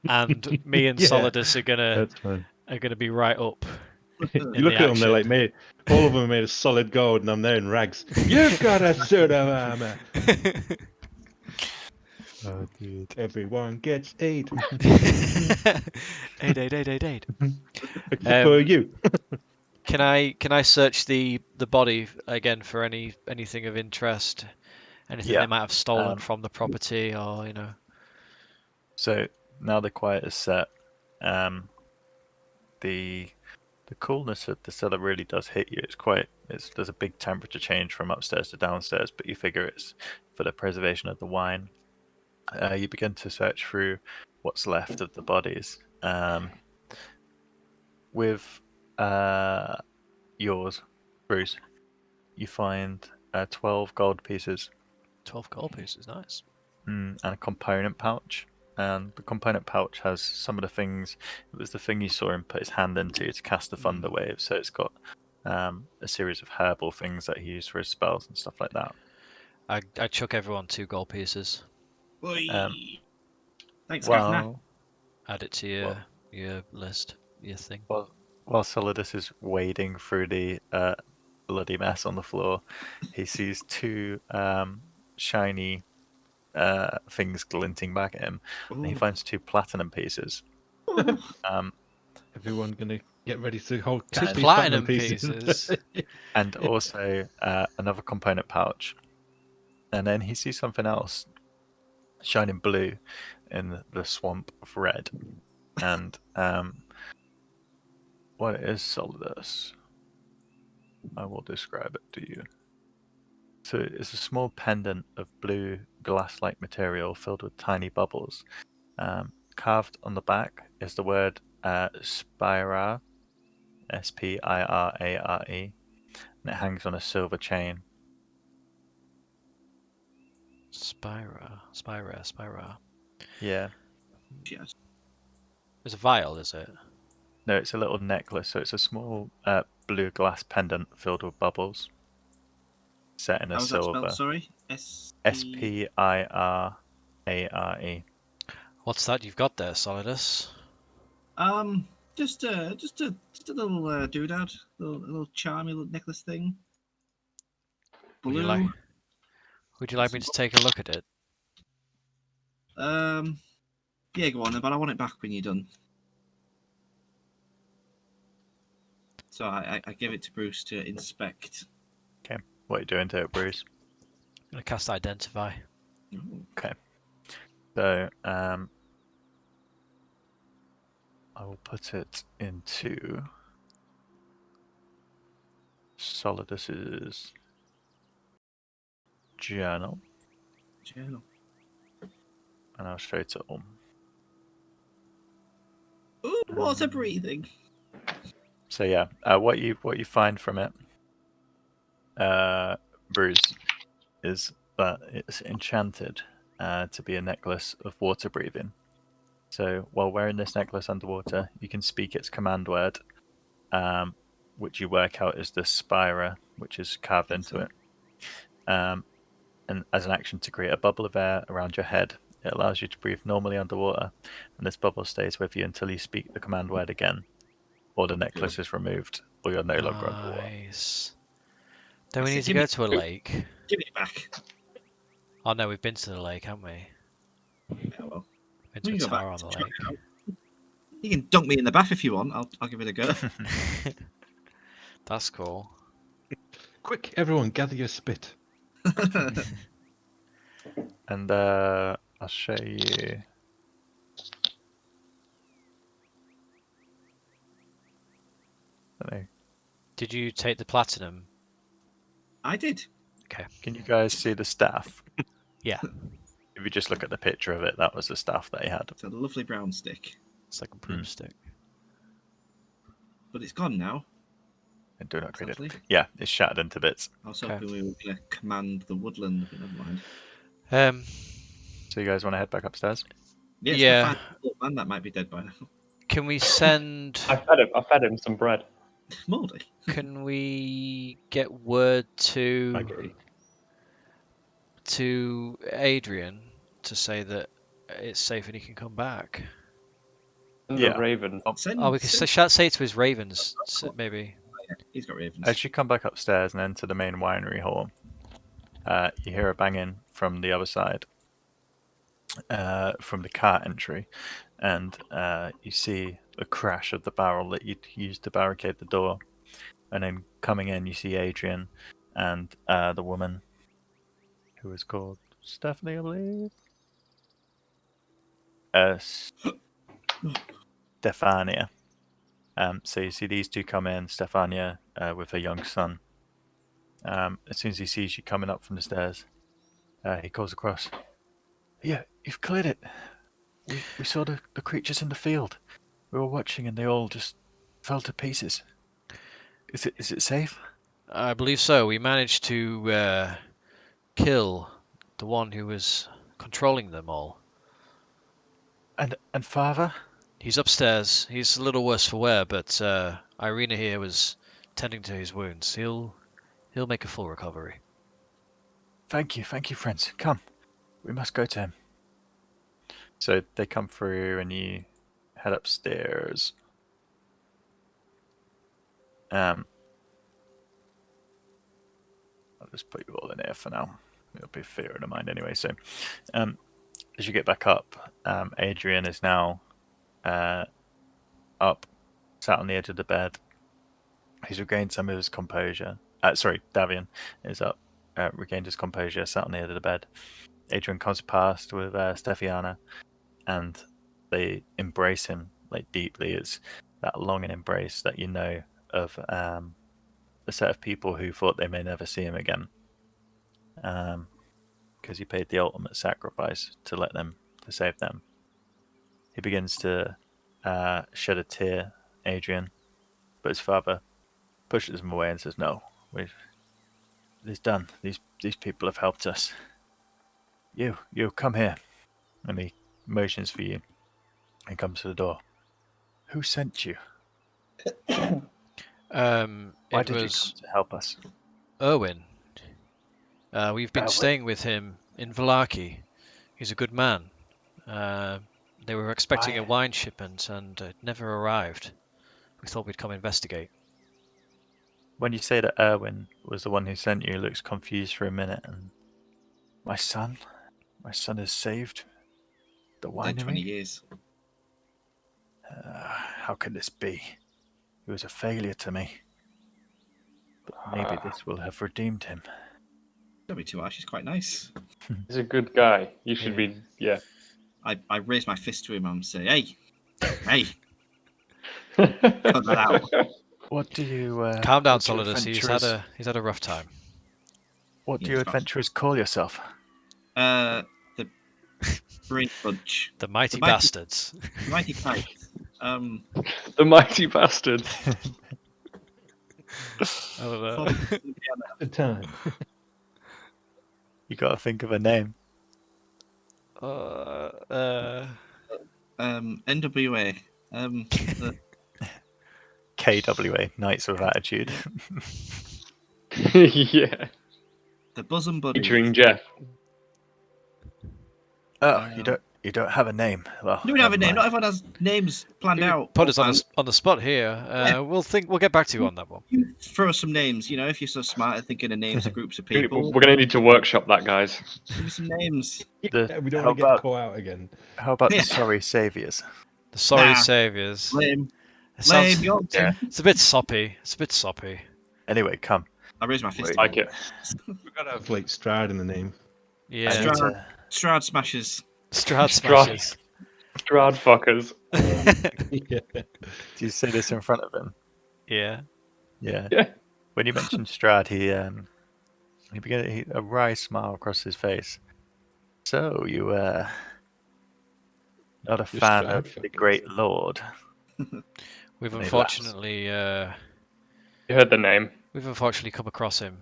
and me and Yeah, Solidus are That's fine. gonna be right up. You look the at them, they're like action. made. All of them are made of solid gold, and I'm there in rags. You've got a suit of armor. Oh, dude. Everyone gets 8. Aid. Except for you. Can I search the body again for anything of interest? Anything Yeah, they might have stolen um, from the property, or So now the quiet is set. The coolness of the cellar really does hit you. There's a big temperature change from upstairs to downstairs, but you figure it's for the preservation of the wine. You begin to search through what's left of the bodies. With yours, Bruce, you find 12 gold pieces 12 gold pieces, nice. and a component pouch. And the component pouch has some of the things. It was the thing you saw him put his hand into to cast the thunder wave. So it's got a series of herbal things that he used for his spells and stuff like that. I chuck everyone 2 gold pieces. Oi. Um, Thanks, Gavna. Well, Add it to your Well, your list, your thing. While Solidus is wading through the bloody mess on the floor, he sees two shiny things glinting back at him. And he Ooh. finds two platinum pieces. Ooh. Everyone gonna get ready to hold Two catch these platinum pieces. And also another component pouch. And then he sees something else shining blue in the swamp of red. And what is Solidus? I will describe it to you. So it's a small pendant of blue glass-like material filled with tiny bubbles. Carved on the back is the word Spira, Spirare, and it hangs on a silver chain. Spira. Yeah. Yes. It's a vial, is it? No, it's a little necklace. So it's a small blue glass pendant filled with bubbles, set in a How was that spelled? silver. Sorry. Spirare. What's that you've got there, Solidus? Just a little doodad, a little charmy little necklace thing. Would Blue. you like me to take a look at it? Yeah, go on then, but I want it back when you're done. So I give it to Bruce to inspect. Okay. What are you doing to it, Bruce? I'm gonna cast Identify. Ooh. Okay. So I will put it into Solidus's journal, Journal. and I'll show it to all. Ooh, water breathing. So yeah, what you find from it, Bruce, is that it's enchanted to be a necklace of water breathing. So while wearing this necklace underwater, you can speak its command word, which you work out is the Spira, which is carved into it. And as an action to create a bubble of air around your head, it allows you to breathe normally underwater, and this bubble stays with you until you speak the command word again, or the necklace is removed, or you're no longer underwater. Nice. Don't we I need said, to go to a lake? Give me it back. Oh no, we've been to the lake, haven't we? Yeah, well, Been to we a can go back. tower on the Check lake. it out. You can dunk me in the bath if you want. I'll give it a go. That's cool. Quick, everyone, gather your spit. And I'll show you. I don't know. Did you take the platinum? I did. Can you guys see the staff? Yeah. If you just look at the picture of it, that was the staff that he had. It's a lovely brown stick, It's like a broomstick. but it's gone now. And do not read it. Sadly. Yeah, it's shattered into bits. I was Okay. hoping we were going to command the woodland, but never mind. So you guys want to head back upstairs? Yeah, Yeah. Old man that might be dead by now. Can we send? I fed him some bread. Mouldy. Can we get word Maggie. to Adrian to say that it's safe and he can come back? And Yeah. the raven. Oh, we can say it to his ravens, maybe. He's got ravens. As you come back upstairs and enter the main winery hall, you hear a banging from the other side, from the car entry, and you see the crash of the barrel that you'd used to barricade the door. And then coming in, you see Adrian and the woman who is called Stephanie, I believe. Stefania. So you see these two come in, Stefania with her young son. As soon as he sees you coming up from the stairs, he calls across. Yeah, you've cleared it. We saw the creatures in the field. We were watching and they all just fell to pieces. Is it safe? I believe so. We managed to kill the one who was controlling them all. And father? He's upstairs. He's a little worse for wear, but Irina here was tending to his wounds. He'll make a full recovery. Thank you, friends. Come, we must go to him. So they come through and you head upstairs. I'll just put you all in here for now. It'll be fear in the mind anyway. So, as you get back up, Adrian is now up, sat on the edge of the bed. He's regained some of his composure. Sorry, Davian is up, regained his composure, sat on the edge of the bed. Adrian comes past with Stefiana, and they embrace him like deeply. It's that longing embrace that you know of a set of people who thought they may never see him again, because he paid the ultimate sacrifice to save them. He begins to shed a tear, Adrian, but his father pushes him away and says, "No, it's done. These people have helped us. You come here," and he motions for you and comes to the door. "Who sent you? Why It did you was come to help us?" Erwin. We've been Erwin. staying with him in Vallaki. He's a good man. They were expecting a Why? wine shipment and it never arrived. We thought we'd come investigate. When you say that Erwin was the one who sent you, he looks confused for a minute. And my son is saved. The Dead 20 winery. years. How can this be? He was a failure to me. But maybe this will have redeemed him. Don't be too harsh. He's quite nice. He's a good guy. You should Yeah. be, yeah. I raise my fist to him and say, "Hey, cut that out." What do you? Calm down, what do you Solidus. He's had a rough time. What do Yeah, you it's not- adventurers call yourself? The Brain Bunch. The mighty The mighty- bastards. The Mighty Kite. The mighty bastards. I don't know. The time. You got to think of a name. NWA. The KWA, Knights with Attitude. Yeah. the Bosom Buddies. Featuring Jeff. Oh, you don't have a name. Well, Do we have a never name? mind. Not everyone has names planned out. Put us on And the spot here. We'll get back to you on that one. you throw some names. If you're so smart at thinking of names of groups of We're people, going to need to workshop that, guys. give me some names. Yeah, we don't how want to get about- caught out again. How about Yeah. the Sorry Saviors? The Sorry Nah. Saviors. Lame. It sounds- Lame. Yeah. It's a bit soppy. Anyway, come. I raise my fist. Wait. Like it. We've got to have like Strahd in the name. Yeah. I need Strahd. to- Strahd smashes. Strahd Strahd. smashes. Strahd fuckers. Yeah. Do you say this in front of him? Yeah. Yeah. Yeah. When you mentioned Strahd, he began a wry smile across his face. So you not a You're fan Strahd of the fuckers. Great Lord? We've Maybe unfortunately You heard the name. come across him,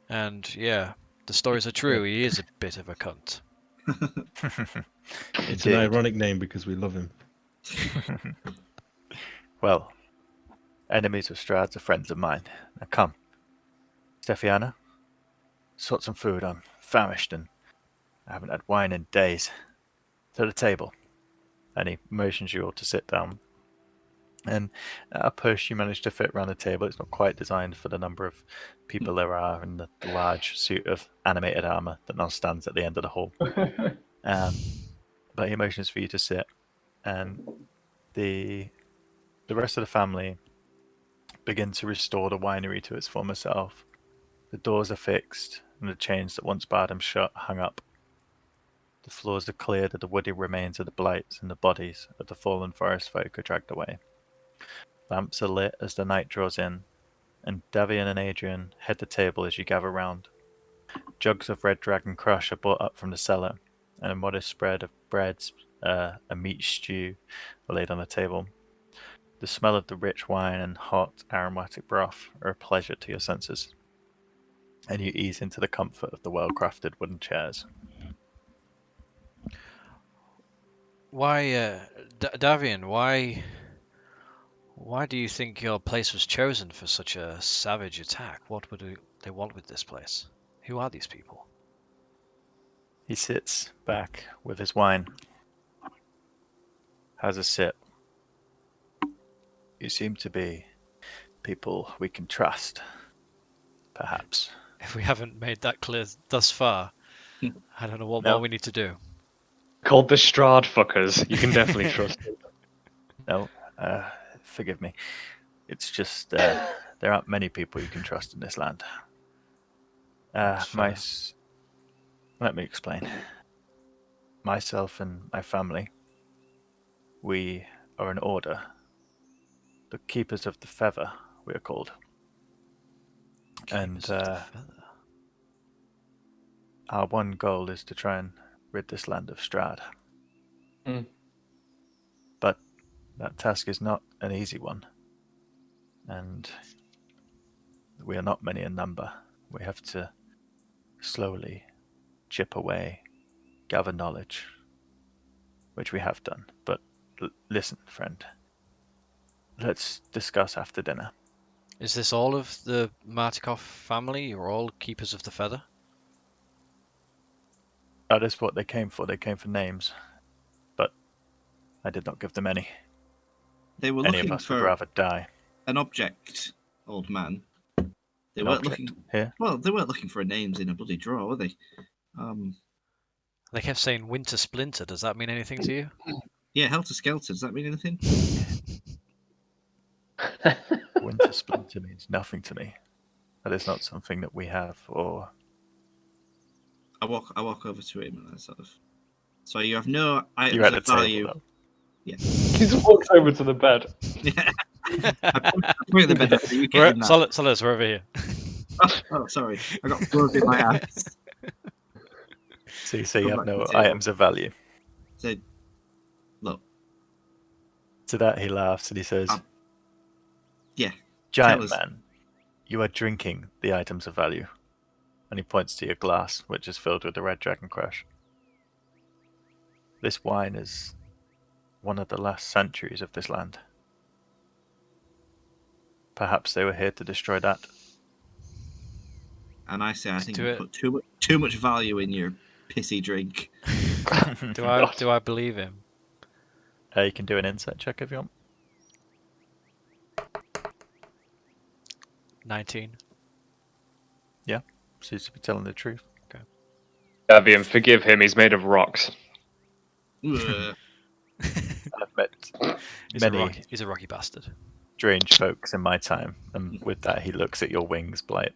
and yeah, the stories are true. He is a bit of a cunt. It's an Indeed. ironic name because we love him. Well, enemies of Strahd's are friends of mine. Now come, Stefiana, sort some food. I'm famished and I haven't had wine in days. To the table. And he motions you all to sit down. And at a push, you manage to fit around the table. It's not quite designed for the number of people there are in the large suit of animated armor that now stands at the end of the hall. But he motions for you to sit, and the rest of the family begin to restore the winery to its former self. The doors are fixed, and the chains that once barred them shut hung up. The floors are cleared of the woody remains of the blights, and the bodies of the fallen forest folk are dragged away. Lamps are lit as the night draws in, and Davian and Adrian head the table as you gather round. Jugs of Red Dragon Crush are brought up from the cellar, and a modest spread of breads, a meat stew, are laid on the table. The smell of the rich wine and hot, aromatic broth are a pleasure to your senses, and you ease into the comfort of the well-crafted wooden chairs. Why, Davian? Why do you think your place was chosen for such a savage attack? What would they want with this place? Who are these people? He sits back with his wine, has a sip, You seem to be people we can trust, perhaps. If we haven't made that clear thus far, I don't know what No. more we need to do. Called the Strahd fuckers. You can definitely trust them. No, forgive me. It's just there aren't many people you can trust in this land. That's fair. Let me explain. Myself and my family, we are an order. The Keepers of the Feather, we are called. And Keepers of the feather. our one goal is to try and rid this land of Strahd. Mm. But that task is not an easy one. And we are not many in number. We have to slowly chip away, gather knowledge, which we have done. But listen, friend, let's discuss after dinner. Is this all of the Martikov family? You're all keepers of the feather? That is what they came for. They came for names. But I did not give them any. They were Any of looking us would for rather die. an object, old man. They An weren't object looking. here? Well, they weren't looking for names in a bloody drawer, were they? They kept saying Winter Splinter. Does that mean anything to you? Yeah, Helter Skelter. Does that mean anything? Winter Splinter means nothing to me. That is not something that we have, or I walk over to him and I sort of. So you have no items you're at the of value. table, Yeah. He just walks over to the bed. Yeah. I put it in the bed after you get We're in that. Solid, we're over here. Oh, sorry. I got blood in my ass. So you say you Come have back to no the table. items of value. So, look, To that he laughs and he says, yeah, Giant tell us. man, you are drinking the items of value. And he points to your glass, which is filled with the Red Dragon Crush. This wine is one of the last centuries of this land. Perhaps they were here to destroy that. And I say, I think Do you it. put too much value in your pissy drink. Do I believe him? You can do an insight check if you want. 19. Seems to be telling the truth. Davian, forgive him. He's made of rocks. Ugh. I've met He's many a rocky bastard. strange folks in my time, and with that he looks at your wings, Blight.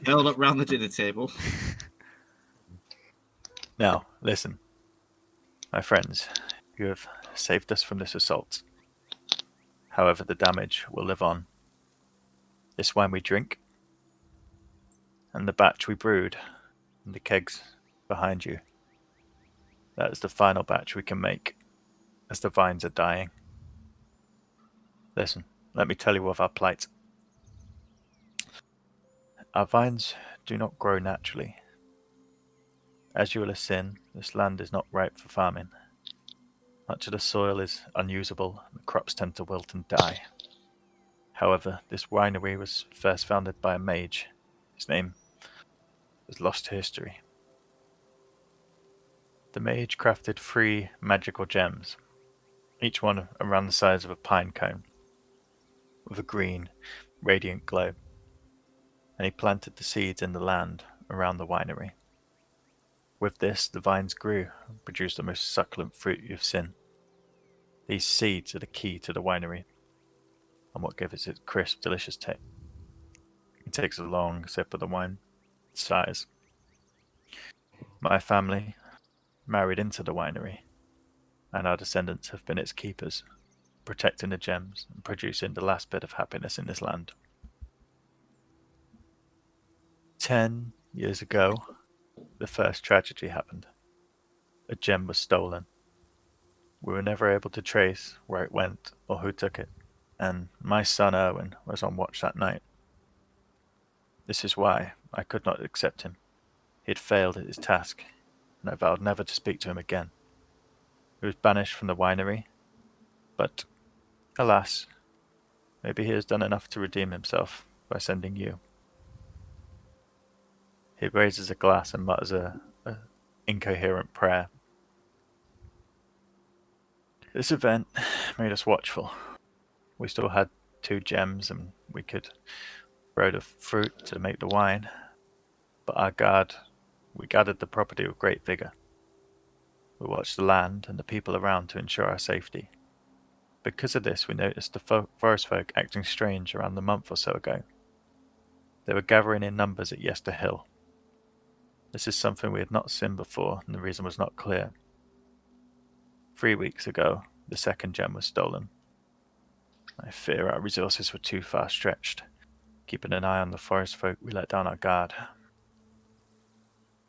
Held up round the dinner table. Now, listen. My friends, you have saved us from this assault. However, the damage will live on. This wine we drink, and the batch we brewed, and the kegs behind you. That is the final batch we can make, as the vines are dying. Listen, let me tell you of our plight. Our vines do not grow naturally. As you will have seen, this land is not ripe for farming. Much of the soil is unusable, and the crops tend to wilt and die. However, this winery was first founded by a mage. His name is lost to history. The mage crafted 3 magical gems, each one around the size of a pine cone, with a green, radiant glow, and he planted the seeds in the land around the winery. With this, the vines grew and produced the most succulent fruit you've seen. These seeds are the key to the winery, and what gives it its crisp, delicious taste. He takes a long sip of the wine, sighs. My family married into the winery, and our descendants have been its keepers, protecting the gems and producing the last bit of happiness in this land. 10 years ago, the first tragedy happened. A gem was stolen. We were never able to trace where it went or who took it, and my son Erwin was on watch that night. This is why I could not accept him. He had failed at his task, and I vowed never to speak to him again. He was banished from the winery, but, alas, maybe he has done enough to redeem himself by sending you. He raises a glass and mutters a incoherent prayer. This event made us watchful. We still had 2 gems and we could grow the fruit to make the wine. But we guarded the property with great vigor. We watched the land and the people around to ensure our safety. Because of this, we noticed the forest folk acting strange around a month or so ago. They were gathering in numbers at Yester Hill. This is something we had not seen before, and the reason was not clear. 3 weeks ago, the second gem was stolen. I fear our resources were too far stretched. Keeping an eye on the forest folk, we let down our guard.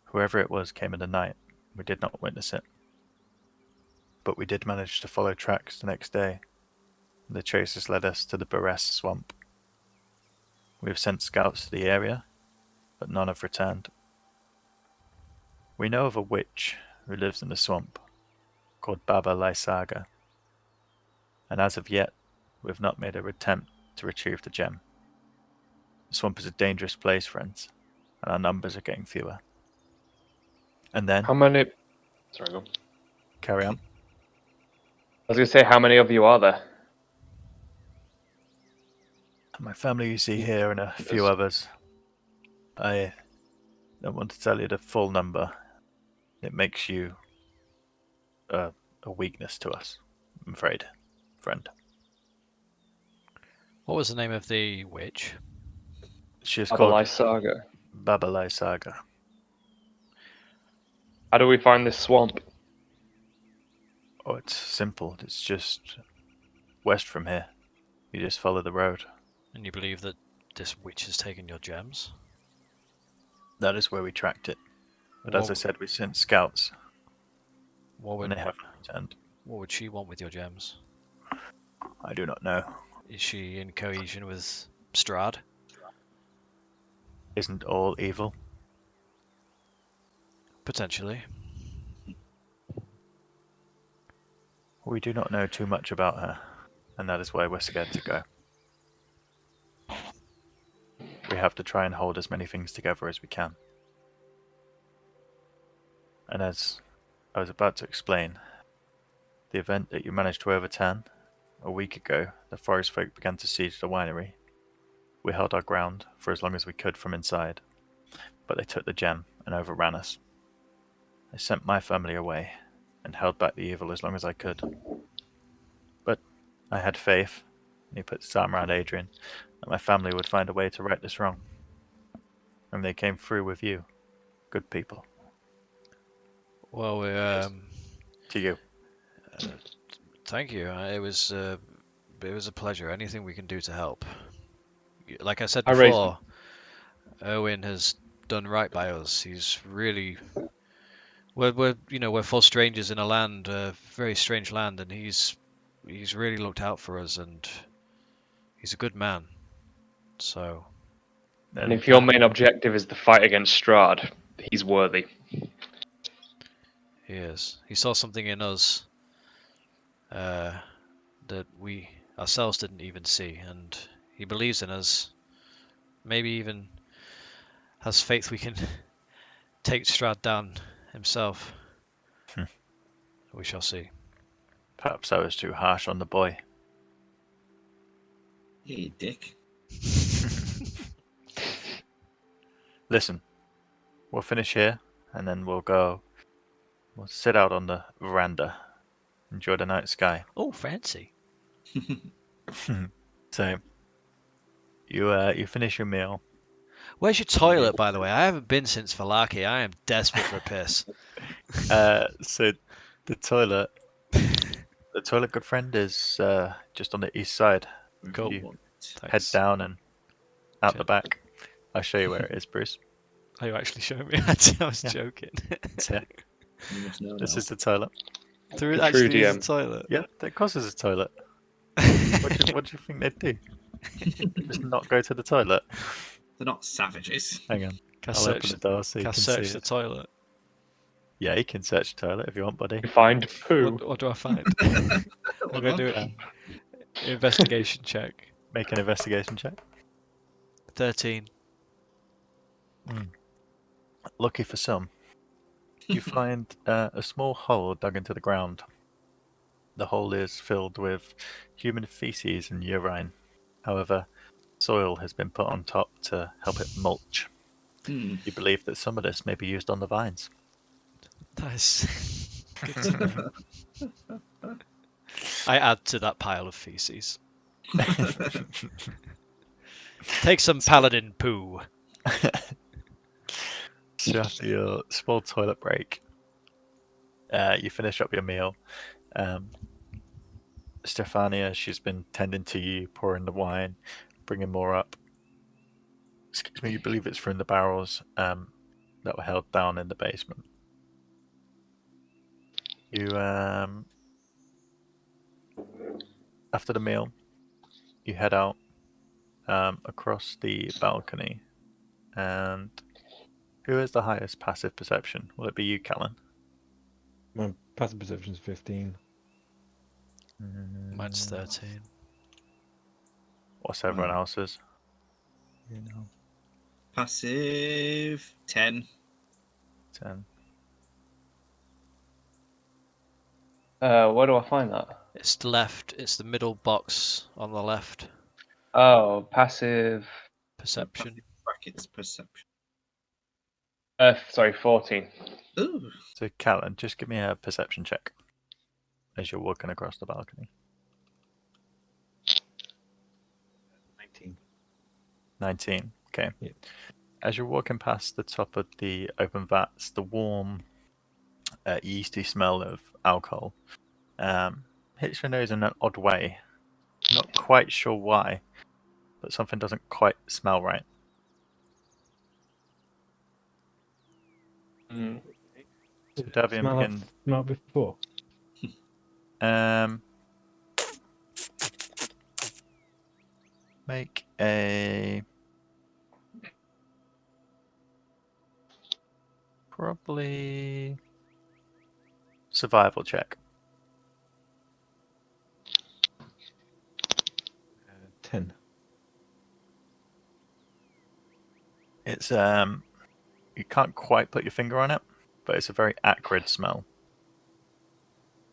Whoever it was came in the night. We did not witness it. But we did manage to follow tracks the next day. The traces led us to the Barres swamp. We have sent scouts to the area, but none have returned. We know of a witch who lives in the swamp, called Baba Lysaga, and as of yet, we have not made an attempt to retrieve the gem. The swamp is a dangerous place, friends, and our numbers are getting fewer. And then, How many? Sorry, go. carry on. I was going to say, how many of you are there? My family you see here and a few others. I don't want to tell you the full number. It makes you a weakness to us, I'm afraid, friend. What was the name of the witch? She is Abalai called Saga. Baba Lysaga. How do we find this swamp? Oh, it's simple. It's just west from here. You just follow the road. And you believe that this witch has taken your gems? That is where we tracked it. But as I What- said, we sent scouts, What and would, they haven't returned. what would she want with your gems? I do not know. Is she in cohesion with Strahd? Isn't all evil? Potentially. We do not know too much about her, and that is why we're scared to go. We have to try and hold as many things together as we can. And as I was about to explain, the event that you managed to overturn, a week ago, the forest folk began to siege the winery. We held our ground for as long as we could from inside, but they took the gem and overran us. I sent my family away and held back the evil as long as I could. But I had faith, and he put his arm around Adrian, that my family would find a way to right this wrong. And they came through with you, good people. Well, To you. thank you. It was a pleasure. Anything we can do to help. Like I said I raised before, Owen has done right by us. He's really we're full strangers in a land, a very strange land, and he's really looked out for us, and he's a good man. So And if your main objective is the fight against Strahd, he's worthy. he is. He saw something in us that we ourselves didn't even see, and he believes in us. Maybe even has faith we can take Strahd down himself. We shall see. Perhaps I was too harsh on the boy. Hey, dick. Listen, we'll finish here, and then we'll sit out on the veranda, enjoy the night sky. Oh, fancy. So, you finish your meal. Where's your toilet, by the way? I haven't been since Valaki. I am desperate for a piss. So the toilet, good friend, is just on the east side. Cool. You head Thanks. down and out Okay. the back. I'll show you where it is, Bruce. Are you actually showing me? I was Yeah. joking. It's here. You must know This now. is the toilet. There The actually true is a DM. toilet. Yeah, of course there's a toilet. What do you think they'd do? Just not go to the toilet? They're not savages. Hang on. Can I I'll search, open the door so you can I can search see the it. toilet? Yeah, you can search the toilet if you want, buddy. Find poo. What do I find? I'm going to do an investigation check. Make an investigation check. 13. Lucky for some, you find a small hole dug into the ground. The hole is filled with human feces and urine. However, soil has been put on top to help it mulch. Hmm. You believe that some of this may be used on the vines. That is good to know. I add to that pile of feces. Take some paladin poo. So after your small toilet break, you finish up your meal. Stefania, she's been tending to you, pouring the wine, bringing more up. Excuse me, you believe it's from the barrels that were held down in the basement. You, after the meal, you head out across the balcony, and who has the highest passive perception? Will it be you, Callan? My passive perception's 15. Mine's 13. What's everyone else's? You know, Passive 10. 10. Where do I find that? It's the left. It's the middle box on the left. Oh, passive. Perception. Passive brackets perception. Sorry, 14. Ooh. So, Callan, just give me a perception check as you're walking across the balcony. 19. 19. Okay. Yeah. As you're walking past the top of the open vats, the warm, yeasty smell of alcohol hits your nose in an odd way. Not quite sure why, but something doesn't quite smell right. Mm. So Davian Smell I've begins. smelled before. Make a probably survival check. 10. It's you can't quite put your finger on it, but it's a very acrid smell.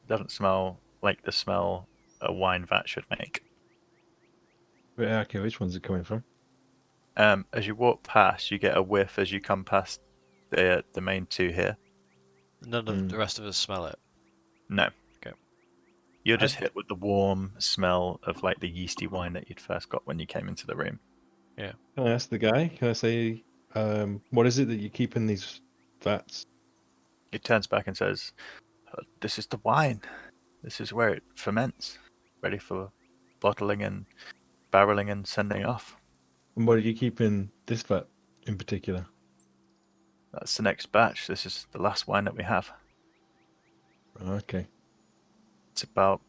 It doesn't smell like the smell a wine vat should make. But okay, which one's it coming from? As you walk past, you get a whiff as you come past the main two here. None of the rest of us smell it. No. Okay. You're just hit with the warm smell of like the yeasty wine that you'd first got when you came into the room. Can I ask the guy? Can I say, what is it that you keep in these vats? He turns back and says, "This is the wine. This is where it ferments, ready for bottling and barreling and sending off. And what do you keep in this vat in particular? That's the next batch. This is the last wine that we have. Okay. It's about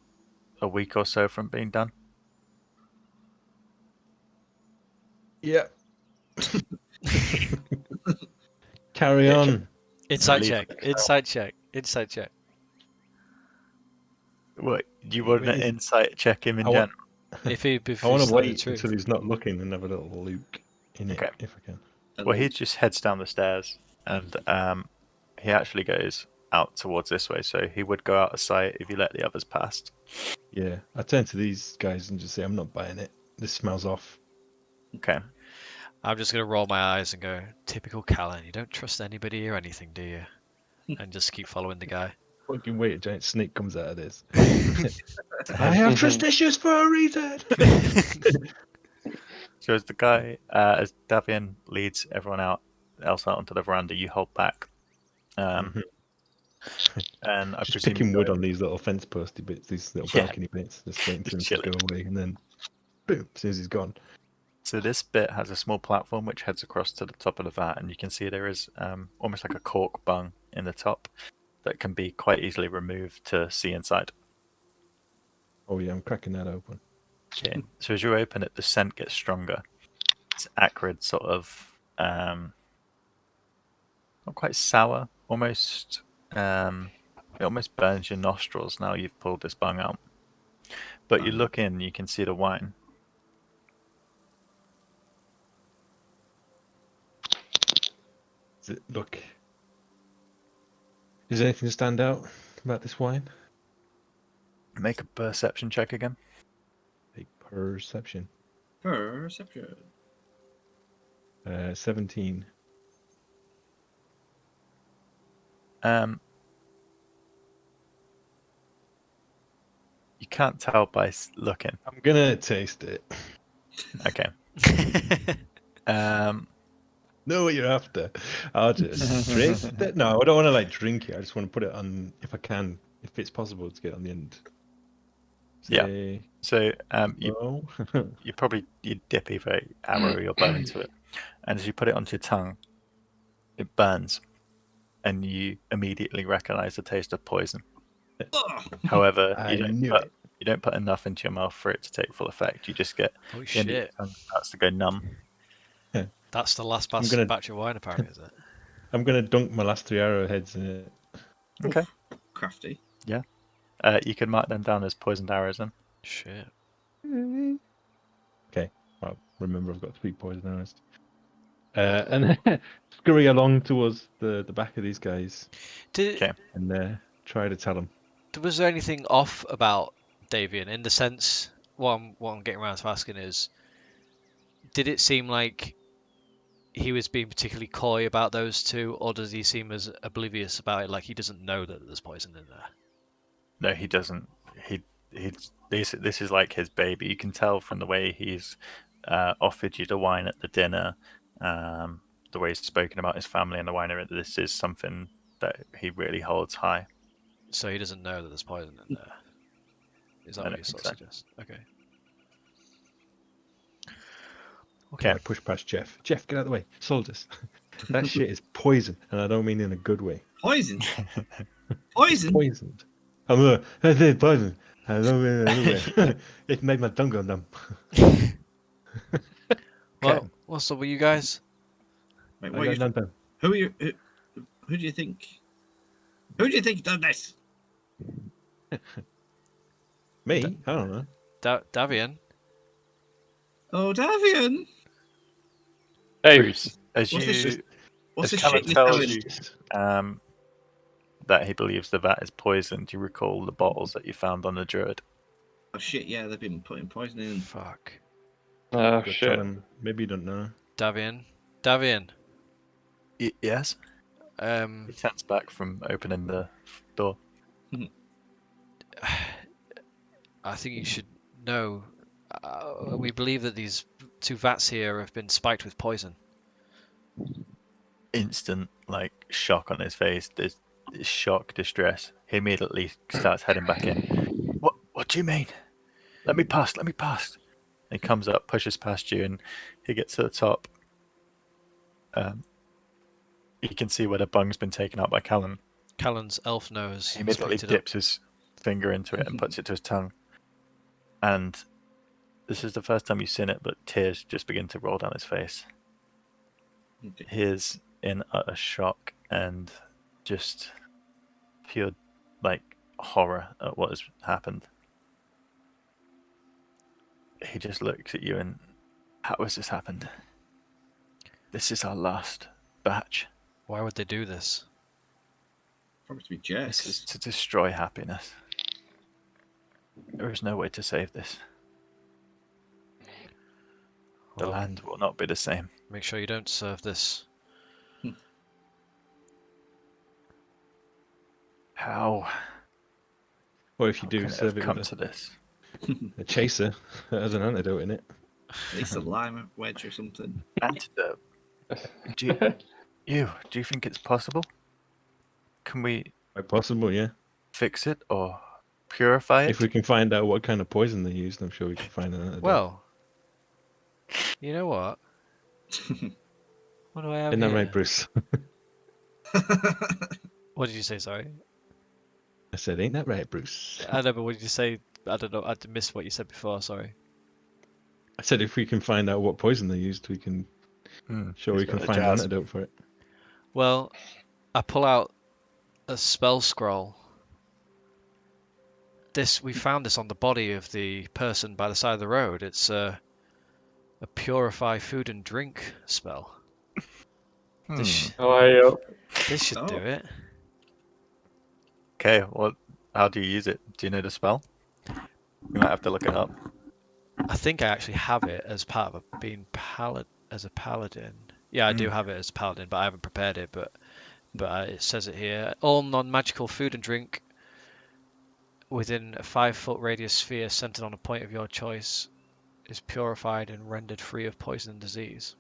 a week or so from being done." Yeah. Carry on. Insight Leave check. it. Insight check. Insight check. What, you want an Wait, insight check him in I want- general? If he I want he's to telling the wait truth. until he's not looking and have a little look in it, Okay. if I can. Well, he just heads down the stairs, and he actually goes out towards this way. So he would go out of sight if you let the others past. Yeah, I turn to these guys and just say, I'm not buying it. This smells off. Okay. I'm just gonna roll my eyes and go, typical Callan. You don't trust anybody or anything, do you? And just keep following the guy. Fucking wait, a giant snake comes out of this. I have trust issues for a reason. So as the guy, as Davian leads everyone else out onto the veranda, you hold back. And I Just presume picking you wood go- on these little fence posty bits, these little Yeah. balcony bits, just waiting for Just him to chilling. go away, and then boom, as soon as he's gone. So this bit has a small platform which heads across to the top of the vat, and you can see there is almost like a cork bung in the top that can be quite easily removed to see inside. Oh yeah, I'm cracking that open. Okay. So as you open it, the scent gets stronger. It's acrid, sort of not quite sour, almost it almost burns your nostrils now you've pulled this bung out. But you look in, you can see the wine. Look, is there anything to stand out about this wine? Make a perception check again. A perception. Perception. 17. You can't tell by looking. I'm gonna taste it. Okay. Know what you're after. I'll just taste it. No, I don't want to like drink it. I just want to put it on, if I can, if it's possible to get on the end. Yeah. Say, So bow. you dip either arrow or your bow into it, and as you put it onto your tongue, it burns, and you immediately recognise the taste of poison. Ugh. However, I knew it. you don't put enough into your mouth for it to take full effect. You just get Holy the end of your shit. tongue starts to go numb. That's the last gonna- batch of wine, apparently, is it? I'm gonna dunk my last 3 arrowheads in it. Okay. Oof, crafty. You can mark them down as poisoned arrows then. Shit. Okay. Well, remember I've got 3 poison arrows. And then scurry along towards the back of these guys Okay. and try to tell them. Was there anything off about Davian in the sense? What I'm getting around to asking is, did it seem like he was being particularly coy about those two, or does he seem as oblivious about it, like he doesn't know that there's poison in there? No, he doesn't. This is like his baby. You can tell from the way he's offered you the wine at the dinner, the way he's spoken about his family and the winery. This is something that he really holds high. So he doesn't know that there's poison in there. Is that I what don't you think sort of so. suggest? Okay. Okay. I push past Jeff. Jeff, get out of the way. Soldiers. That shit is poison, and I don't mean in a good way. Poison. Poison. Poisoned. That's it, poison. I don't mean in a good way. It made my tongue go numb. Well, what's up with you guys? Wait, I what got you, none done. who are you? Who do you think? Who do you think done this? Me? I don't know. Davian? Oh, Davian. Hey, Bruce, as What's this you shit? What's as this Callum shit you're tells telling? you that he believes the vat is poisoned, you recall the bottles that you found on the druid. Oh shit! Yeah, they've been putting poison in. Fuck. oh Go shit. tell him. Maybe you don't know. Davian? Yes. Um, He turns back from opening the door. I think you should know. We believe that these 2 vats here have been spiked with poison. Instant shock on his face. There's shock, distress. He immediately starts heading back in. What do you mean? Let me pass. He comes up, pushes past you, and he gets to the top. You can see where the bung's been taken out by Callan. Callan's elf nose. He immediately pointed up. dips his finger into it and puts it to his tongue. And this is the first time you've seen it, but tears just begin to roll down his face. Okay. He is in utter shock and just pure horror at what has happened. He just looks at you and, how has this happened? This is our last batch. Why would they do this? Probably to be This is jerks. to destroy happiness. There is no way to save this. The Well, land will not be the same. make sure you don't serve this. How Or if you do, can it serve have it come with to this? a chaser that has an antidote in it. At least a lime wedge or something. Antidote. Do you think it's possible? Can we Quite possible, yeah. fix it or purify it? If we can find out what kind of poison they used, I'm sure we can find an antidote. Well, you know what? What do I have Isn't that here? right, Bruce? What did you say? Sorry. I said, ain't that right, Bruce? I know, but what did you say? I don't know. I missed what you said before. Sorry. I said if we can find out what poison they used, we can sure He's we can got the find an jazz. antidote for it. Well, I pull out a spell scroll. We found this on the body of the person by the side of the road. It's a purify food and drink spell. This should do Oh. it. Okay, well, how do you use it? Do you know the spell? You might have to look it up. I think I actually have it as part of being as a paladin. Yeah, I do have it as paladin, but I haven't prepared it. But it says it here. All non-magical food and drink within a 5-foot radius sphere centered on a point of your choice is purified and rendered free of poison and disease.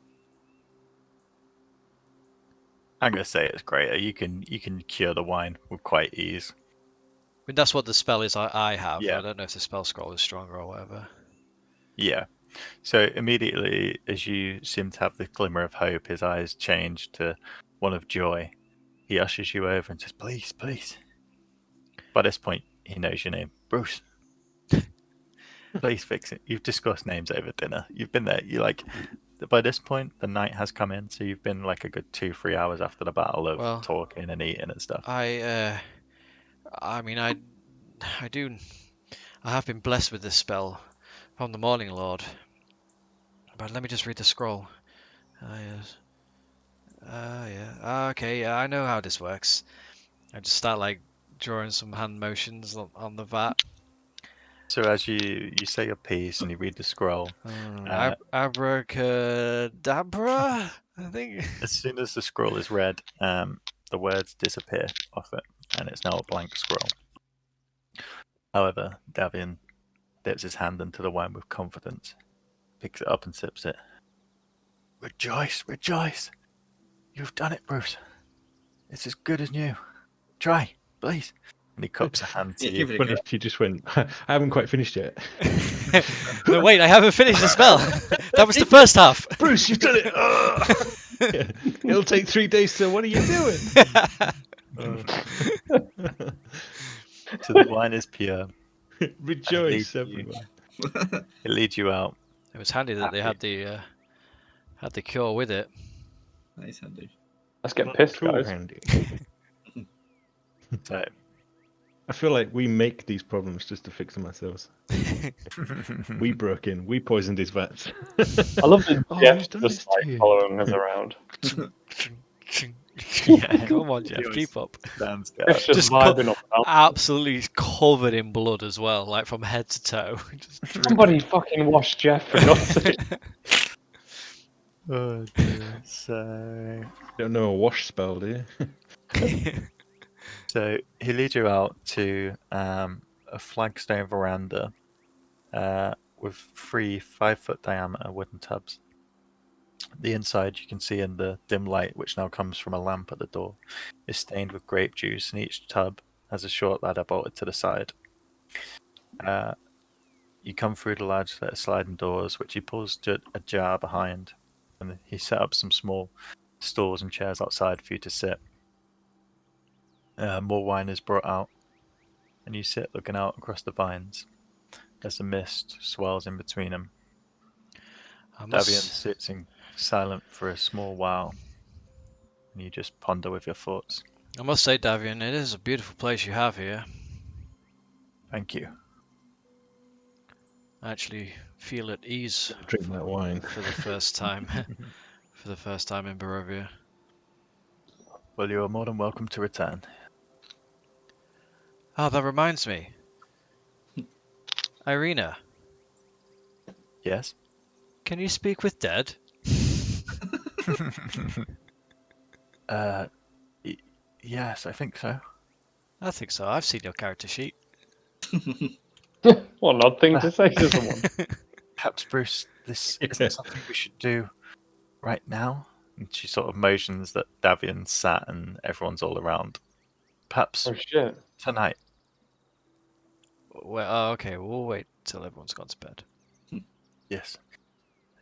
I'm gonna say it's greater. You can cure the wine with quite ease. I mean, that's what the spell is I have. Yeah. I don't know if the spell scroll is stronger or whatever. Yeah. So immediately, as you seem to have the glimmer of hope, his eyes change to one of joy. He ushers you over and says, "Please, please." By this point, he knows your name, Bruce. Please fix it. You've discussed names over dinner. You've been there. You like. By this point, the night has come in, so you've been like a good 2-3 hours after the battle of Well, talking and eating and stuff. I mean, I have been blessed with this spell from the Morning Lord. But let me just read the scroll. Yes. Yeah. Okay, yeah, I know how this works. I just start like drawing some hand motions on the vat. So as you say your piece and you read the scroll, Abracadabra, I think. as soon as the scroll is read, the words disappear off it, and it's now a blank scroll. However, Davian dips his hand into the wine with confidence, picks it up and sips it. Rejoice, rejoice! You've done it, Bruce. It's as good as new. Try, please. And he cups a hand to Yeah, you. give it a Funny go. if you just went, I haven't quite finished yet. No, wait, I haven't finished the spell. That was the first half. Bruce, you've done it! Yeah. It'll take 3 days, so what are you doing? So the wine is pure. Rejoice, you. everyone. It leads you out. It was handy that they had the cure with it. Nice handy. Let's get pissed, Too guys. handy. So, I feel like we make these problems just to fix them ourselves. We broke in. We poisoned his vats. I love that Oh, Jeff he's done just this like to you. following us around. Yeah. Come on, Jeff, He was- keep up. Dan's Jeff's got just Just vibing up. And down. Absolutely covered in blood as well, like from head to toe. Just Somebody fucking wash Jeff for God's sake. Oh dear. So Don't know a wash spell, do you? he leads you out to a flagstone veranda with 3 5-foot diameter wooden tubs. The inside, you can see in the dim light, which now comes from a lamp at the door, is stained with grape juice, and each tub has a short ladder bolted to the side. You come through the large set of sliding doors, which he pulls ajar behind, and he set up some small stools and chairs outside for you to sit. More wine is brought out, and you sit looking out across the vines as the mist swirls in between them. Davian sits in silent for a small while, and you just ponder with your thoughts. I must say, Davian, it is a beautiful place you have here. Thank you. I actually feel at ease Drink that wine. for the first time. For the first time in Barovia. Well, you are more than welcome to return. Oh, that reminds me. Irina, Yes? can you speak with dead? Yes, I think so. I think so. I've seen your character sheet. What an odd thing to say to someone. Perhaps, Bruce, this isn't something we should do right now. And she sort of motions that Davian sat and everyone's all around. Perhaps Oh shit. tonight. Well, oh, okay, we'll wait till everyone's gone to bed. Yes.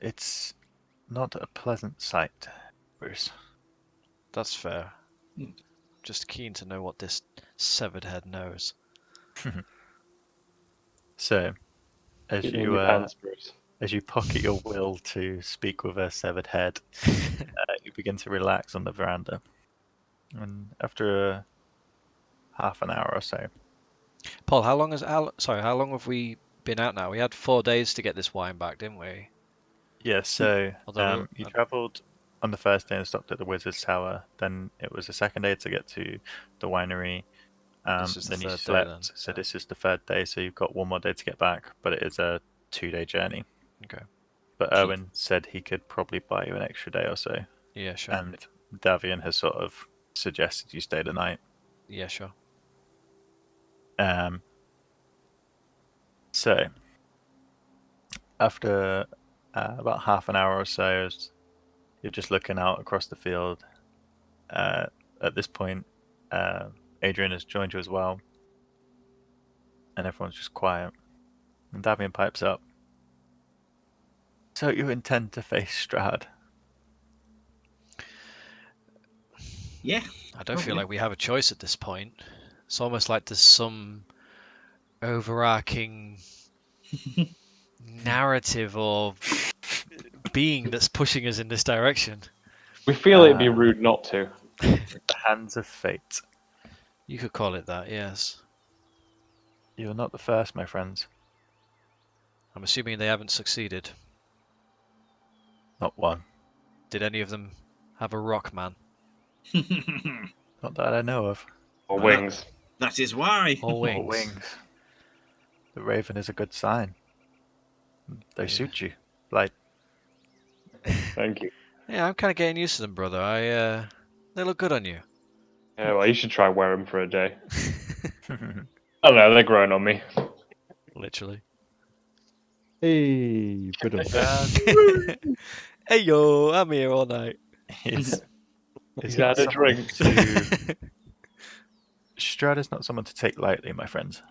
It's not a pleasant sight, Bruce. That's fair. Hmm. Just keen to know what this severed head knows. So, as Get in you your pants, Bruce. as you pocket your will to speak with a severed head, you begin to relax on the veranda. And after a half an hour or so, Paul, how long have we been out now? We had 4 days to get this wine back, didn't we? yeah, so Although you travelled on the first day and stopped at the Wizard's Tower. Then it was the second day to get to the winery. This is the Then you third day slept. then, So so- this is the third day. So you've got one more day to get back, but it is a 2-day journey. Okay. But Erwin said he could probably buy you an extra day or so, Yeah, sure. and Davian has sort of suggested you stay the night. Yeah, sure. So after about half an hour or so, you're just looking out across the field. At this point, Adrian has joined you as well, and everyone's just quiet. And Davian pipes up. So you intend to face Strahd? Yeah. I don't feel Probably. like we have a choice at this point. It's almost like there's some overarching narrative or being that's pushing us in this direction. We feel it'd be rude not to. The hands of fate. You could call it that, yes. You're not the first, my friends. I'm assuming they haven't succeeded. Not one. Did any of them have a rock man? Not that I know of. Or Well, wings. That is why. Or wings? Or wings. The raven is a good sign. They Yeah. suit you. Like, Thank you. Yeah, I'm kind of getting used to them, brother. They look good on you. Yeah, well, you should try wear them for a day. I don't know, they're growing on me. Literally. Hey, put 'em. Hey yo, I'm here all night. is He's he had a someone drink. to- Strahd is not someone to take lightly, my friends.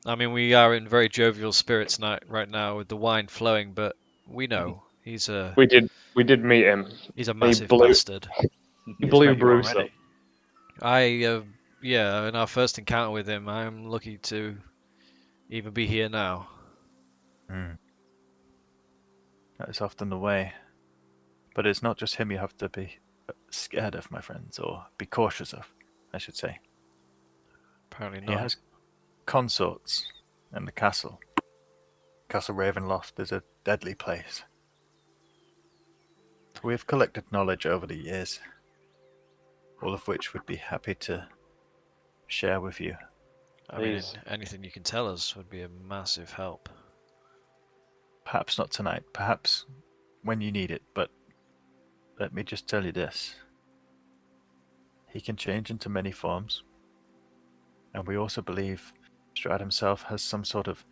I mean, we are in very jovial spirits right now with the wine flowing, but we know he's a We did meet him. massive blew- bastard. He He's blew met you Bruce already. I yeah, in our first encounter with him, I'm lucky to even be here now. That is often the way. But it's not just him you have to be scared of, my friends, or be cautious of, I should say. Apparently He not. has consorts in the castle. Castle Ravenloft is a deadly place. We have collected knowledge over the years, all of which we'd be happy to share with you. I mean, Please. anything you can tell us would be a massive help. Perhaps not tonight, perhaps when you need it, but let me just tell you this. He can change into many forms, and we also believe Strahd himself has some sort of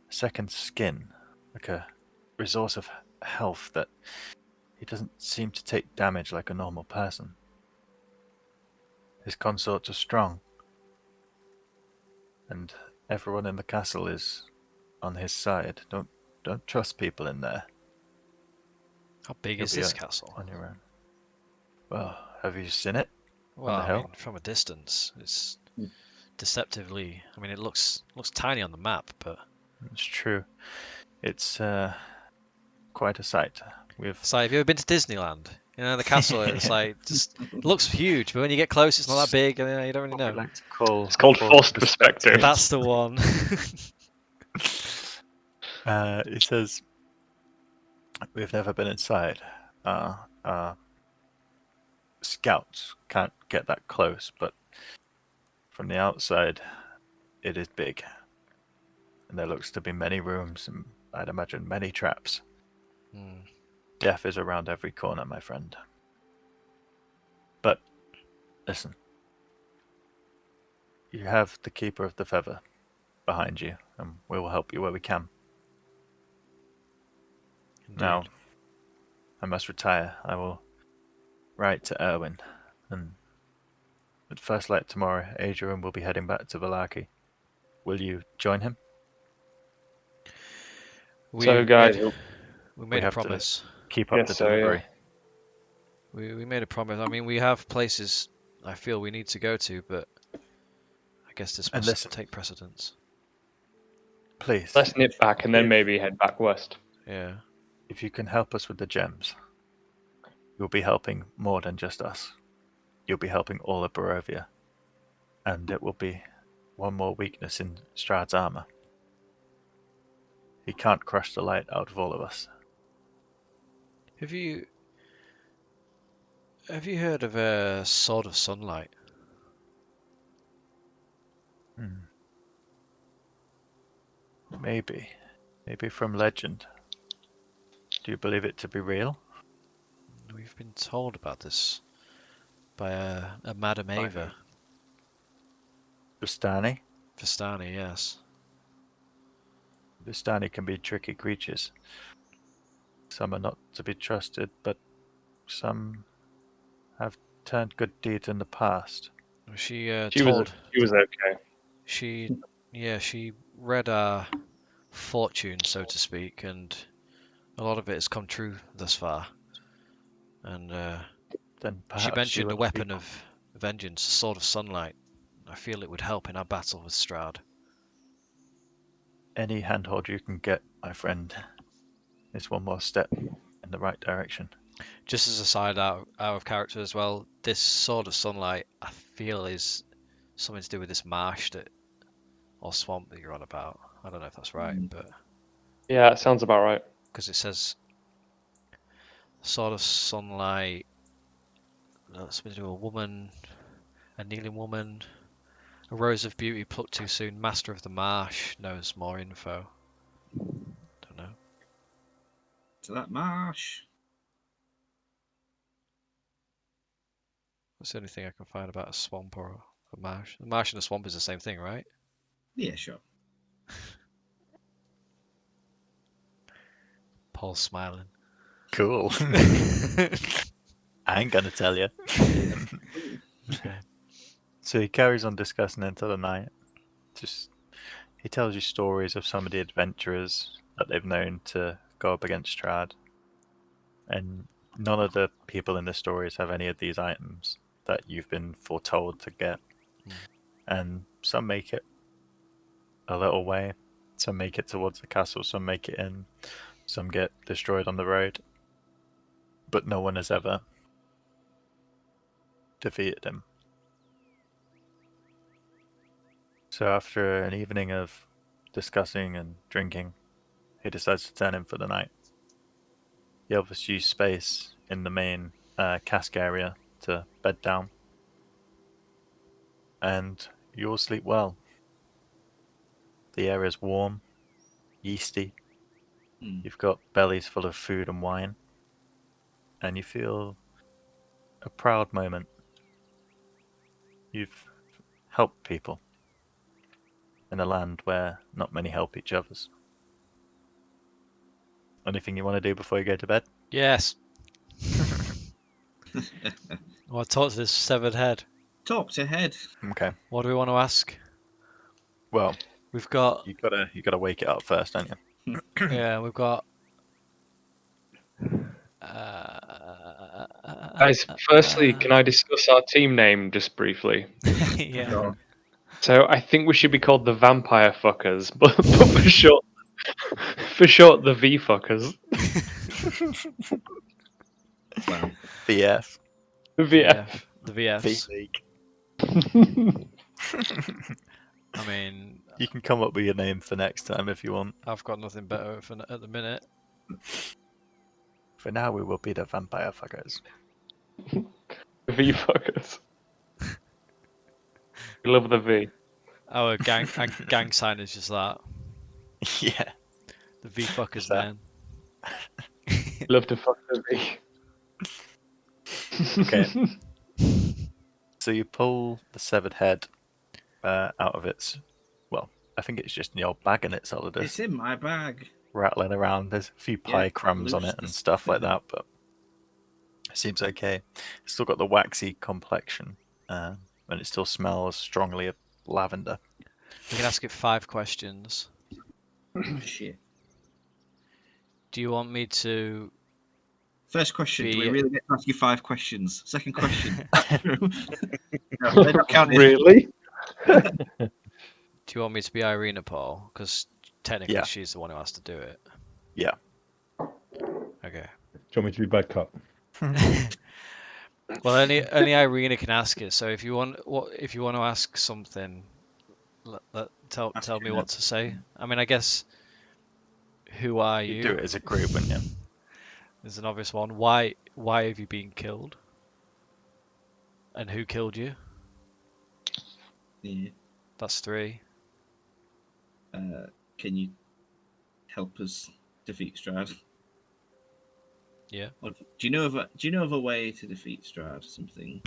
second skin, like a resource of health that he doesn't seem to take damage like a normal person. His consorts are strong, and everyone in the castle is on his side. Don't trust people in there. How big You'll is be this castle? on your own. Well, have you seen it? Well, the I hill? mean, from a distance, it's deceptively. I mean, it looks tiny on the map, but It's true. It's quite a sight. it's like, have you ever been to Disneyland? You know, the castle. It's like it looks huge, but when you get close, it's not that big, and you don't really what we know. like to call It's called forced forced perspective. That's the one. It says we've never been inside. Scouts can't get that close, but from the outside, it is big, and there looks to be many rooms, and I'd imagine many traps. Hmm. Death is around every corner, my friend. But listen, you have the Keeper of the Feather behind you, and we will help you where we can. Indeed. Now, I must retire. I will write to Erwin, and at first light tomorrow, Adrian will be heading back to Valaki. Will you join him? So, guys, we made a have to- promise. Keep up Yes, the sir, yeah. delivery. We made a promise. I mean, we have places I feel we need to go to, but I guess this And must listen. take precedence. Please, let's nip back and then If- maybe head back west. Yeah. if you can help us with the gems, you'll be helping more than just us. You'll be helping all of Barovia. And it will be one more weakness in Strahd's armor. He can't crush the light out of all of us. Have you heard of a Sword of Sunlight? Maybe. Maybe from legend. Do you believe it to be real? We've been told about this by a Madam By Ava. Vistani? Vistani, yes. Vistani can be tricky creatures. Some are not to be trusted, but some have turned good deeds in the past. She She was okay. she read our fortune, so to speak, and a lot of it has come true thus far. And Then perhaps she mentioned will a not weapon be- of vengeance, a sword of sunlight. I feel it would help in our battle with Strahd. Any handhold you can get, my friend, is one more step in the right direction. Just as a side out of character as well, this sword of sunlight, I feel, is something to do with this marsh or swamp that you're on about. I don't know if that's right, but Yeah, it sounds about right. because it says sword of sunlight, something to do with a woman, a kneeling woman, a rose of beauty plucked too soon, master of the marsh knows more info. Don't know. To that marsh. That's the only thing I can find about a swamp or a marsh. The marsh and a swamp is the same thing, right? Yeah, sure. Paul's smiling. Cool. I ain't gonna tell you. Okay. So he carries on discussing into the night. He tells you stories of some of the adventurers that they've known to go up against Strahd. And none of the people in the stories have any of these items that you've been foretold to get. And some make it a little way, some make it towards the castle, some make it in, some get destroyed on the road. But no one has ever defeated him. So after an evening of discussing and drinking, he decides to turn in for the night. He offers you space in the main cask area to bed down, and you all sleep well. The air is warm, yeasty. You've got bellies full of food and wine, and you feel a proud moment. You've helped people in a land where not many help each others. Anything you want to do before you go to bed? Yes. Oh, I talked to this severed head. Talk to head. Okay. What do we want to ask? Well, We've got you gotta wake it up first, don't you? yeah, we've got Guys, firstly, can I discuss our team name just briefly? yeah. Sure. So I think we should be called the Vampire Fuckers, but for short, the V Fuckers. Well, VF. The VF. The VFs. V-League. I mean, You can come up with your name for next time if you want. I've got nothing better at the minute. For now, we will be the Vampire Fuckers. The V Fuckers. We love the V. Our gang sign is just that. Yeah. The V fuckers, Is that- man. We love to fuck the V. Okay. So you pull the severed head out of its. Well, I think it's just in your bag and it's all of it's this in my bag. rattling around. There's a few pie Yeah, crumbs on loose it and this- stuff like that, but it seems okay. It's still got the waxy complexion, and it still smells strongly of lavender. We can ask it 5 questions. Shit. Do you want me to? First question: do we Be- really get to ask you 5 questions? Second question: no, they're not counting. Really? Do you want me to be Irina, Paul? Because technically Yeah. she's the one who has to do it. Yeah. Okay. Do you want me to be bad cop? Well, only Irina can ask it. So if you want to ask something, tell me Irina. what to say. I mean, I guess. Who are you? You do it as a group, wouldn't you? There's an obvious one. Why have you been killed? And who killed you? Yeah. That's 3. Can you help us defeat Strahd? Yeah. Or do you know of a way to defeat Strahd? Something.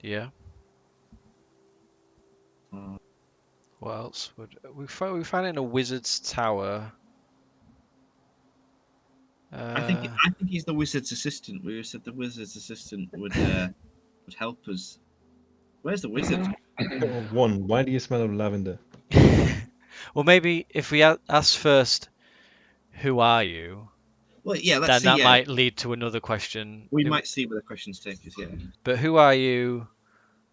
Yeah. Uh, What else would we found it in a wizard's tower? I think he's the wizard's assistant. We said the wizard's assistant would help us. Where's the wizard? 1. Why do you smell of lavender? Well, maybe if we ask first, who are you? Well, yeah, let's Then see. that Yeah, might lead to another question. we might see where the questions take us. Yeah, But who are you,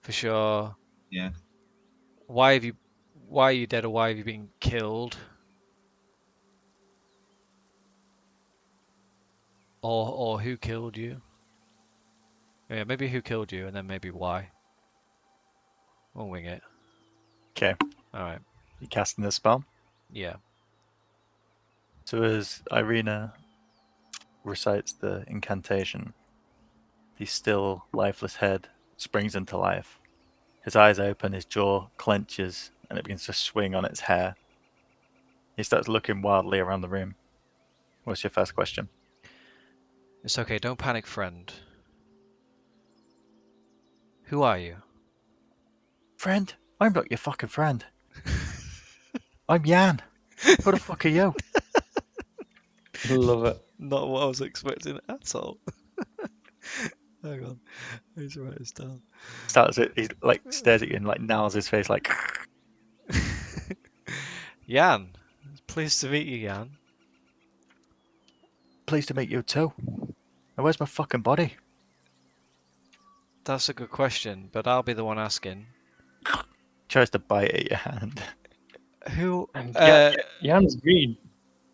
for sure? yeah. Why are you dead, or why have you been killed? Or who killed you? Yeah, maybe who killed you, and then maybe why. We'll wing it. Okay. All right. You casting the spell. Yeah. So as Irina recites the incantation, the still lifeless head springs into life. His eyes open, his jaw clenches, and it begins to swing on its hair. He starts looking wildly around the room. What's your first question? It's okay. Don't panic, friend. Who are you? Friend? I'm not your fucking friend. I'm Jan. Who the fuck are you? Love it. Not what I was expecting at all. Hang on. I need to write this down. He like stares at you and like gnarls his face like Jan. Pleased to meet you, Jan. pleased to meet you too. Now where's my fucking body? That's a good question, but I'll be the one asking. Tries to bite at your hand. Who Jan's green.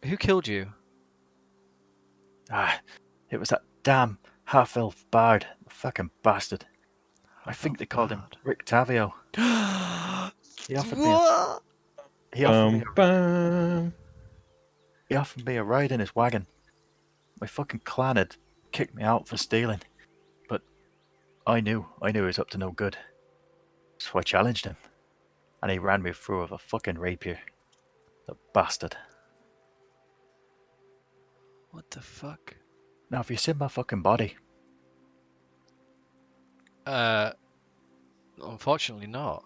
who killed you? Ah, it was that damn half-elf bard, the fucking bastard. I think they called him Rick Tavio. He offered me a, he offered me a, Bam. he offered me a ride in his wagon. My fucking clan had kicked me out for stealing, but I knew he was up to no good. So I challenged him, and he ran me through with a fucking rapier. The bastard. What the fuck? Now have you seen my fucking body? Unfortunately not.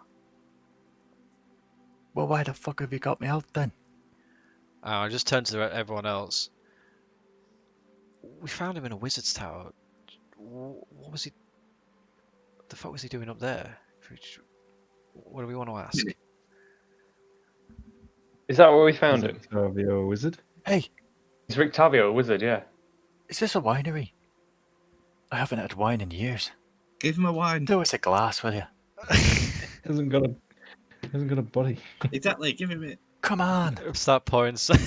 Well, why the fuck have you got me out then? I just turned to everyone else. We found him in a wizard's tower. What was he? What the fuck was he doing up there? What do we want to ask? Is that where we found him? Octavio wizard. Hey, Is Rick Tavio a wizard? Yeah. is this a winery? I haven't had wine in years. Give him a wine. Do us a glass, will you? Hasn't got a body. Exactly. Give him it. Come on. Start pouring some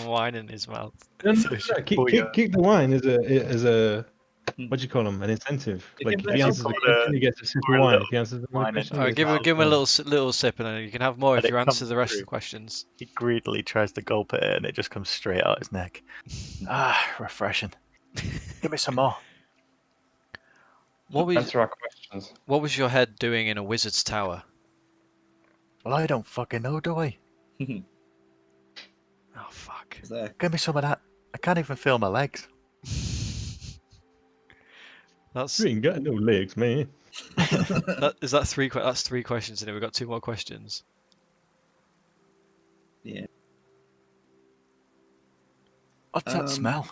wine in his mouth. Keep the wine as a what do you call them? An incentive. Like if he answers the question, he gets a sip of wine. If he answers the question, Alright, give him a little sip, and then you can have more if And you it answer comes the rest of through. the questions. He greedily tries to gulp it and it just comes straight out his neck. Refreshing. Give me some more. What was Answer our questions. your head doing in a wizard's tower? Well, I don't fucking know, do I? Oh fuck. Is there? Give me some of that. I can't even feel my legs. That's You ain't got no legs, man. that's 3 questions in it. We've got 2 more questions. Yeah. What's that smell?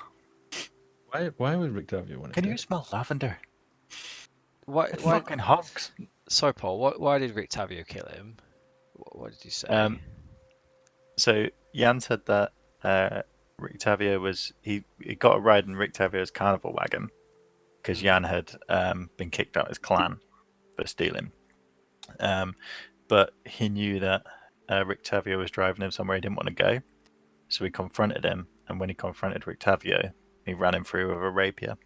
Why would Rick Tavio want to? Can you smell lavender? Why? It fucking honks. Sorry, Paul. Why did Rick Tavio kill him? What did you say? So Jan said that Rick Tavio was he got a ride in Rick Tavio's carnival wagon because Jan had been kicked out of his clan for stealing. But he knew that Rick Tavio was driving him somewhere he didn't want to go, so he confronted him. And when he confronted Rick Tavio, he ran him through with a rapier.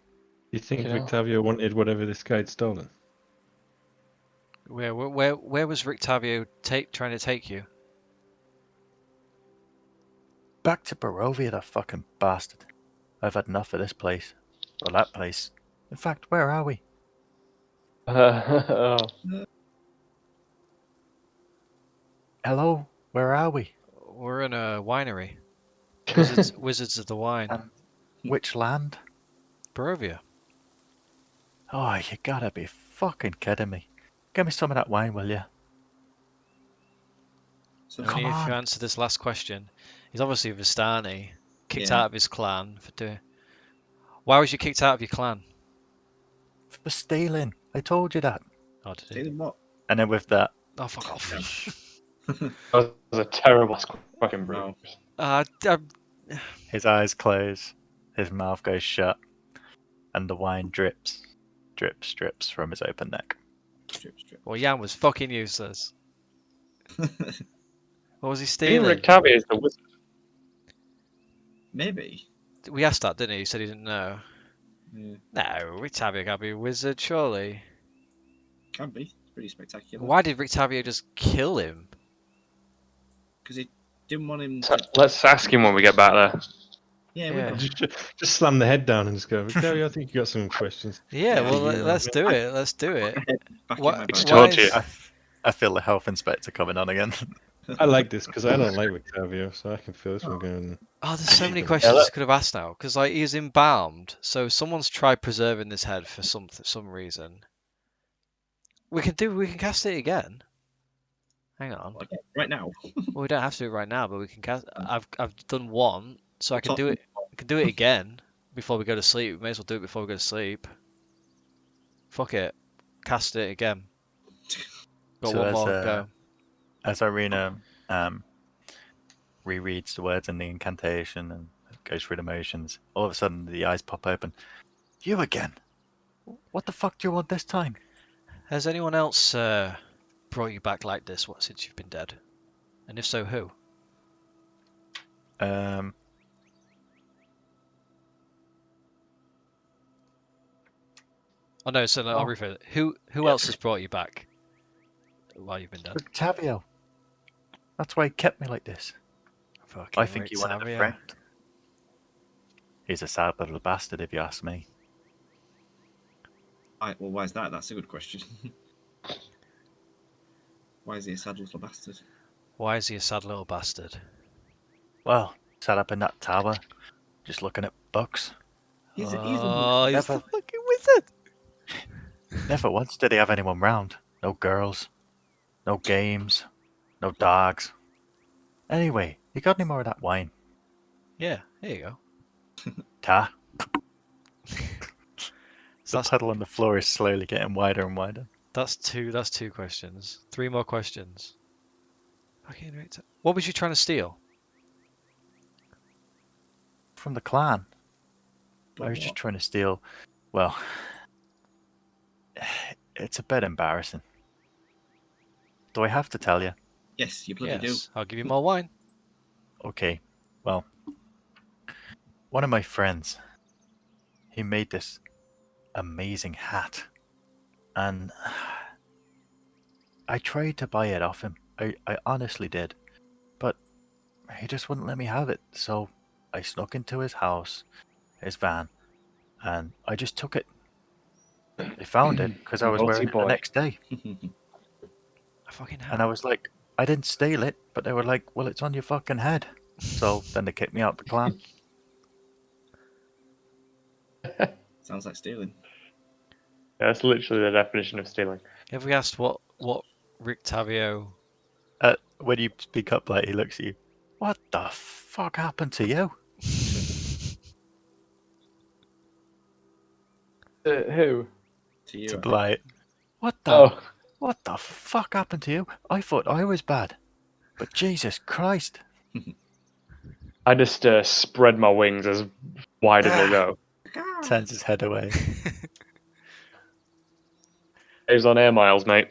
You think Rick Tavio wanted whatever this guy had stolen? Where was Rick Tavio trying to take you? Back to Barovia, that fucking bastard. I've had enough of this place. Or that place. In fact, where are we? Hello, where are we? We're in a winery. Wizards of the Wine. And which land? Barovia. Oh, you gotta be fucking kidding me. Give me some of that wine, will you? So Only Come if you on. answer this last question. He's obviously Vistani, kicked Yeah. out of his clan for doing. Why was you kicked out of your clan? For stealing. I told you that. Oh, did he? Stealing what? And then with that, Oh, fuck off. That was a terrible fucking No. Bruce. his eyes close, his mouth goes shut, and the wine drips, drips, drips from his open neck. Strip, strip. Well, Jan was fucking useless. What was he Being stealing? Rictavi is the wizard. Maybe. We asked that, didn't he? He said he didn't know. Yeah. No, Rictavio can't be a wizard, surely. Can be. It's pretty spectacular. Why did Rictavio just kill him? Because he didn't want him So, to. let's ask him when we get back there. Yeah, we Yeah. will. Just slam the head down and just go, Victoria, I think you got some questions. Yeah, Yeah, well, you, let's do it. Let's do it. Back Why- in my It's bag. why told you. is- I feel the health inspector coming on again. I like this because I don't like Victavio, so I can feel this one going. Oh, there's so many Yeah, questions look. I could have asked now because like he's embalmed, so someone's tried preserving this head for some reason. We can cast it again. Hang on. Okay, right now. Well, we don't have to do it right now, but we can cast. I've done one, so I can Top- do it. I can do it again before we go to sleep. We may as well do it before we go to sleep. Fuck it, cast it again. Got So one as, more uh, go. As Irina rereads the words in the incantation and goes through the motions, all of a sudden the eyes pop open. You again? What the fuck do you want this time? Has anyone else brought you back like this? What since you've been dead? And if so, who? Um, Oh no, so I'll Oh. rephrase it. Who else has brought you back while you've been dead? Octavio. That's why he kept me like this. Fucking I think he wanted a Rictavio. friend. He's a sad little bastard, if you ask me. Well, why is that? That's a good question. Why is he a sad little bastard? Why is he a sad little bastard? Well, sat up in that tower, just looking at books. He's a Oh, he's Never- the fucking wizard. Never once did he have anyone round. No girls, no games, no dogs. Anyway, you got any more of that wine? Yeah, here you go. Ta. So The puddle on the floor is slowly getting wider and wider. that's two questions. Three more questions. Fucking Ricta- What was you trying to steal? From the clan. I But was just what? trying to steal. Well, it's a bit embarrassing. Do I have to tell you? Yes, you bloody Yes, I'll give you more wine. Okay, well, one of my friends, he made this amazing hat, and I tried to buy it off him. I honestly did, but he just wouldn't let me have it. So I snuck into his house, his van, and I just took it. They found it because I was Naughty wearing it the boy. next day, do. I fucking and I hell. was like, I didn't steal it, but they were like, well, it's on your fucking head. So then they kicked me out the clan. Sounds like stealing. That's literally the definition of stealing. Have we asked what Rictavio? When you speak up, like he looks at you. What the fuck happened to you? Who? To you. To I think. Blight. What the fuck happened to you? I thought I was bad, but Jesus Christ! I just spread my wings as wide as they'll go. Turns his head away. Saves on air miles, mate.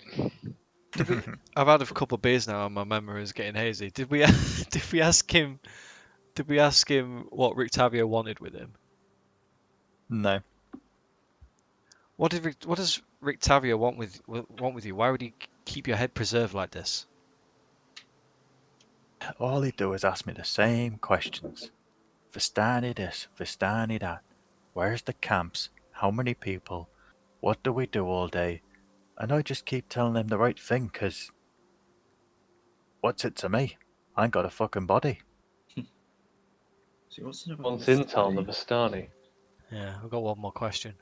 I've had a couple of beers now, and my memory is getting hazy. Did we did we ask him? Did we ask him what Rictavio wanted with him? No, What does Rictavio want with you? Why would he keep your head preserved like this? all he'd do is ask me the same questions. Vistani this, Vistani that. Where's the camps? How many people? What do we do all day? And I just keep telling him the right thing, 'cause What's it to me? I ain't got a fucking body. So what's it about? Once this intel on the guy? Vistani. Yeah, we've got one more question.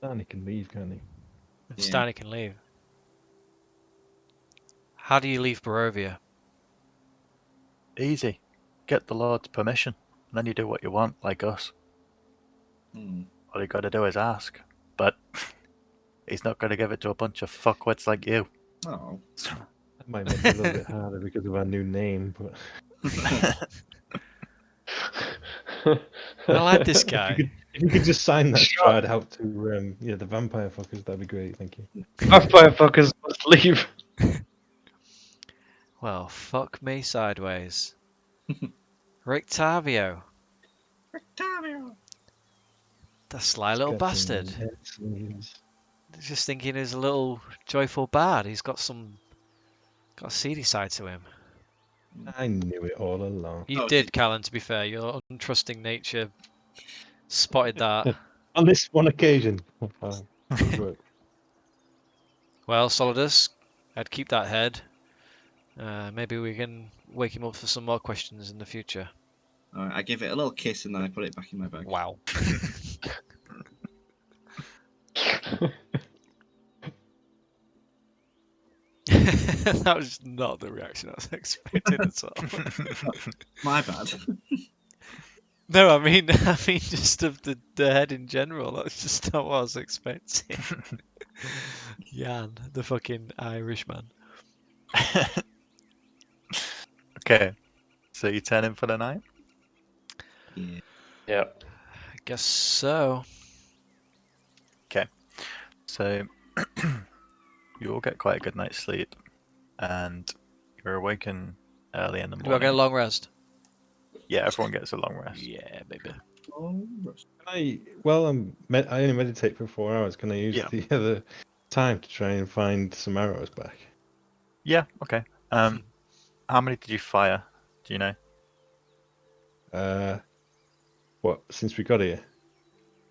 Danny can leave, can't he? If Yeah. Stanley can leave. How do you leave Barovia? Easy. Get the Lord's permission, and then you do what you want, like us. Hmm. All you gotta do is ask. But he's not gonna give it to a bunch of fuckwits like you. Oh. That might make it a little bit harder because of our new name, but I like this if guy. you could just sign that Strahd. Strahd out to the vampire fuckers, that'd be great. Thank you. Vampire fuckers must leave. Well, fuck me sideways. Rictavio, Octavio! the sly little bastard. Scratching Just thinking he's a little joyful bard. He's got a seedy side to him. I knew it all along. You Oh, did, Callan, to be fair. Your untrusting nature spotted that. On this one occasion. Good work. Well, Solidus, I'd keep that head. Maybe we can wake him up for some more questions in the future. Alright, I give it a little kiss and then I put it back in my bag. Wow. That was not the reaction I was expecting at all. My bad. No, I mean just of the head in general. That's just not what I was expecting. Jan, the fucking Irishman. Okay. So you turn in for the night? Yeah. Yep. I guess so. So you all get quite a good night's sleep, and you're awakened early in the Do I morning. get a long rest? Yeah, everyone gets a long rest. Yeah, baby. Oh, I only meditate for 4 hours. Can I use Yeah. the other time to try and find some arrows back? Yeah, okay. How many did you fire? Do you know? What, since we got here?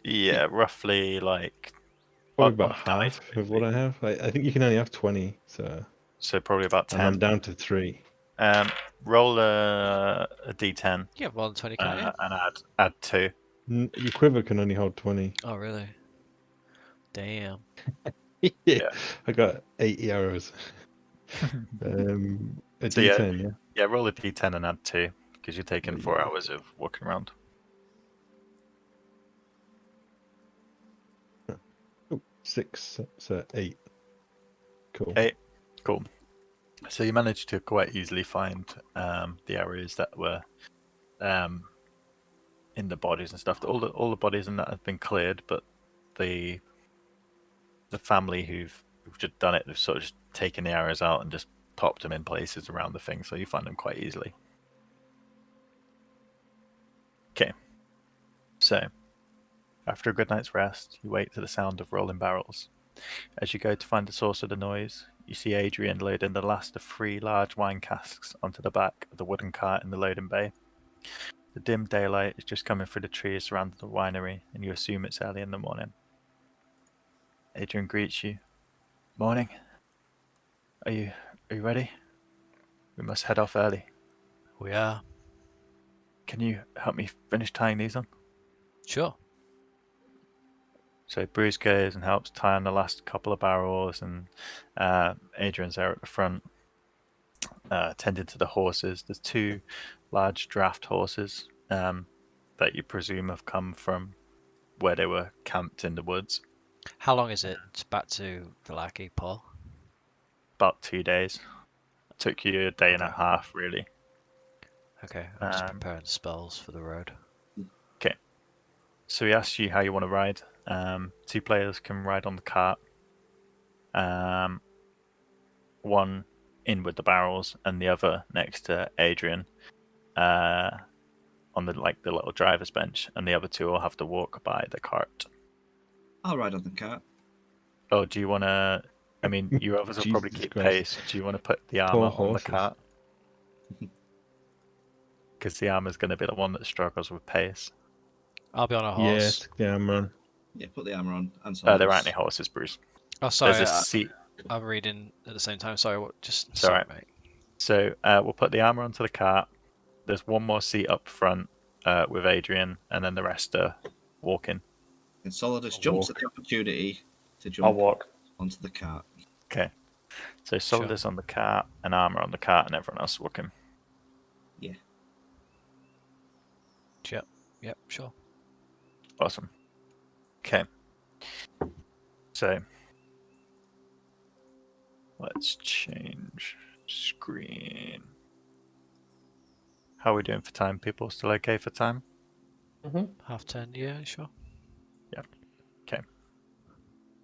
Yeah, roughly like Probably on about the dice, half of what I have. I think you can only have 20, so probably about and I'm 10. down to 3. Roll a d10 You have more than 20, can't you? and add 2. Your quiver can only hold 20. Oh, really? Damn. Yeah. I got 80 arrows. A So, yeah. D10, yeah. Yeah, roll a d10 and add 2 because you're taking 4 hours of walking around. Oh, 6, so 8. Cool. 8. Cool. So you managed to quite easily find the areas that were in the bodies and stuff. All the bodies and that have been cleared, but the family who've just done it, they've sort of just taken the arrows out and just popped them in places around the thing, so you find them quite easily. Okay. So, after a good night's rest, you wait for the sound of rolling barrels. As you go to find the source of the noise, you see Adrian loading the last of 3 large wine casks onto the back of the wooden cart in the loading bay. The dim daylight is just coming through the trees surrounding the winery, and you assume it's early in the morning. Adrian greets you. Morning. Are you ready? We must head off early. We are. Can you help me finish tying these on? Sure. So Bruce goes and helps tie on the last couple of barrels, and Adrian's there at the front, tending to the horses. There's 2 large draft horses that you presume have come from where they were camped in the woods. How long is it back to Vallaki, Paul? About 2 days. It took you a day and a half, really. Okay, I'm just preparing spells for the road. Okay. So he asks you how you want to ride. 2 players can ride on the cart. One in with the barrels, and the other next to Adrian, on the little driver's bench, and the other 2 will have to walk by the cart. I'll ride on the cart. Oh, do you want to? I mean, you others will probably Jesus keep Christ. pace. Do you want to put the Poor armor on the horses. cart? Because the armor's going to be the one that struggles with pace. I'll be on a Yeah, horse. it's the armor. Yeah, put the armor on. And There aren't any horses, Bruce. Oh, sorry. There's a seat. I'm reading at the same time. Sorry, what? Just It's all sorry, right. mate. So we'll put the armor onto the cart. There's one more seat up front with Adrian, and then the rest are walking. And Solidus I'll jumps at walk. the opportunity to I'll jump walk. onto the cart. Okay. So Solidus on the cart, and armor on the cart, and everyone else walking. Yep, sure. Awesome. Okay. So let's change screen. How are we doing for time, people? Still okay for time? 10:30, yeah, sure. Okay.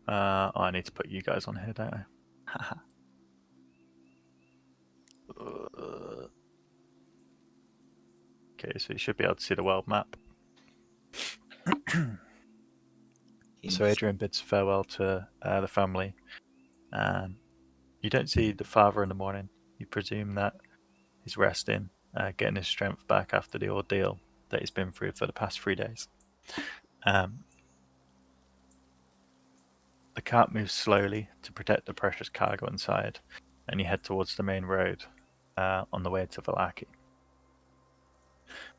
I need to put you guys on here, don't I? Okay, so you should be able to see the world map. So Adrian bids farewell to the family. You don't see the father in the morning. You presume that he's resting, getting his strength back after the ordeal that he's been through for the past 3 days. The cart moves slowly to protect the precious cargo inside, and you head towards the main road on the way to Vallaki.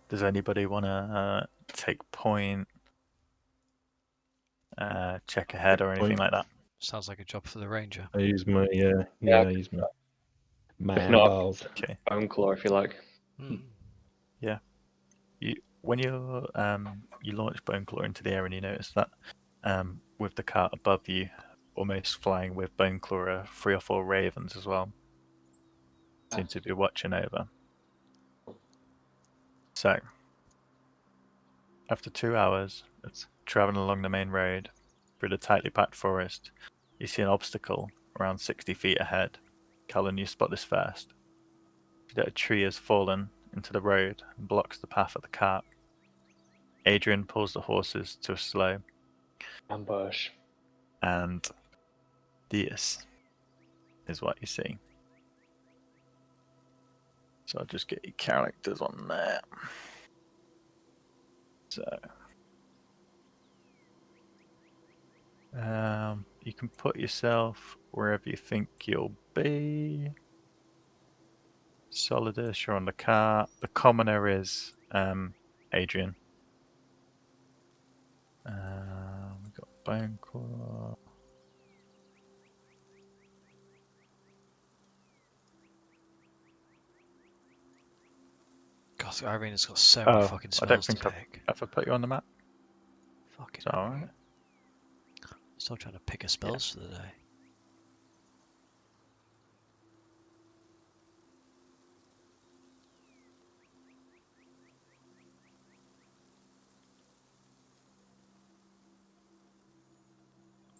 Does anybody want to take point, check ahead, or anything Point. like that? Sounds like a job for the ranger. I use my Yeah. I use my If not- eyeballs. Okay. Bone claw, if you like. When you launch Boneclaw into the air, and you notice that with the cart above you, almost flying with Boneclaw, are 3 or 4 ravens as well. Seem to be watching over. So, after 2 hours of traveling along the main road through the tightly packed forest, you see an obstacle around 60 feet ahead. Cullen, you spot this first. See that a tree has fallen into the road and blocks the path of the cart. Adrian pulls the horses to a slow, Ambush. and this is what you see. So I'll just get your characters on there. So you can put yourself wherever you think you'll be. Solidus, you're on the cart. The commoner is Adrian. We've got Boneclaw. God, Irene's got so many fucking I don't spells to think pick. I've ever put you on the map. Fucking Is that alright? Still trying to pick a spells for the day.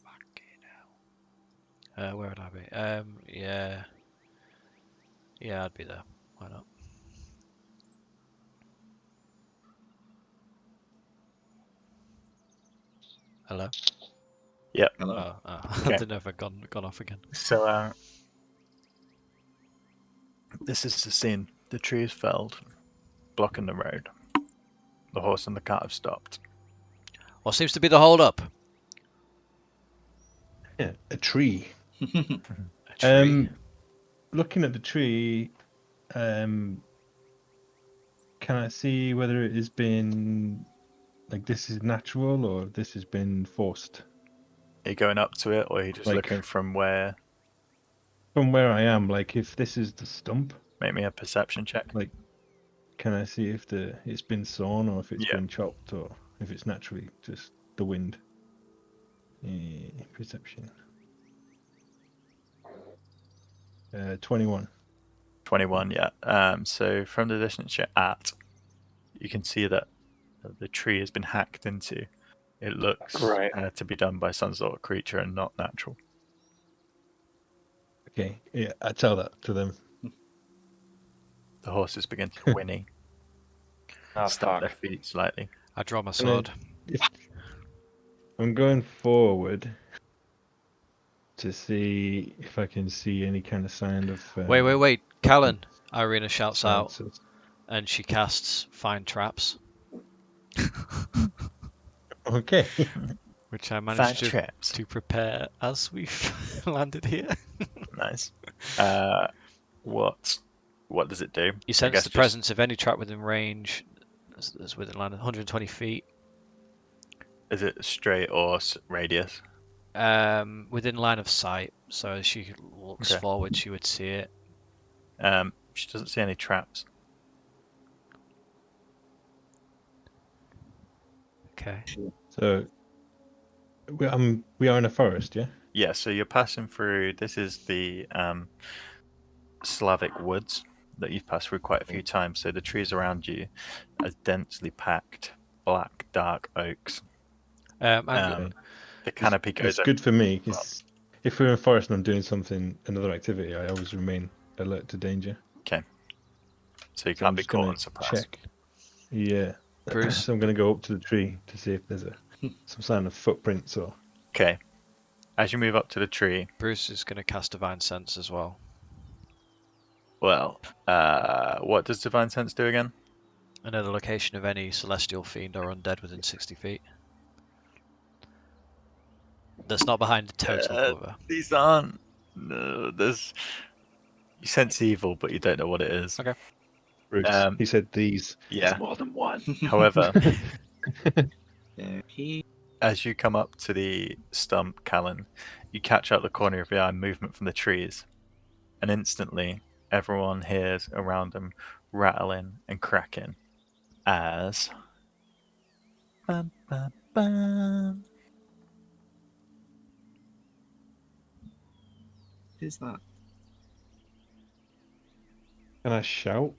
Fucking hell. Where would I be? Yeah. Yeah, I'd be there. Why not? Hello? Yep. Hello. I Okay. didn't know if I'd gone off again. So this is the scene. The tree is felled, blocking the road. The horse and the cart have stopped. What seems to be the hold up? Yeah, a tree. A tree. Looking at the tree, can I see whether it has been like this is natural or this has been forced? Are you going up to it, or are you just Like- looking from where? From where I am, like if this is the stump, Make me a perception check. like can I see if it's been sawn or if it's Yeah. been chopped or if it's naturally just the wind? Perception. 21. 21, yeah. So from the distance you're at, you can see that the tree has been hacked into. It looks Right. to be done by some sort of creature and not natural. Okay, yeah, I tell that to them. The horses begin to whinny, Ah, stamp their fuck. feet slightly. I draw my And then- sword. I'm going forward to see if I can see any kind of sign of. Wait. Callan! Irina shouts out, silences. and she casts Find Traps, Okay. which I Find managed traps. to prepare as we've landed here. Nice. What what does it do? You I sense guess the just- presence of any trap within range. That's within line of 120 feet. Is it straight or radius? Within line of sight. So as she looks Okay. forward, she would see it. She doesn't see any traps. Okay. So we are in a forest, yeah. Yeah, so you're passing through. This is the Slavic woods that you've passed through quite a few times. So the trees around you are densely packed, black, dark oaks. I'm The canopy goes It's over. good for me because if we're in a forest and I'm doing something, another activity, I always remain alert to danger. Okay. So you So I'm can't be just caught gonna on surprise. check. Yeah. Bruce. So I'm gonna go up to the tree to see if there's some sign of footprints or. Okay. As you move up to the tree, Bruce is going to cast Divine Sense as well. well, what does Divine Sense do again? I know the location of any celestial fiend or undead within 60 feet. That's not behind the total cover. These aren't. No, there's. You sense evil, but you don't know what it is. Okay. Bruce. He said these. Yeah. There's more than one. However, There he. as you come up to the stump, Callan, you catch out the corner of your eye movement from the trees, and instantly everyone hears around them rattling and cracking as. Bum, bum, bum. Who's that? Can I shout?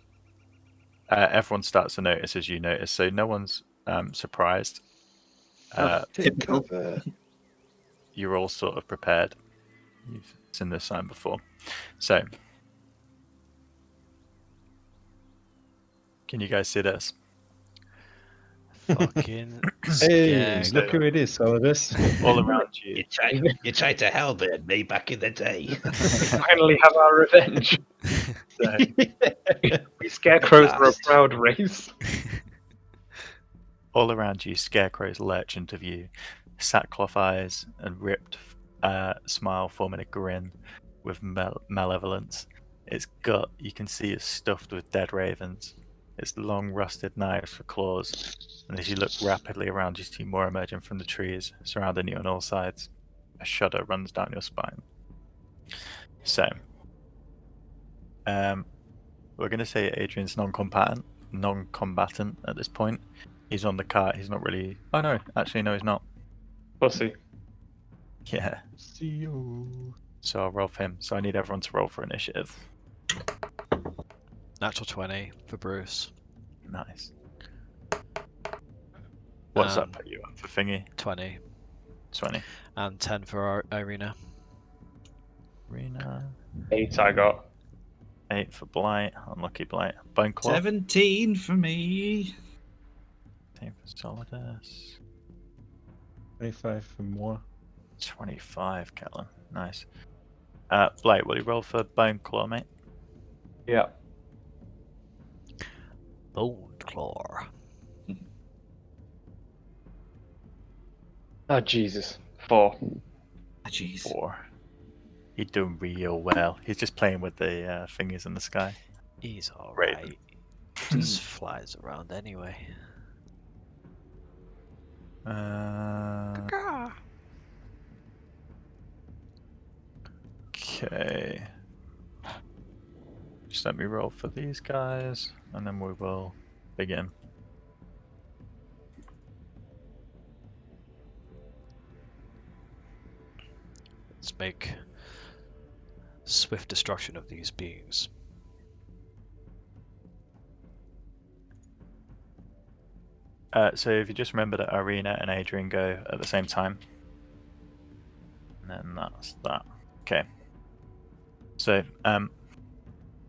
Everyone starts to notice as you notice, so no one's surprised. Take typical. cover. You're all sort of prepared. You've seen this sign before. So, can you guys see this? Fucking Hey, scared. look who it is, Solidus. All around you. You tried to hellbend me back in the day. We finally have our revenge. So, We scarecrows are a last. proud race. all around you, scarecrows lurch into view, sackcloth eyes and ripped smile forming a grin with malevolence. Its gut, you can see, is stuffed with dead ravens. Its long, rusted knives for claws. And as you look rapidly around, you see more emerging from the trees, surrounding you on all sides. A shudder runs down your spine. So, we're going to say Adrian's non-combatant at this point. He's on the cart. He's not really. Oh no, actually no, he's not. Pussy. Yeah. See you. So I'll roll for him. So I need everyone to roll for initiative. Natural 20 for Bruce. Nice. What's that Um, put you up for thingy? 20. 20. And 10 for Irina. Rena. 8 I got. 8 for Blight. Unlucky Blight. Bone Claw. 17 for me. 10 for Solidus. 25 for more. 25, Catelyn. Nice. Blight, will you roll for Bone Claw, mate? Yeah. Bone Claw. Oh, Jesus. 4. Ah, jeez. 4. He's doing real well. He's just playing with the fingers in the sky. He's Raven. alright. Just flies around anyway. Okay. Just let me roll for these guys, and then we will begin. Let's make swift destruction of these beings. So if you just remember that Irina and Adrian go at the same time, and then that's that. Okay. So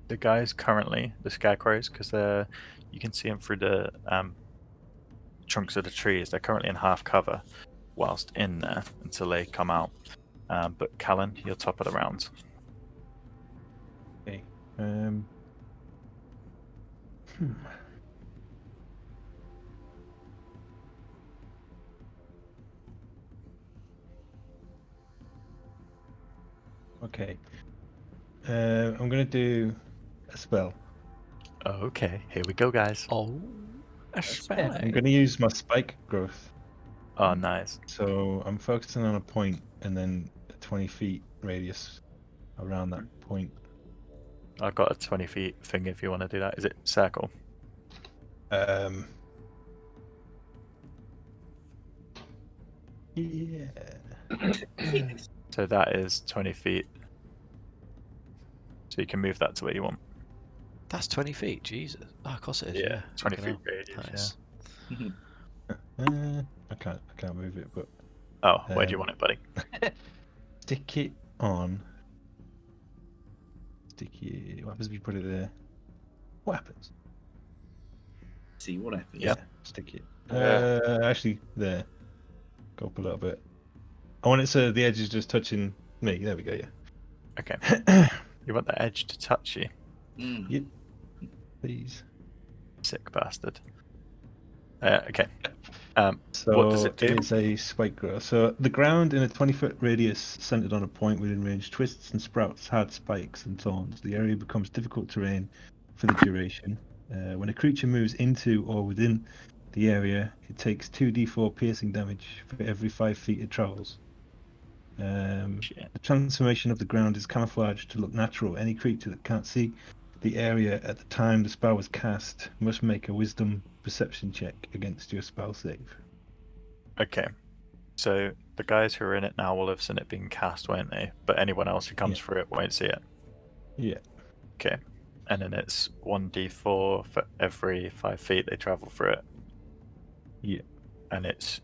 the guys currently, the scarecrows, because you can see them through the trunks of the trees. They're currently in half cover, whilst in there until they come out. But Callan, you're top of the round. Okay. Okay. I'm gonna do a spell. Okay, here we go, guys. Oh, a spell. I'm spell. going to use my spike growth. Oh, nice. So I'm focusing on a point and then a 20 feet radius around that point. I've got a 20 feet thing if you want to do that. Is it circle? Um, yeah. So that is 20 feet. So you can move that to where you want. That's 20 feet. Jesus. Oh, of course it is. Yeah, Yeah. 20 Fucking feet hell. radius, Nice. I can't move it, but Oh, where do you want it, buddy? stick it on. Sticky. What happens if you put it there? What happens? See what happens. Yep. Stick it. Yeah. Actually, there. Go up a little bit. I want it so the edge is just touching me. There we go. Yeah. Okay. You want the edge to touch you? Mm. Yep. Please. Sick bastard. Okay. So What does it do? It's a spike growth. So the ground in a 20-foot radius centered on a point within range twists and sprouts hard spikes and thorns. The area becomes difficult terrain for the duration. When a creature moves into or within the area, it takes 2d4 piercing damage for every 5 feet it travels. Shit. The transformation of the ground is camouflaged to look natural. Any creature that can't see the area at the time the spell was cast must make a wisdom perception check against your spell save. Okay. So the guys who are in it now will have seen it being cast, won't they? But anyone else who comes Yeah. through it won't see it. Yeah. Okay. And then it's 1d4 for every 5 feet they travel through it. Yeah. And it's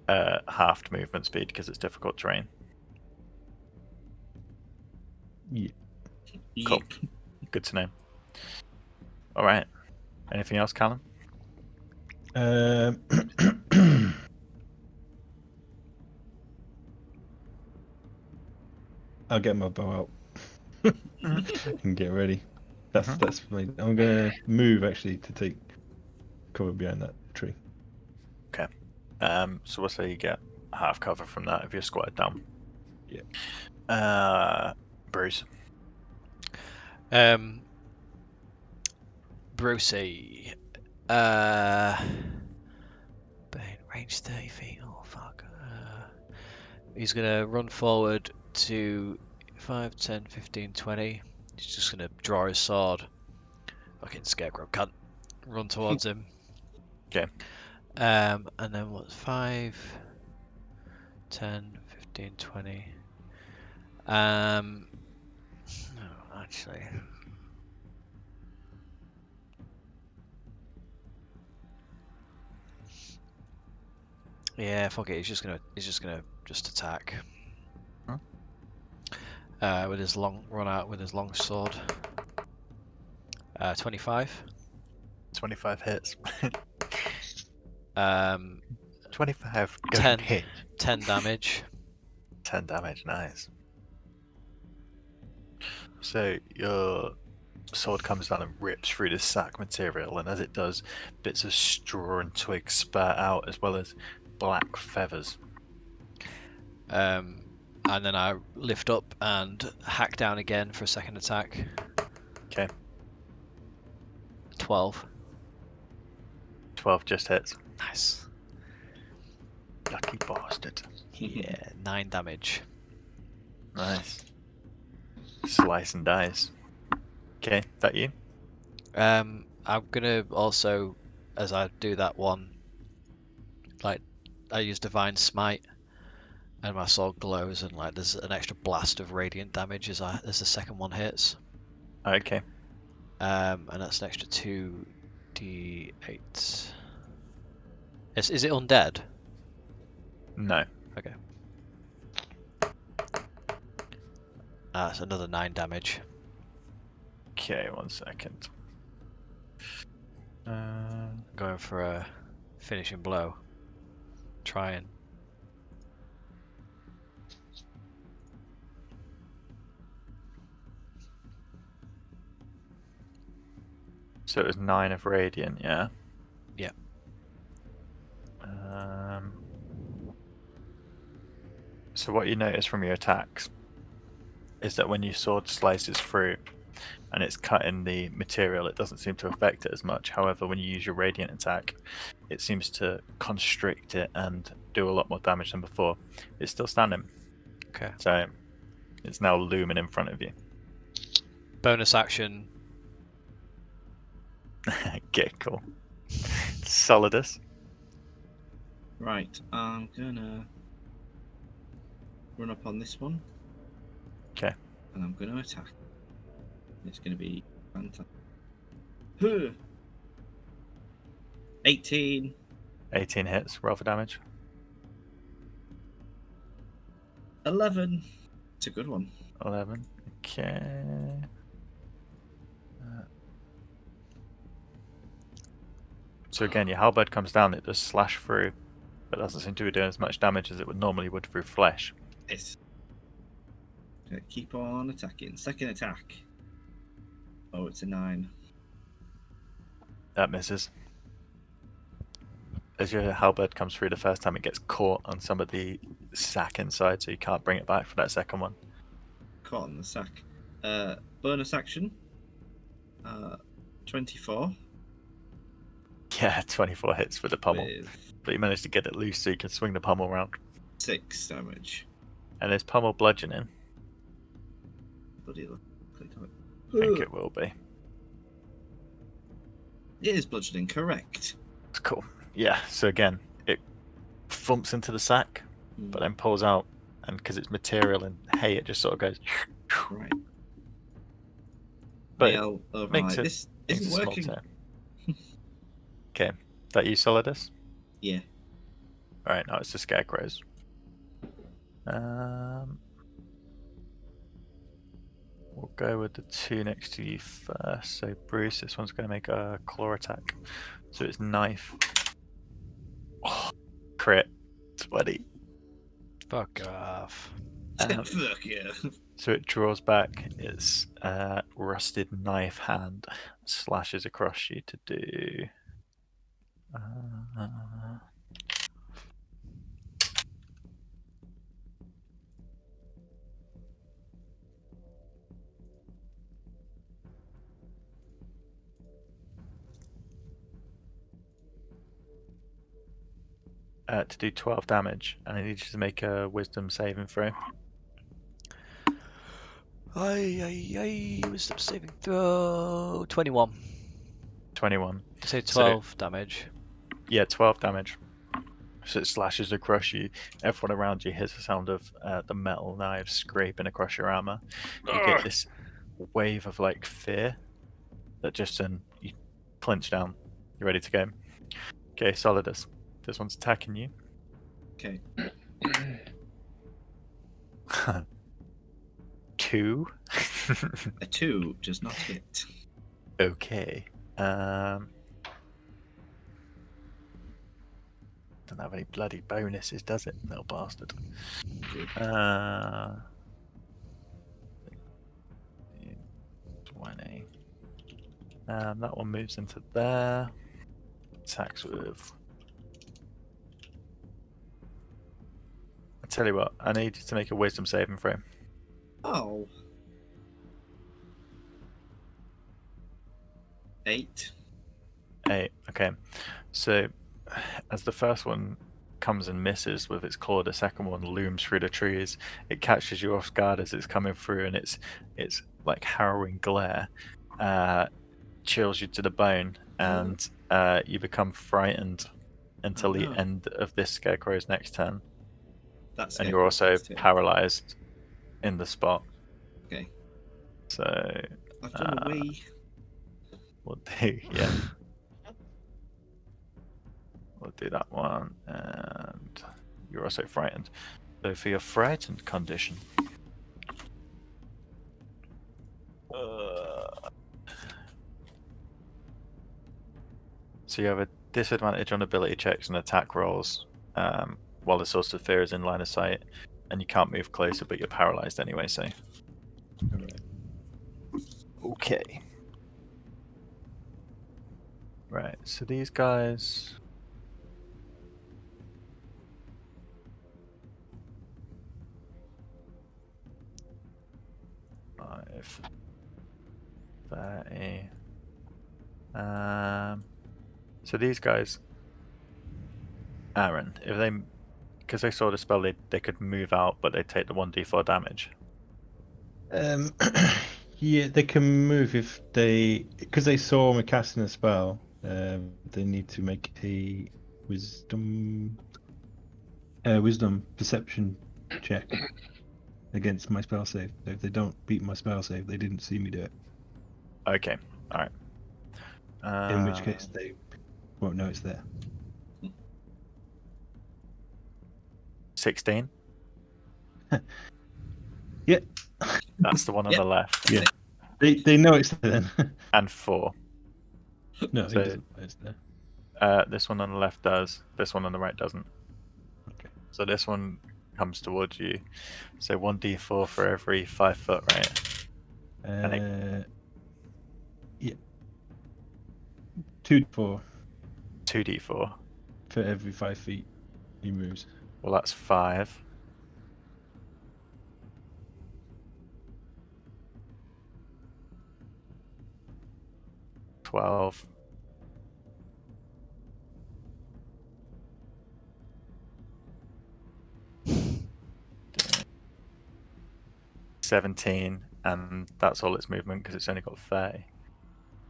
halved movement speed because it's difficult terrain. Yeah. Cool. Good to know. All right. Anything else, Callum? I'll get my bow out and get ready. That's my. I'm gonna move actually to take cover behind that tree. Okay. So we'll say you get half cover from that if you're squatted down. Yeah. Bruce. Brucey. Range 30 feet. Oh, fuck. He's going to run forward to 5, 10, 15, 20. He's just going to draw his sword. Fucking scarecrow cunt. Run towards him. Okay. And then what's 5, 10, 15, 20. No, actually. Yeah, fuck it. He's just gonna attack. Huh? With his long sword. 25. 25 hits. 25 doesn't 10 hit. 10 damage. 10 damage, nice. So your sword comes down and rips through the sack material, and as it does, bits of straw and twigs spurt out, as well as black feathers. And then I lift up and hack down again for a second attack. Okay. 12. 12 just hits. Nice. Lucky bastard. Yeah, 9 damage. Nice. Slice and dice. Okay, that you? I'm gonna also, as I do that one, like I use Divine Smite, and my sword glows, and like there's an extra blast of radiant damage as the second one hits. Okay. And that's an extra 2d8. Is it undead? No. Okay. That's another 9 damage. Okay, 1 second. Going for a finishing blow. Trying. So it was 9 of radiant, yeah? Yeah. So what you notice from your attacks is that when your sword slices through, and it's cutting the material, it doesn't seem to affect it as much. However, when you use your radiant attack, it seems to constrict it and do a lot more damage than before. It's still standing. Okay. So it's now looming in front of you. Bonus action. Okay, cool. Solidus. Right, I'm gonna run up on this one. Okay. And I'm gonna attack. It's gonna be fantastic. Huh. 18. 18 hits. Roll for damage. 11. It's a good one. 11. Okay. So again, your halberd comes down, it does slash through, but doesn't seem to be doing as much damage as it would normally would through flesh. Yes. Okay, keep on attacking. Second attack. Oh, it's a 9. That misses. As your halberd comes through the first time, it gets caught on some of the sack inside, so you can't bring it back for that second one. Caught on the sack. Bonus action. 24. Yeah, 24 hits with the pommel. With But you managed to get it loose so you can swing the pommel around. 6 damage. And is pommel bludgeoning? Bloody look. Click on it. I think it will be. It is bludgeoning, correct. It's cool. Yeah, so again, it thumps into the sack, but then pulls out, and because it's material and hay, it just sort of goes. Right. But Yell over makes like, it this makes isn't a small working. turn. Okay, that you, Solidus? Yeah. Alright, now it's the scarecrows. We'll go with the 2 next to you first. So Bruce, this one's going to make a claw attack. So it's knife. Oh, crit. 20. Fuck off. Fuck yeah. So it draws back its rusted knife hand, slashes across you to do. To do 12 damage, and I need you to make a wisdom saving throw. Wisdom saving throw. 21. 21. Say 12 damage. Yeah, 12 damage. So it slashes across you. Everyone around you hears the sound of the metal knives scraping across your armor. You get this wave of like fear that just you clench down. You're ready to go. Okay, Solidus. This one's attacking you. Okay. 2. A 2 does not hit. Okay. Don't have any bloody bonuses, does it? Little bastard. Good. 20. That one moves into there. Attacks with. I tell you what, I need you to make a wisdom saving throw. Oh. 8. 8. Okay. So, as the first one comes and misses with its claw, the second one looms through the trees. It catches you off guard as it's coming through, and it's like harrowing glare chills you to the bone, and you become frightened until the end of this scarecrow's next turn. That's and you're also paralyzed in the spot. Okay. So I've done a wee. We'll do, yeah. We'll do that one, and you're also frightened. So for your frightened condition, so you have a disadvantage on ability checks and attack rolls while the source of fear is in line of sight, and you can't move closer, but you're paralyzed anyway. So, okay, right. So these guys. 5, 30. So these guys, Aaron, if they, because they saw the spell, they could move out, but they take the 1d4 damage. Yeah, they can move if because they saw me casting a spell. They need to make a wisdom perception check against my spell save. So if they don't beat my spell save, they didn't see me do it. Okay, all right. In which case, they won't know it's there. 16. Yeah, That's the one on Yep. the left. yeah. They know it's there then. And 4. No, So- it doesn't know it's there. This one on the left does. This one on the right doesn't. Okay. So this one comes towards you. So 1d4 for every 5 foot, right? Yeah. 2 for 2d4. for every 5 feet he moves. Well, that's 5. $12. 17, and that's all its movement because it's only got 30.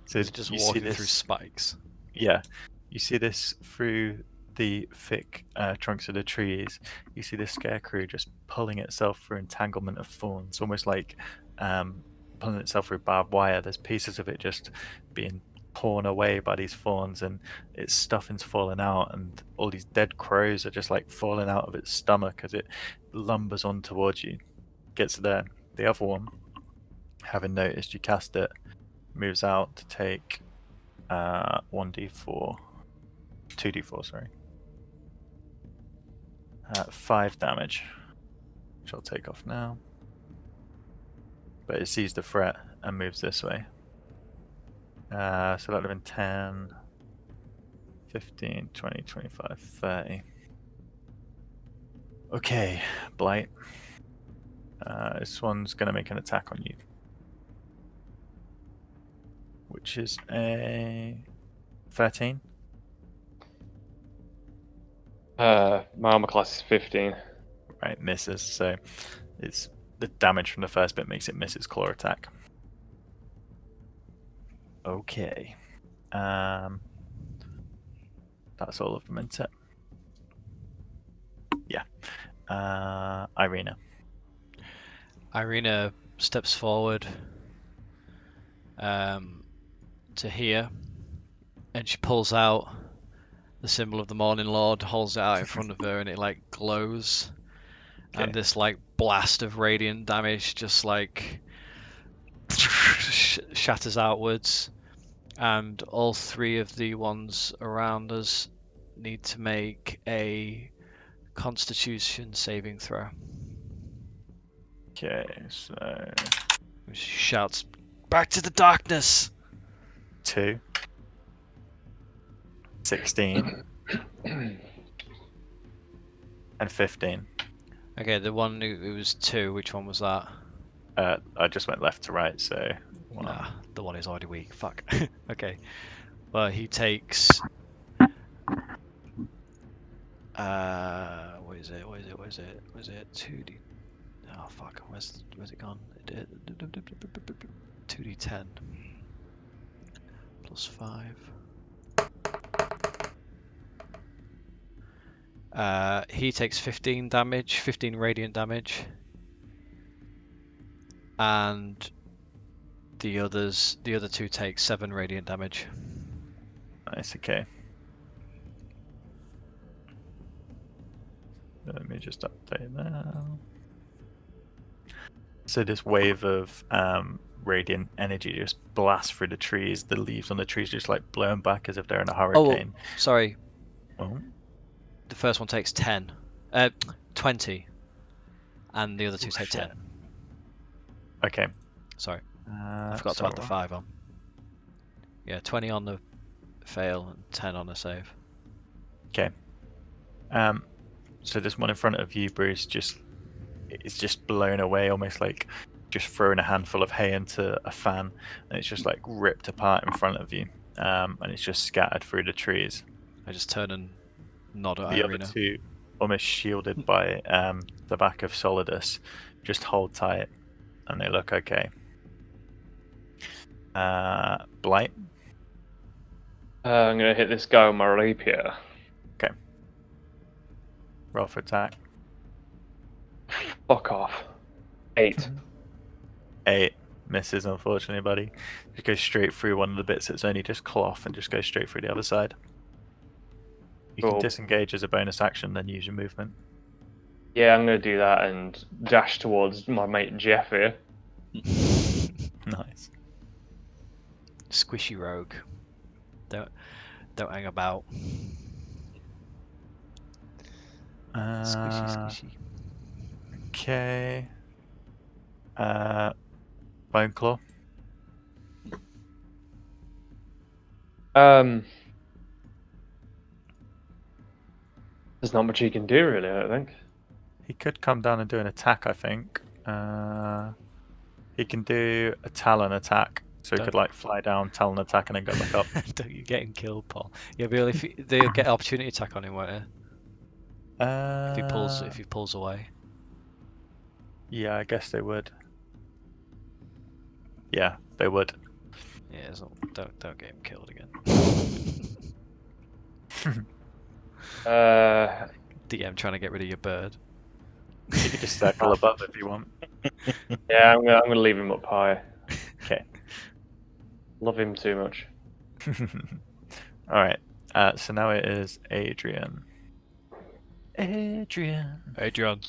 So It's just you see walking this, through spikes. yeah, you see this through the thick trunks of the trees. You see this scarecrow just pulling itself through entanglement of thorns, almost like pulling itself through barbed wire. There's pieces of it just being torn away by these thorns, and its stuffing's falling out, and all these dead crows are just like falling out of its stomach as it lumbers on towards you. Gets there. The other one, having noticed you cast it, moves out to take 1d4, 2d4, sorry. 5 damage, which I'll take off now. But it sees the threat and moves this way. So that would have been 10, 15, 20, 25, 30. Okay, Blight. This one's going to make an attack on you, which is a 13. My armor class is 15. Right, misses. So it's the damage from the first bit makes it miss its claw attack. Okay. That's all of them, isn't it? Yeah. Irina. Irina steps forward to here, and she pulls out the symbol of the Morning Lord, holds it out in front of her, and it like glows. Okay. And this like blast of radiant damage just like shatters outwards, and all 3 of the ones around us need to make a Constitution saving throw. Okay, so She shouts, "Back to the darkness!" 2, 16, and 15. Okay, the one who was 2, which one was that? I just went left to right, so 1. Nah, the one is already weak. Fuck. Okay. Well, he takes. What is it? What is it? What is it? What is it? 2D. Oh fuck. Where's it gone? 2d10 plus 5. He takes 15 damage, 15 radiant damage, and the other 2 take 7 radiant damage. Nice, okay. Let me just update that. So this wave of radiant energy just blasts through the trees. The leaves on the trees just like blown back as if they're in a hurricane. Sorry, Oh, the first one takes 20, and the other 2 take 10. okay. Sorry, I forgot to add the 5 on. Yeah, 20 on the fail and 10 on the save. Okay. So this one in front of you, Bruce, it's just blown away, almost like just throwing a handful of hay into a fan, and it's just like ripped apart in front of you, and it's just scattered through the trees. I just turn and nod at The other Irina. two, almost shielded by the back of Solidus, just hold tight, and they look okay. Blight. I'm gonna hit this guy with my rapier. Roll for attack. Fuck off. 8. 8 misses, unfortunately, buddy. Just goes straight through one of the bits that's only just cloth and just goes straight through the other side. You can Cool. disengage as a bonus action, then use your movement. Yeah, I'm gonna do that and dash towards my mate Jeff here. Nice. Squishy rogue. Don't hang about. Squishy, squishy. Okay. Bone Claw. There's not much he can do really, I don't think. He could come down and do an attack, I think. He can do a Talon attack. So he Don't- could like fly down, Talon attack, and then go back up. Don't you get him killed, Paul? Yeah, but if they'll get an opportunity attack on him, won't they? If he pulls away. Yeah, I guess they would. Yeah, they would. Yeah, don't get him killed again. DM trying to get rid of your bird. You could just circle above if you want. Yeah, I'm gonna leave him up high. Okay. Love him too much. Alright. So now it is Adrian. Adrian. Adrian.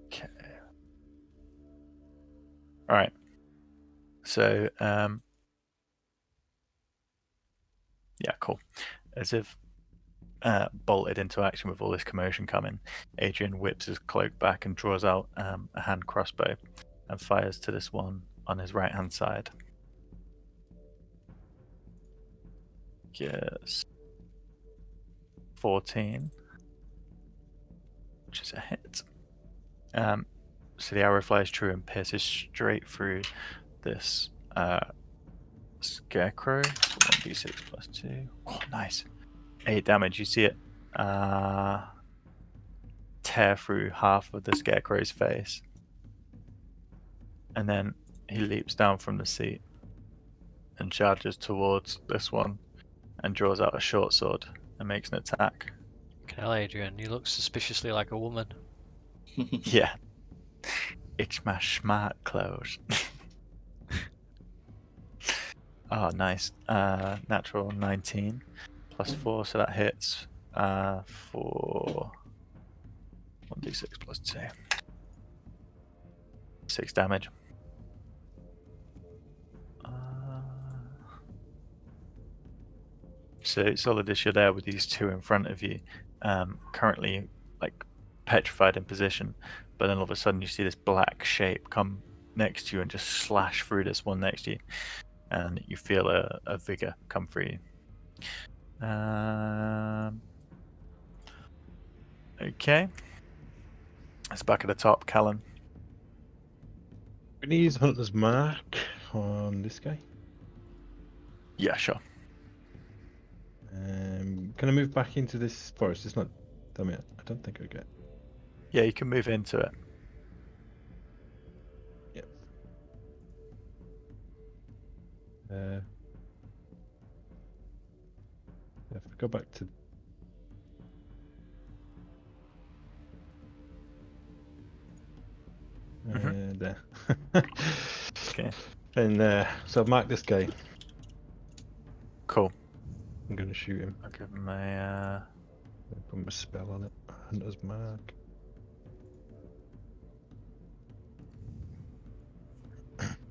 Okay. Alright. So, yeah, cool. As if bolted into action with all this commotion coming, Adrian whips his cloak back and draws out a hand crossbow and fires to this one on his right hand side. Yes. 14, which is a hit. So the arrow flies true and pierces straight through this scarecrow. So 1d6 plus 2. Oh, nice. 8 damage. You see it tear through half of the scarecrow's face. And then he leaps down from the seat and charges towards this one and draws out a short sword and makes an attack. Hell, Adrian, you look suspiciously like a woman. Yeah. It's my smart clothes. Oh, nice. Natural 19 plus 4, so that hits for 1d6 plus 2. 6 damage. So Solidus, you're there with these two in front of you, currently like petrified in position, but then all of a sudden you see this black shape come next to you and just slash through this one next to you, and you feel a vigor come through you. Okay. It's back at the top, Callan. We need to use Hunter's Mark on this guy. Yeah, sure. Can I move back into this forest? It's not. I mean, I don't think I get. Yeah, you can move into it. Yep. If we go back to. There. Okay. And so I've marked this guy. Cool. I'm going to shoot him. I'll give him a. Put my spell on it. Hunter's Mark.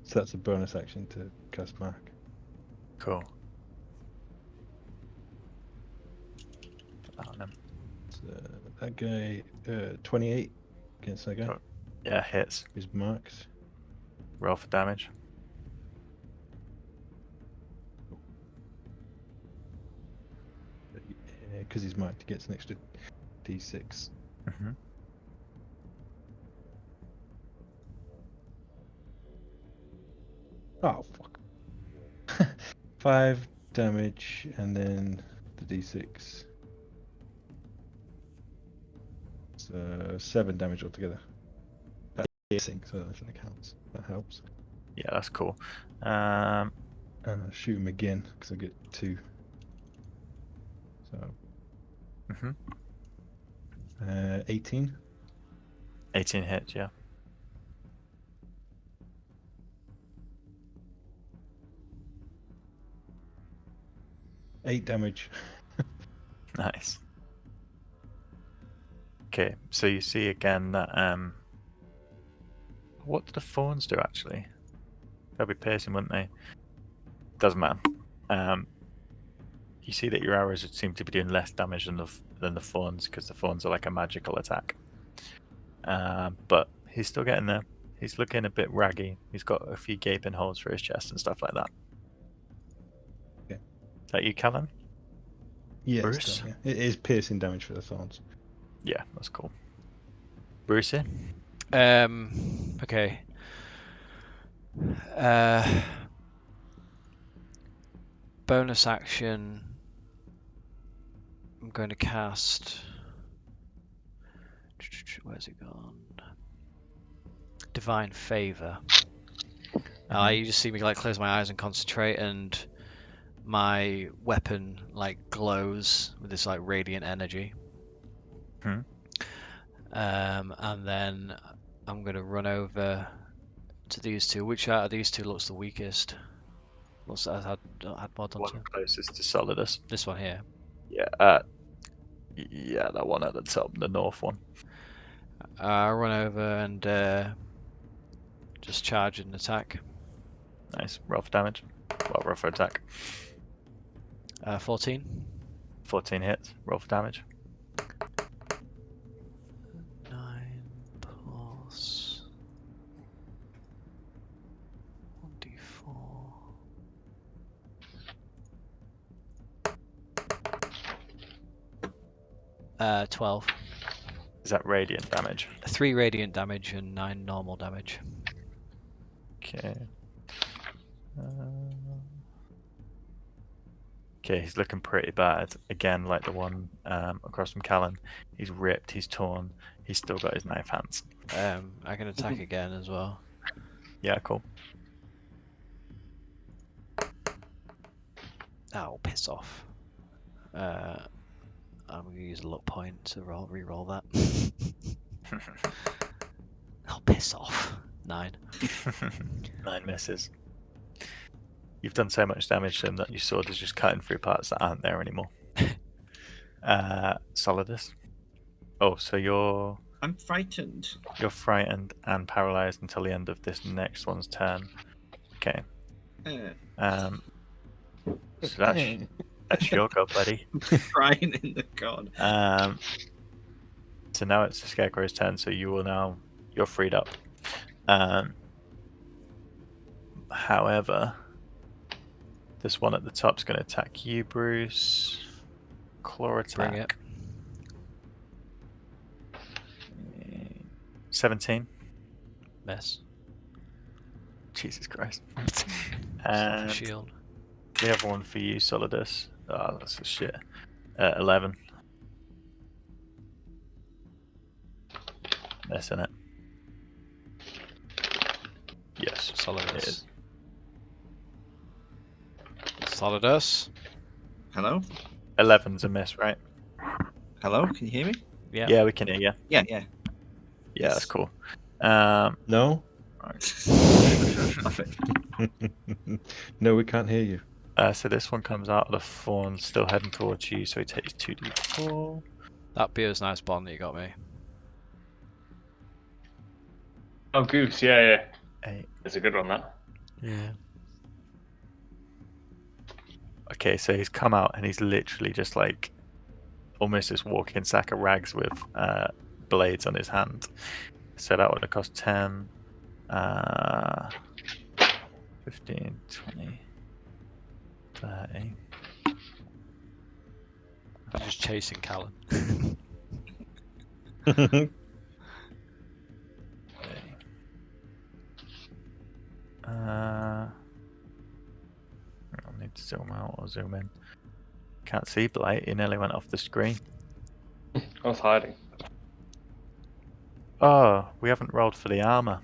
So that's a bonus action to cast Mark. Cool. Put that on him. So that guy, 28 against that guy. Oh. Yeah, hits. Is marked. Roll for damage. Because he's marked, he gets an extra d6. Mm-hmm. Oh, fuck. 5 damage, and then the d6. So 7 damage altogether. That's piercing, so that definitely counts. That helps. Yeah, that's cool. And I'll shoot him again, because I get 2. So, Mm-hmm. 18. 18 hits, yeah. Eight damage. Nice. Okay, so you see again that what do the thorns do actually? They'll be piercing, wouldn't they? Doesn't matter. You see that your arrows would seem to be doing less damage than the thorns, because the thorns are like a magical attack. But he's still getting there. He's looking a bit raggy. He's got a few gaping holes for his chest and stuff like that. Okay. Is that you, Callum? Yeah, Bruce? it's done, yeah. It is piercing damage for the thorns. Yeah, that's cool. Brucey? Okay. Bonus action. I'm going to cast. Where's it gone? Divine Favor. You just see me like close my eyes and concentrate, and my weapon like glows with this like radiant energy. And then I'm gonna run over to these two. Which out of these two looks the weakest? What's that? Had more done to? One closest to Solidus. This one here. Yeah, yeah, that one at the top, the north one. I'll run over and just charge and attack. Nice. Roll for damage. Well, roll for attack. 14. 14 hits. Roll for damage. 9 plus 1d4. 12. Is that radiant damage? 3 radiant damage and 9 normal damage. Okay. Okay, he's looking pretty bad. Again, like the one across from Callan. He's ripped, he's torn, he's still got his knife hands. I can attack again as well. Yeah, cool. Oh, piss off. I'm going to use a luck point to re-roll that. Oh, piss off. 9. 9 misses. You've done so much damage to him that your sword is just cutting through parts that aren't there anymore. Solidus. Oh, so I'm frightened. you're frightened and paralyzed until the end of this next one's turn. Okay. So that's your go, buddy. Crying in the god. So now it's the Scarecrow's turn, so you're freed up. However, this one at the top's going to attack you, Bruce. Claw attack. Bring it. 17. Miss. Jesus Christ. It's off a And shield. the other one for you, Solidus. Oh, that's a shit. 11. Missing it. Yes. It Solidus. is. Solidus. Hello? 11's a miss, right? Hello? Can you hear me? Yeah. Yeah, we can hear you. Yeah. Yeah, that's cool. No? Perfect. No, we can't hear you. So this one comes out of the thorn, still heading towards you, so he takes 2d4. That beer's nice bond that you got me. Oh, Goose, yeah. 8. That's a good one, that. Yeah. Okay, so he's come out and he's literally just like almost this walking sack of rags with blades on his hand. So that would have cost 10, 15, 20, 30. I'm just chasing Callan. I'll need to zoom out or zoom in. Can't see Blight, he nearly went off the screen. I was hiding. Oh, we haven't rolled for the armor.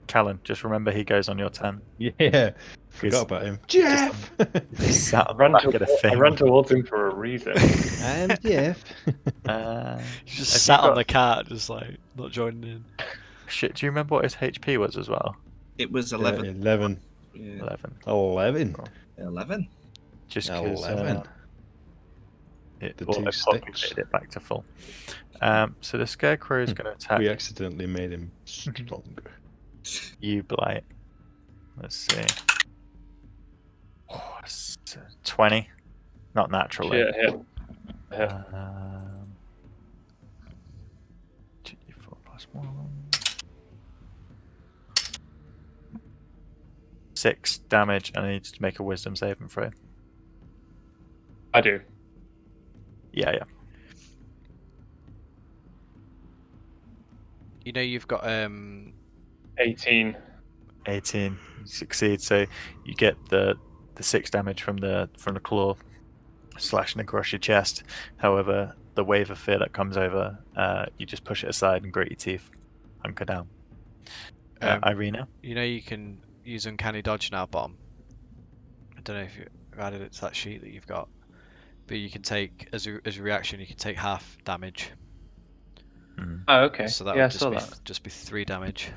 Callan, just remember he goes on your 10. Yeah, forgot about him. Jeff! He's sat I on the ran, back of the thing. I ran towards him for a reason. I'm Jeff. He's just Have you sat on got- the cart, just like not joining in. Shit, do you remember what his HP was as well? It was 11. 11. Yeah. 11. 11. 11. Just because 11. it The auto two sticks. populated it back to full. So the Scarecrow is going to attack We accidentally made him stronger. you, Blight. Let's see. Oh, 20. Not naturally. Yeah. 2d4 plus 1. 6 damage, and I need to make a wisdom saving throw. I do. Yeah. You know you've got 18. 18. You succeed, so you get the 6 damage from the claw slashing across your chest. However, the wave of fear that comes over, you just push it aside and grit your teeth. Hunker down. Irina? You know you can use uncanny dodge now, Bomb. I don't know if you added it to that sheet that you've got, but you can take as a reaction. You can take half damage. Mm. Oh, okay. So that yeah, I would saw that. just be 3 damage.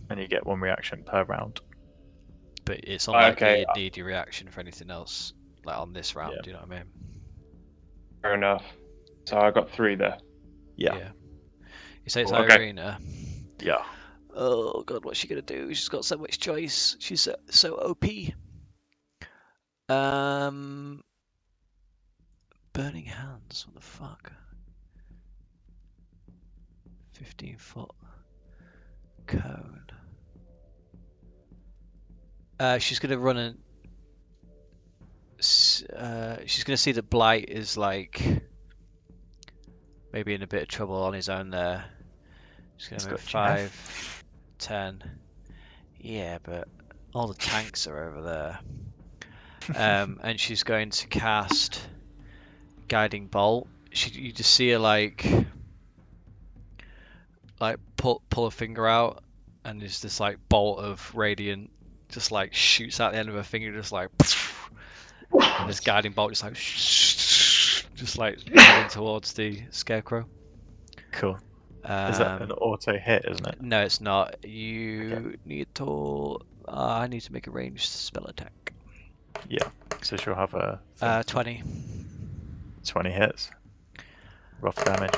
And you get 1 reaction per round. But it's unlikely okay. you'd need your reaction for anything else, like on this round. Yeah. Do you know what I mean? Fair enough. So I got 3 there. Yeah. You say it's Cool, okay. Irina. Yeah. Oh god, what's she gonna do? She's got so much choice. She's so OP. Burning hands. What the fuck? 15-foot cone. She's gonna run and. She's gonna see that Blight is like maybe in a bit of trouble on his own there. She's gonna He's move got 5, 10. Yeah, but all the tanks are over there. And she's going to cast Guiding Bolt. You just see her like pull a finger out, and there's this like bolt of radiant just like shoots out the end of her finger, just like, and this guiding bolt just like just like heading towards the Scarecrow. Cool. Is that an auto hit, isn't it? No, it's not. You need to. I need to make a ranged spell attack. Yeah. So she'll have a 20. 20 hits. Rough damage.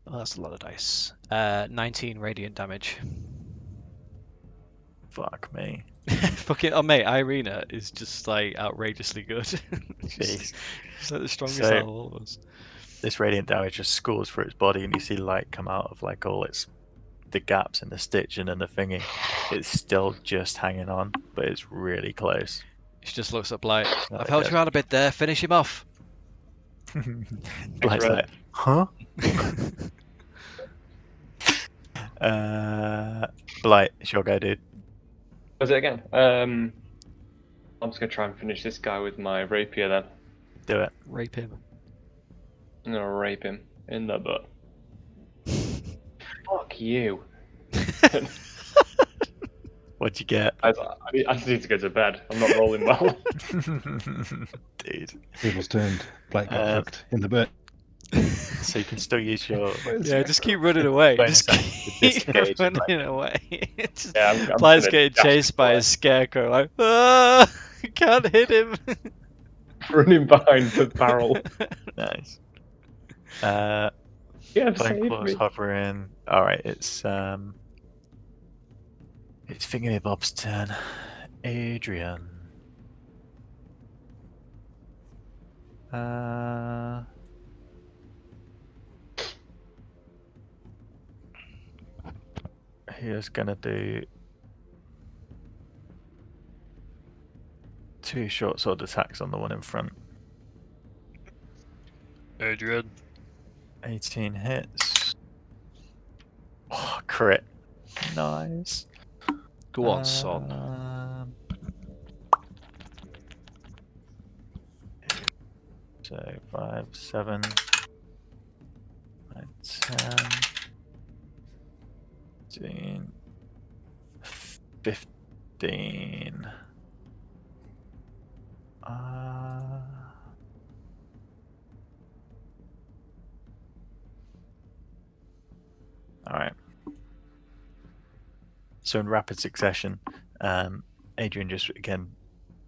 Oh, that's a lot of dice. 19 radiant damage. Fuck me. Fucking, oh mate, Irina is just like outrageously good. she's like the strongest out of all of us. This radiant damage just scores through its body, and you see light come out of like all the gaps in the stitching and the thingy. It's still just hanging on, but it's really close. She just looks up like, Oh, I've helped you out a bit there. Finish him off. Blight's Red. like, huh? Blight, it's your go, dude. Was it again? I'm just gonna try and finish this guy with my rapier then. Do it. Rape him. I'm gonna rape him in the butt. Fuck you. What'd you get? I just need to go to bed. I'm not rolling well. Dude. Tables turned. Black got fucked in the butt. So you can still use your Yeah, just keep running away. bonus Just action to keep disengage. running away. Just, Yeah, I'm Blight's gonna getting dash chased by a Blight. scarecrow. Like, I can't hit him. Running behind the barrel. Nice. Yeah, Bone save claws me. hovering. Alright, it's Thingy Bob's turn. Adrian. he is gonna do 2 short sword attacks on the one in front. Adrian. 18 hits. Oh, crit. Nice. Go on, son. So 5, 7, 9, 10, 15, 15. Alright. So in rapid succession, Adrian just, again,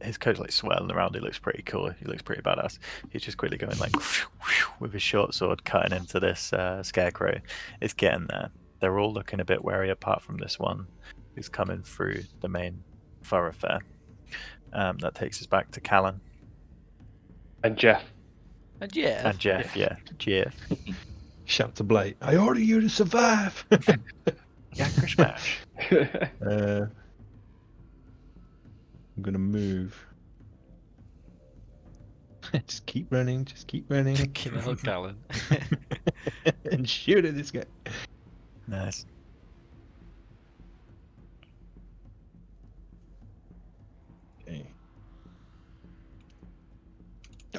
his coat's like swirling around. He looks pretty cool. He looks pretty badass. He's just quickly going like with his short sword, cutting into this scarecrow. It's getting there. They're all looking a bit wary, apart from this one who's coming through the main thoroughfare. That takes us back to Callan And Jeff. And yeah. and Jeff. Yeah, Jeff. Shout to Blight. I order you to survive. Yakka smash. I'm gonna move. Just keep running. Just keep running. Fucking hell, Callan. And shoot at this guy. Nice. Okay.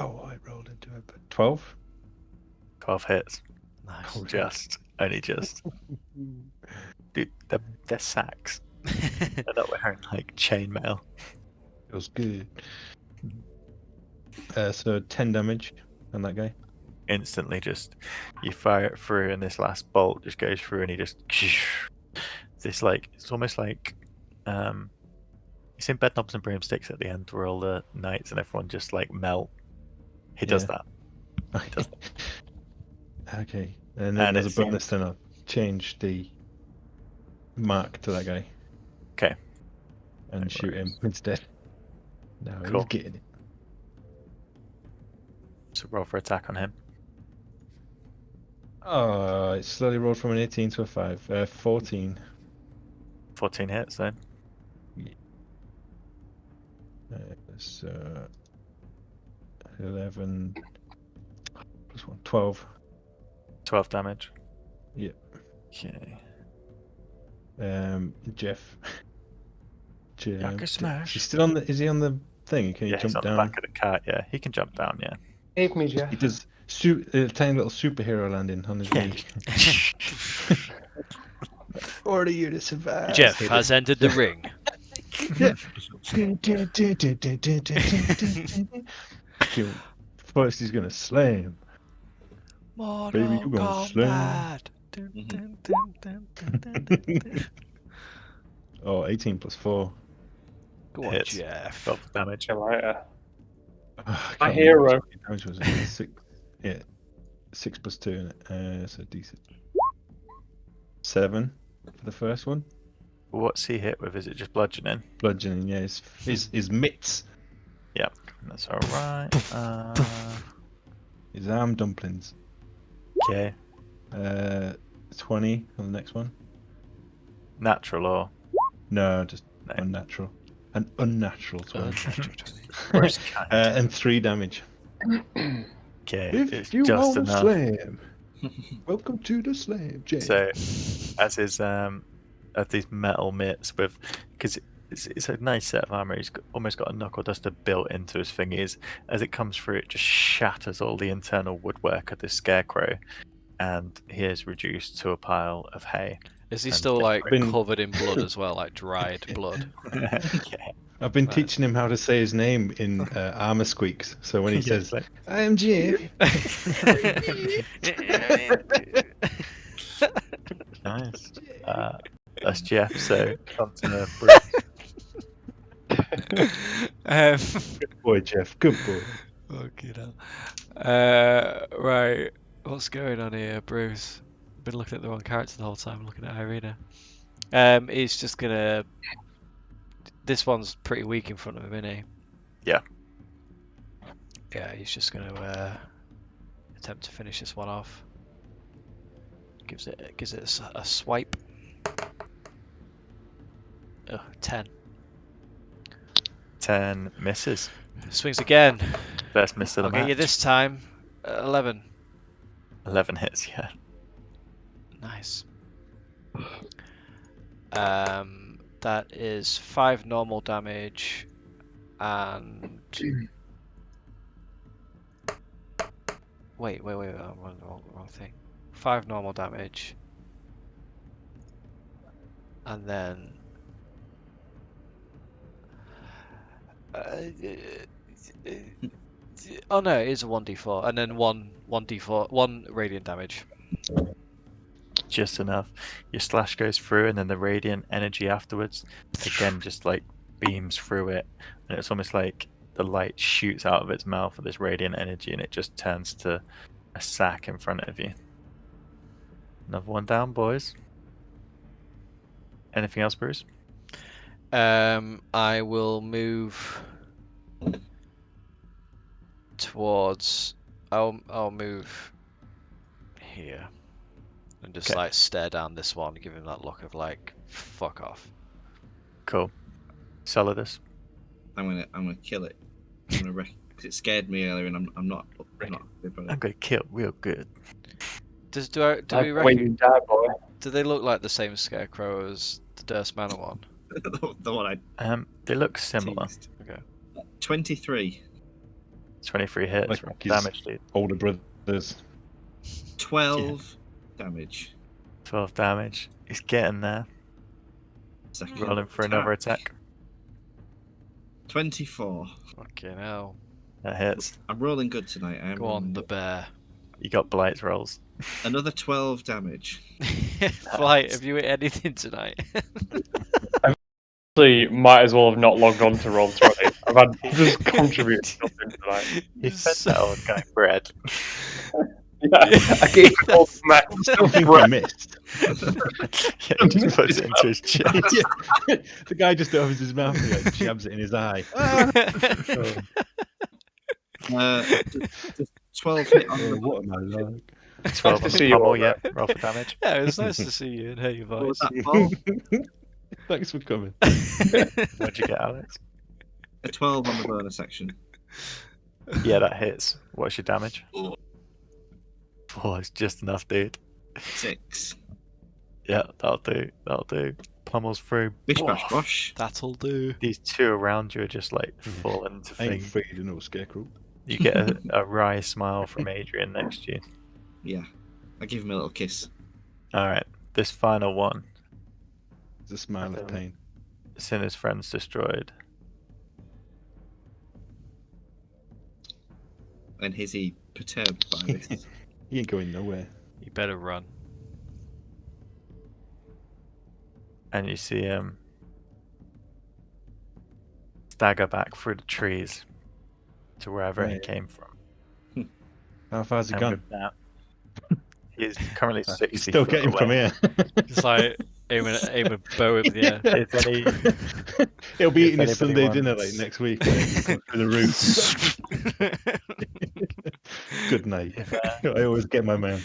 Oh, I rolled into it, but 12. 12 hits. Nice. Only just. Dude, they're sacks. They're not wearing like chainmail. Feels good. So 10 damage on that guy. Instantly, just you fire it through, and this last bolt just goes through, and he just this like it's almost like you seen Bedknobs and Broomsticks at the end, where all the knights and everyone just like melt. He does that. He does that. Okay, and then And as a it bonus, seems- then I'll change the mark to that guy. Okay. And No shoot him worries. instead. No, Cool. he's getting it. So roll for attack on him. Oh, it slowly rolled from an 18 to a 5. 14. 14 hits then. So 11 plus 1, 12. 12 damage. Yeah. Okay. Jeff. Yakka smash. He's still on the. Is he on the thing? Can he Yeah, he's jump on down? the back of the cart. Yeah, he can jump down. Yeah. Save me, Jeff. He does a tiny little superhero landing on his Yeah. knee. Order you to survive. Jeff has entered the ring. First, he's gonna slay him. Baby, you gonna slay him. Kombat. Dun, dun, dun, dun, dun, dun, dun, dun. Oh, 18 plus 4. Go on, Hits. Jeff. 12 damage. Lighter. I My can't remember hero. what damage was it? 6. Yeah, 6 plus 2 in it. So decent. 7 for the first one. What's he hit with? Is it just bludgeoning? Bludgeoning, yeah, his mitts. That's alright. His arm dumplings. Okay. 20 on the next one. Natural or No, just No. unnatural. An unnatural 20. worst kind? And 3 damage. Okay. If It's you just want to enough. slam, welcome to the slam, Jay. So, as his as these metal mitts with, because it's a nice set of armor. He's almost got a knuckle duster built into his fingers. As it comes through, it just shatters all the internal woodwork of this scarecrow, and he is reduced to a pile of hay. Is he And still like been- covered in blood as well, like dried blood? Yeah. I've been Right. teaching him how to say his name in armor squeaks. So when he Yeah, says, like- I am Jeff. Nice. That's Jeff. So on to Good boy, Jeff. Good boy. Fucking hell. Right. What's going on here, Bruce? Been looking at the wrong character the whole time, looking at Irina. He's just gonna. This one's pretty weak in front of him, isn't he? Yeah. Yeah, he's just gonna attempt to finish this one off. Gives it a swipe. 10. 10 misses. Swings again. First miss of the I'll get you match. this time. 11. 11 hits, yeah. Nice. That is 5 normal damage and wait, I'm on the wrong thing. 5 normal damage and then oh no, it is a 1d4 and then 1d4 1 radiant damage. Just enough. Your slash goes through, and then the radiant energy afterwards, again, just like beams through it. And it's almost like the light shoots out of its mouth with this radiant energy, and it just turns to a sack in front of you. Another one down, boys. Anything else, Bruce? I will move towards. I'll move here and just Okay. like stare down this one, give him that look of like fuck off. Cool. Solidus. I'm gonna kill it. I'm gonna wreck because it scared me earlier, and I'm not. I'm going to kill real good. Do we When you reckon? die, boy. Do they look like the same scarecrow as the Durst Manor one? the one I They look similar. teased. Okay. 23. 23 hits. Like his Damage, dude. older brothers. 12 damage. 12 damage. He's getting there. Second Rolling for another attack. 24. Okay, now That hits. I'm rolling good tonight. I'm go on the bear. You got Blight's rolls. Another 12 damage. Flight, have you hit anything tonight? Actually, might as well have not logged on to Roll20. I've had just contributed nothing tonight. He fed that old guy bread. Yeah, I gave it all back. I don't think he missed. Yeah, he just puts it into his chest. The guy just opens his mouth and like, jabs it in his eye. Just 12 hit on Oh, the what am I like? 12 to on see the you pommel, all yeah. Roll for damage. Yeah, it was nice to see you and hear your what was voice. that, 12? Thanks for coming. What'd you get, Alex? A 12 on the bonus section. Yeah, that hits. What's your damage? Oh. Oh, it's just enough, dude. 6. Yeah, that'll do. That'll do. Pummels through. Bish bash Woof. bosh. That'll do. These two around you are just like falling to I ain't things. afraid of no scarecrow. You get a wry smile from Adrian next to you. Yeah. I give him a little kiss. Alright, this final one. It's a smile of pain. Sinner's friends destroyed. And is he perturbed by this? He ain't going nowhere. You better run. And you see him stagger back through the trees to wherever he Right. came from. How far's he And gone? with that, he's currently 60 He's still foot getting away. from here. Just like aim a bow up the air. If any, He'll be if eating his anybody Sunday dinner wants- like next week. Like, he'll come through the roof. Good night. if, I always get my man.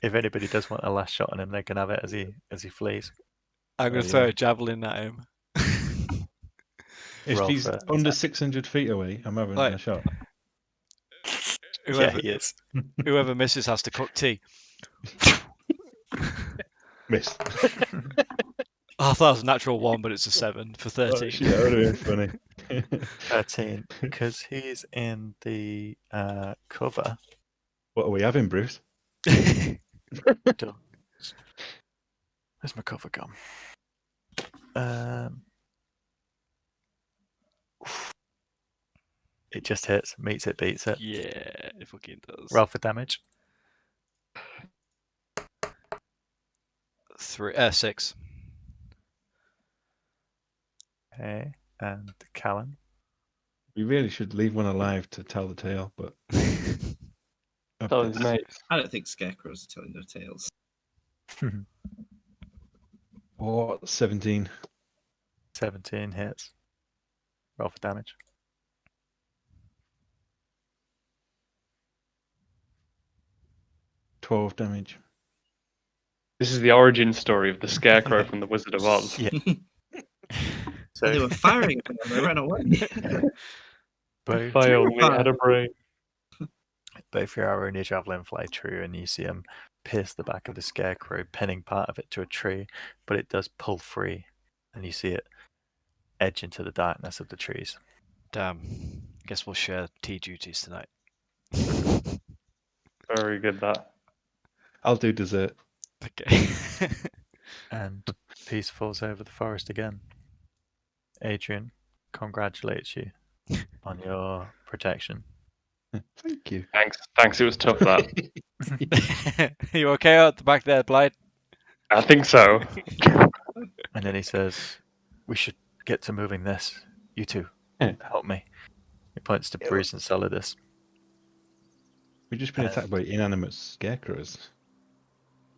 if anybody does want a last shot on him, they can have it as he flees. I'm gonna Oh, throw yeah. a javelin at him. If Roll he's for under attack. 600 feet away, I'm having Right. a shot. Whoever, Yeah, he is. whoever misses has to cook tea. Missed. Oh, I thought it was a natural 1, but it's a 7 for 13. Oh, shit, that would have been funny. 13, because he's in the cover. What are we having, Bruce? Where's my cover gone? It just hits, meets it, beats it. Yeah, it fucking does. Roll for damage. 6. Okay, and Callan. We really should leave one alive to tell the tale, but Tell his mates. I don't think scarecrows are telling no tales. oh, 17. 17 hits. Roll for damage. $12 damage. This is the origin story of the Scarecrow from the Wizard of Oz. Yeah. So they So were firing at me and they ran away. both, Failed me, had a brain. both your arrow and your javelin fly true, and you see him pierce the back of the scarecrow, pinning part of it to a tree, but it does pull free, and you see it edge into the darkness of the trees. Damn. Guess we'll share tea duties tonight. Very good, that. I'll do dessert. Okay. And peace falls over the forest again. Adrian congratulates you on your protection. Thank you. Thanks, it was tough, that. You okay out the back there, Blight? I think so. And then he says, "We should get to moving this. You two, help me." He points to Bruce and Solidus. We've just been attacked by inanimate scarecrows.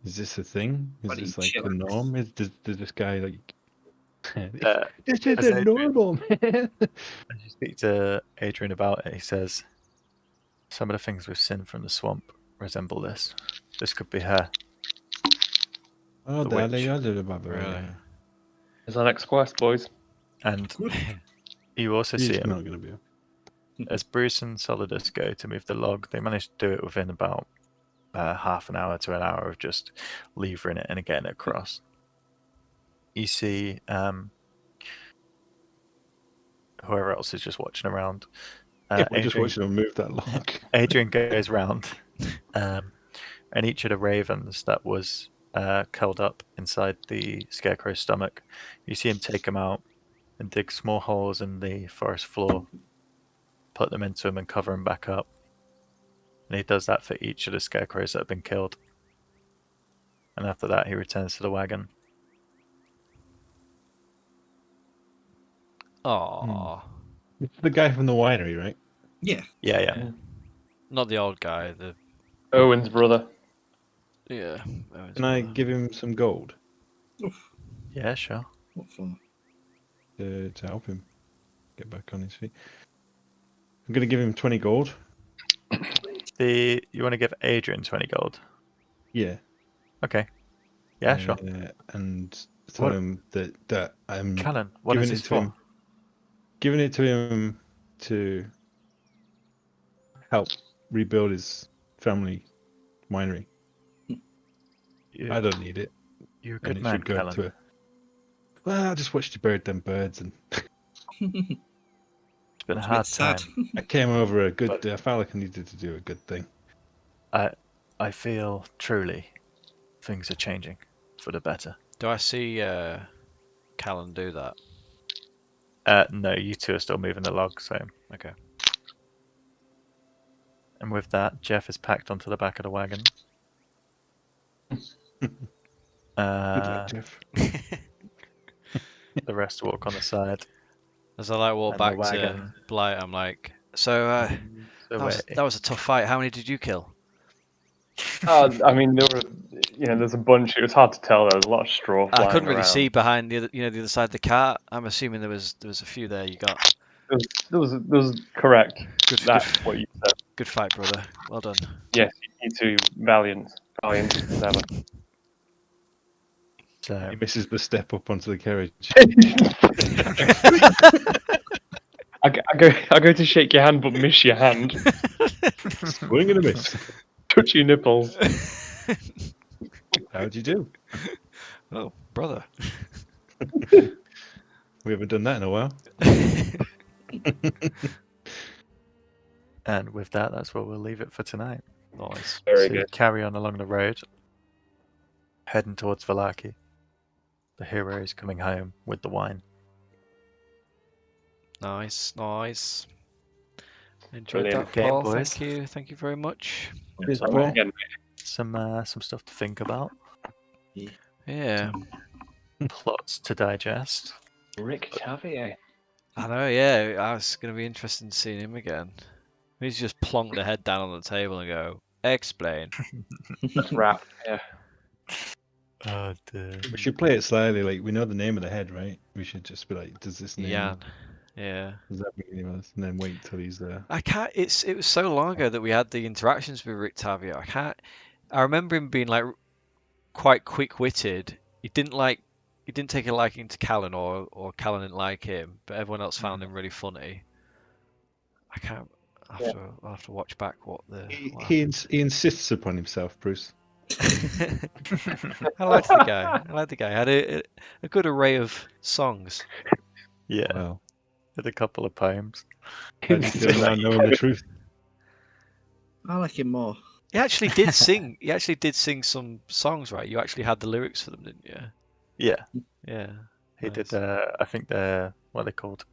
Is this a thing? Is Bloody this like the chillax. norm? Does this guy like? This as isn't Adrian- normal, man. As you speak to Adrian about it, he says, "Some of the things we've seen from the swamp resemble this. This could be her." Oh, The Daddy, witch. I did about that. Really? Yeah. It's our next quest, boys. And you also see He's him not gonna be. as Bruce and Solidus go to move the log. They manage to do it within about half an hour to an hour of just levering it and getting it across. You see whoever else is just watching around. Yeah, we're just Adrian- watching him move that log. Adrian goes round, and each of the ravens that was curled up inside the scarecrow's stomach, you see him take them out and dig small holes in the forest floor, put them into them and cover them back up. And he does that for each of the scarecrows that have been killed. And after that, he returns to the wagon. Aww. It's the guy from the winery, right? Yeah. Yeah. Not the old guy, the Owen's brother. yeah. Can I give him some gold Oof. Yeah, sure. What for? to help him get back on his feet? I'm gonna give him 20 gold. You want to give Adrian 20 gold? Yeah. Okay. Yeah, sure. And tell What- him that I'm Callan, what giving is it this to for? him. Giving it to him to help rebuild his family winery. I don't need it. You're a And good it man, should go Callan. to a... Well, I just watched you bird them birds, and It's been a It's a bit hard sad. time. I came over a good. But- I felt like I needed to do a good thing. I feel truly things are changing for the better. Do I see Callan do that? No, you two are still moving the log, so. Okay. And with that, Jeff is packed onto the back of the wagon. Good luck, Jeff. The rest walk on the side. As I like walk And the back to wagon. Blight, I'm like, so So that was a tough fight. How many did you kill? I mean, there's a bunch. It was hard to tell. There was a lot of straw flying I couldn't really around. see behind the other side of the cart. I'm assuming there was a few there. You got There was correct. good, That's good, what you said. good fight, brother. Well done. Yes, you two valiant as ever. So, He misses the step up onto the carriage. I go to shake your hand, but miss your hand. Swing and a miss. Touch your nipples. How'd you do? Oh, brother. We haven't done that in a while. and with that, that's where we'll leave it for tonight. Nice. Very So you good. carry on along the road, heading towards Valaki. The hero is coming home with the wine. Nice. Enjoyed Brilliant. that, Game, Paul. boys. Thank you very much. Cheers, All Paul. right. Again, Some stuff to think about, Yeah, plots to digest. Rick Tavier. I know. Yeah, I was gonna be interested in seeing him again. He's just plonk the head down on the table and go, explain. That's rap. Yeah. Oh dear. We should play it slyly. Like we know the name of the head, right? We should just be like, "Does this name? Jan. Yeah. Does that mean anything else?" And then wait till he's there. I can't. It was so long ago that we had the interactions with Rick Tavia. I remember him being like quite quick-witted. He didn't take a liking to Callan, or Callan didn't like him, but everyone else found him really funny. I can't. I'll have to watch back what He insists upon himself, Bruce. I liked the guy. He had a good array of songs. Yeah, Wow. with a couple of poems. How do you feel now knowing the truth? I like him more. He actually did sing. He actually did sing some songs, right? You actually had the lyrics for them, didn't you? Yeah, Yeah. he Nice. did. I think they're what are they called?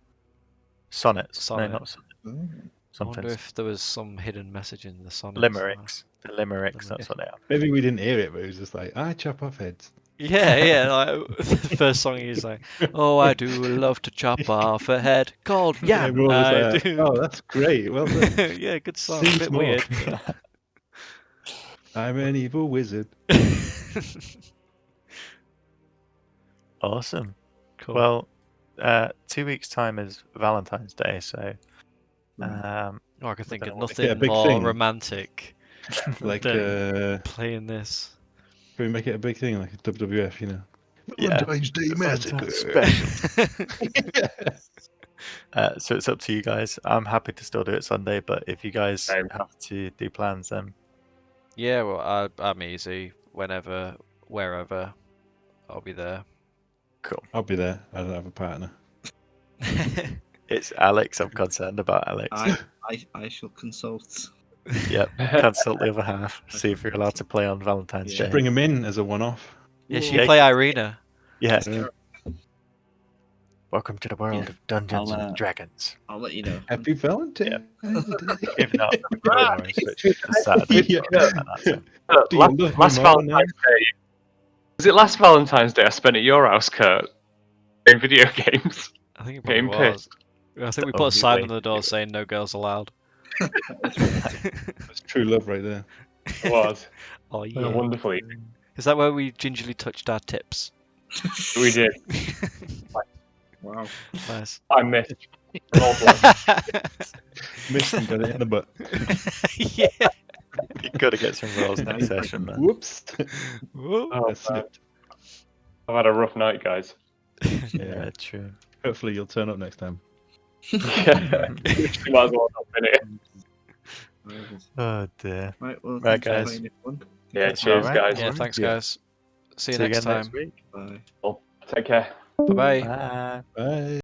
Sonnets. Sonnet. No, not sonnets. I Something. wonder if there was some hidden message in the sonnets. Limericks. The limericks. That's what they are. Maybe we didn't hear it, but it was just like, I chop off heads. Yeah. Like, the first song he's like, "Oh, I do love to chop off a head called Yeah, yam. everyone was I like, do." oh, that's great. Well done. Yeah, good song. Sing A bit more. weird. I'm an evil wizard. Awesome. Cool. Well, 2 weeks time is Valentine's Day, so I can think don't of know what we- Yeah, nothing big more thing. romantic Like, Dang. can playing this. we make it a big thing, like a WWF, you know? Yeah. Valentine's Day Massacre. Special. So it's up to you guys. I'm happy to still do it Sunday, but if you guys Same. have to do plans, then Yeah, well, I'm easy. Whenever, wherever, I'll be there. cool. I'll be there. I don't have a partner. It's Alex. I'm concerned about Alex. I shall consult. Yep. Consult the other half. See if you're allowed to play on Valentine's Yeah. Day. Bring him in as a one-off. Yeah, she Yeah. play Irina. Yeah. Yeah. Welcome to the world Yeah. of Dungeons I'll, and Dragons. I'll let you know. Happy Valentine's If not, we can always switch to Saturday. Yeah. That's it. Do you love Last me more now? Valentine's Day. Was it last Valentine's Day I spent at your house, Kurt? Playing video games. I think it Game probably was. I think we the put a only sign way on the to door do it. saying "No girls allowed." That's true love right there. It was. Oh It was a yeah. wonderful evening. Is that where we gingerly touched our tips? We did. Wow. Nice. I missed. Roll blood. Missed and got it in the butt. Yeah. You gotta get some rolls next session, man. Whoops. Whoa. Oh, I man. slipped. I've had a rough night, guys. Yeah, true. Hopefully you'll turn up next time. Yeah. You might as well not been it. Oh dear. Right, well, Right, thanks for guys. playing, everyone. Yeah, That's cheers, alright. guys. Yeah, thanks, Yeah. guys. See you See you next again time. next week. Bye. Take care. Bye bye. Bye. Bye.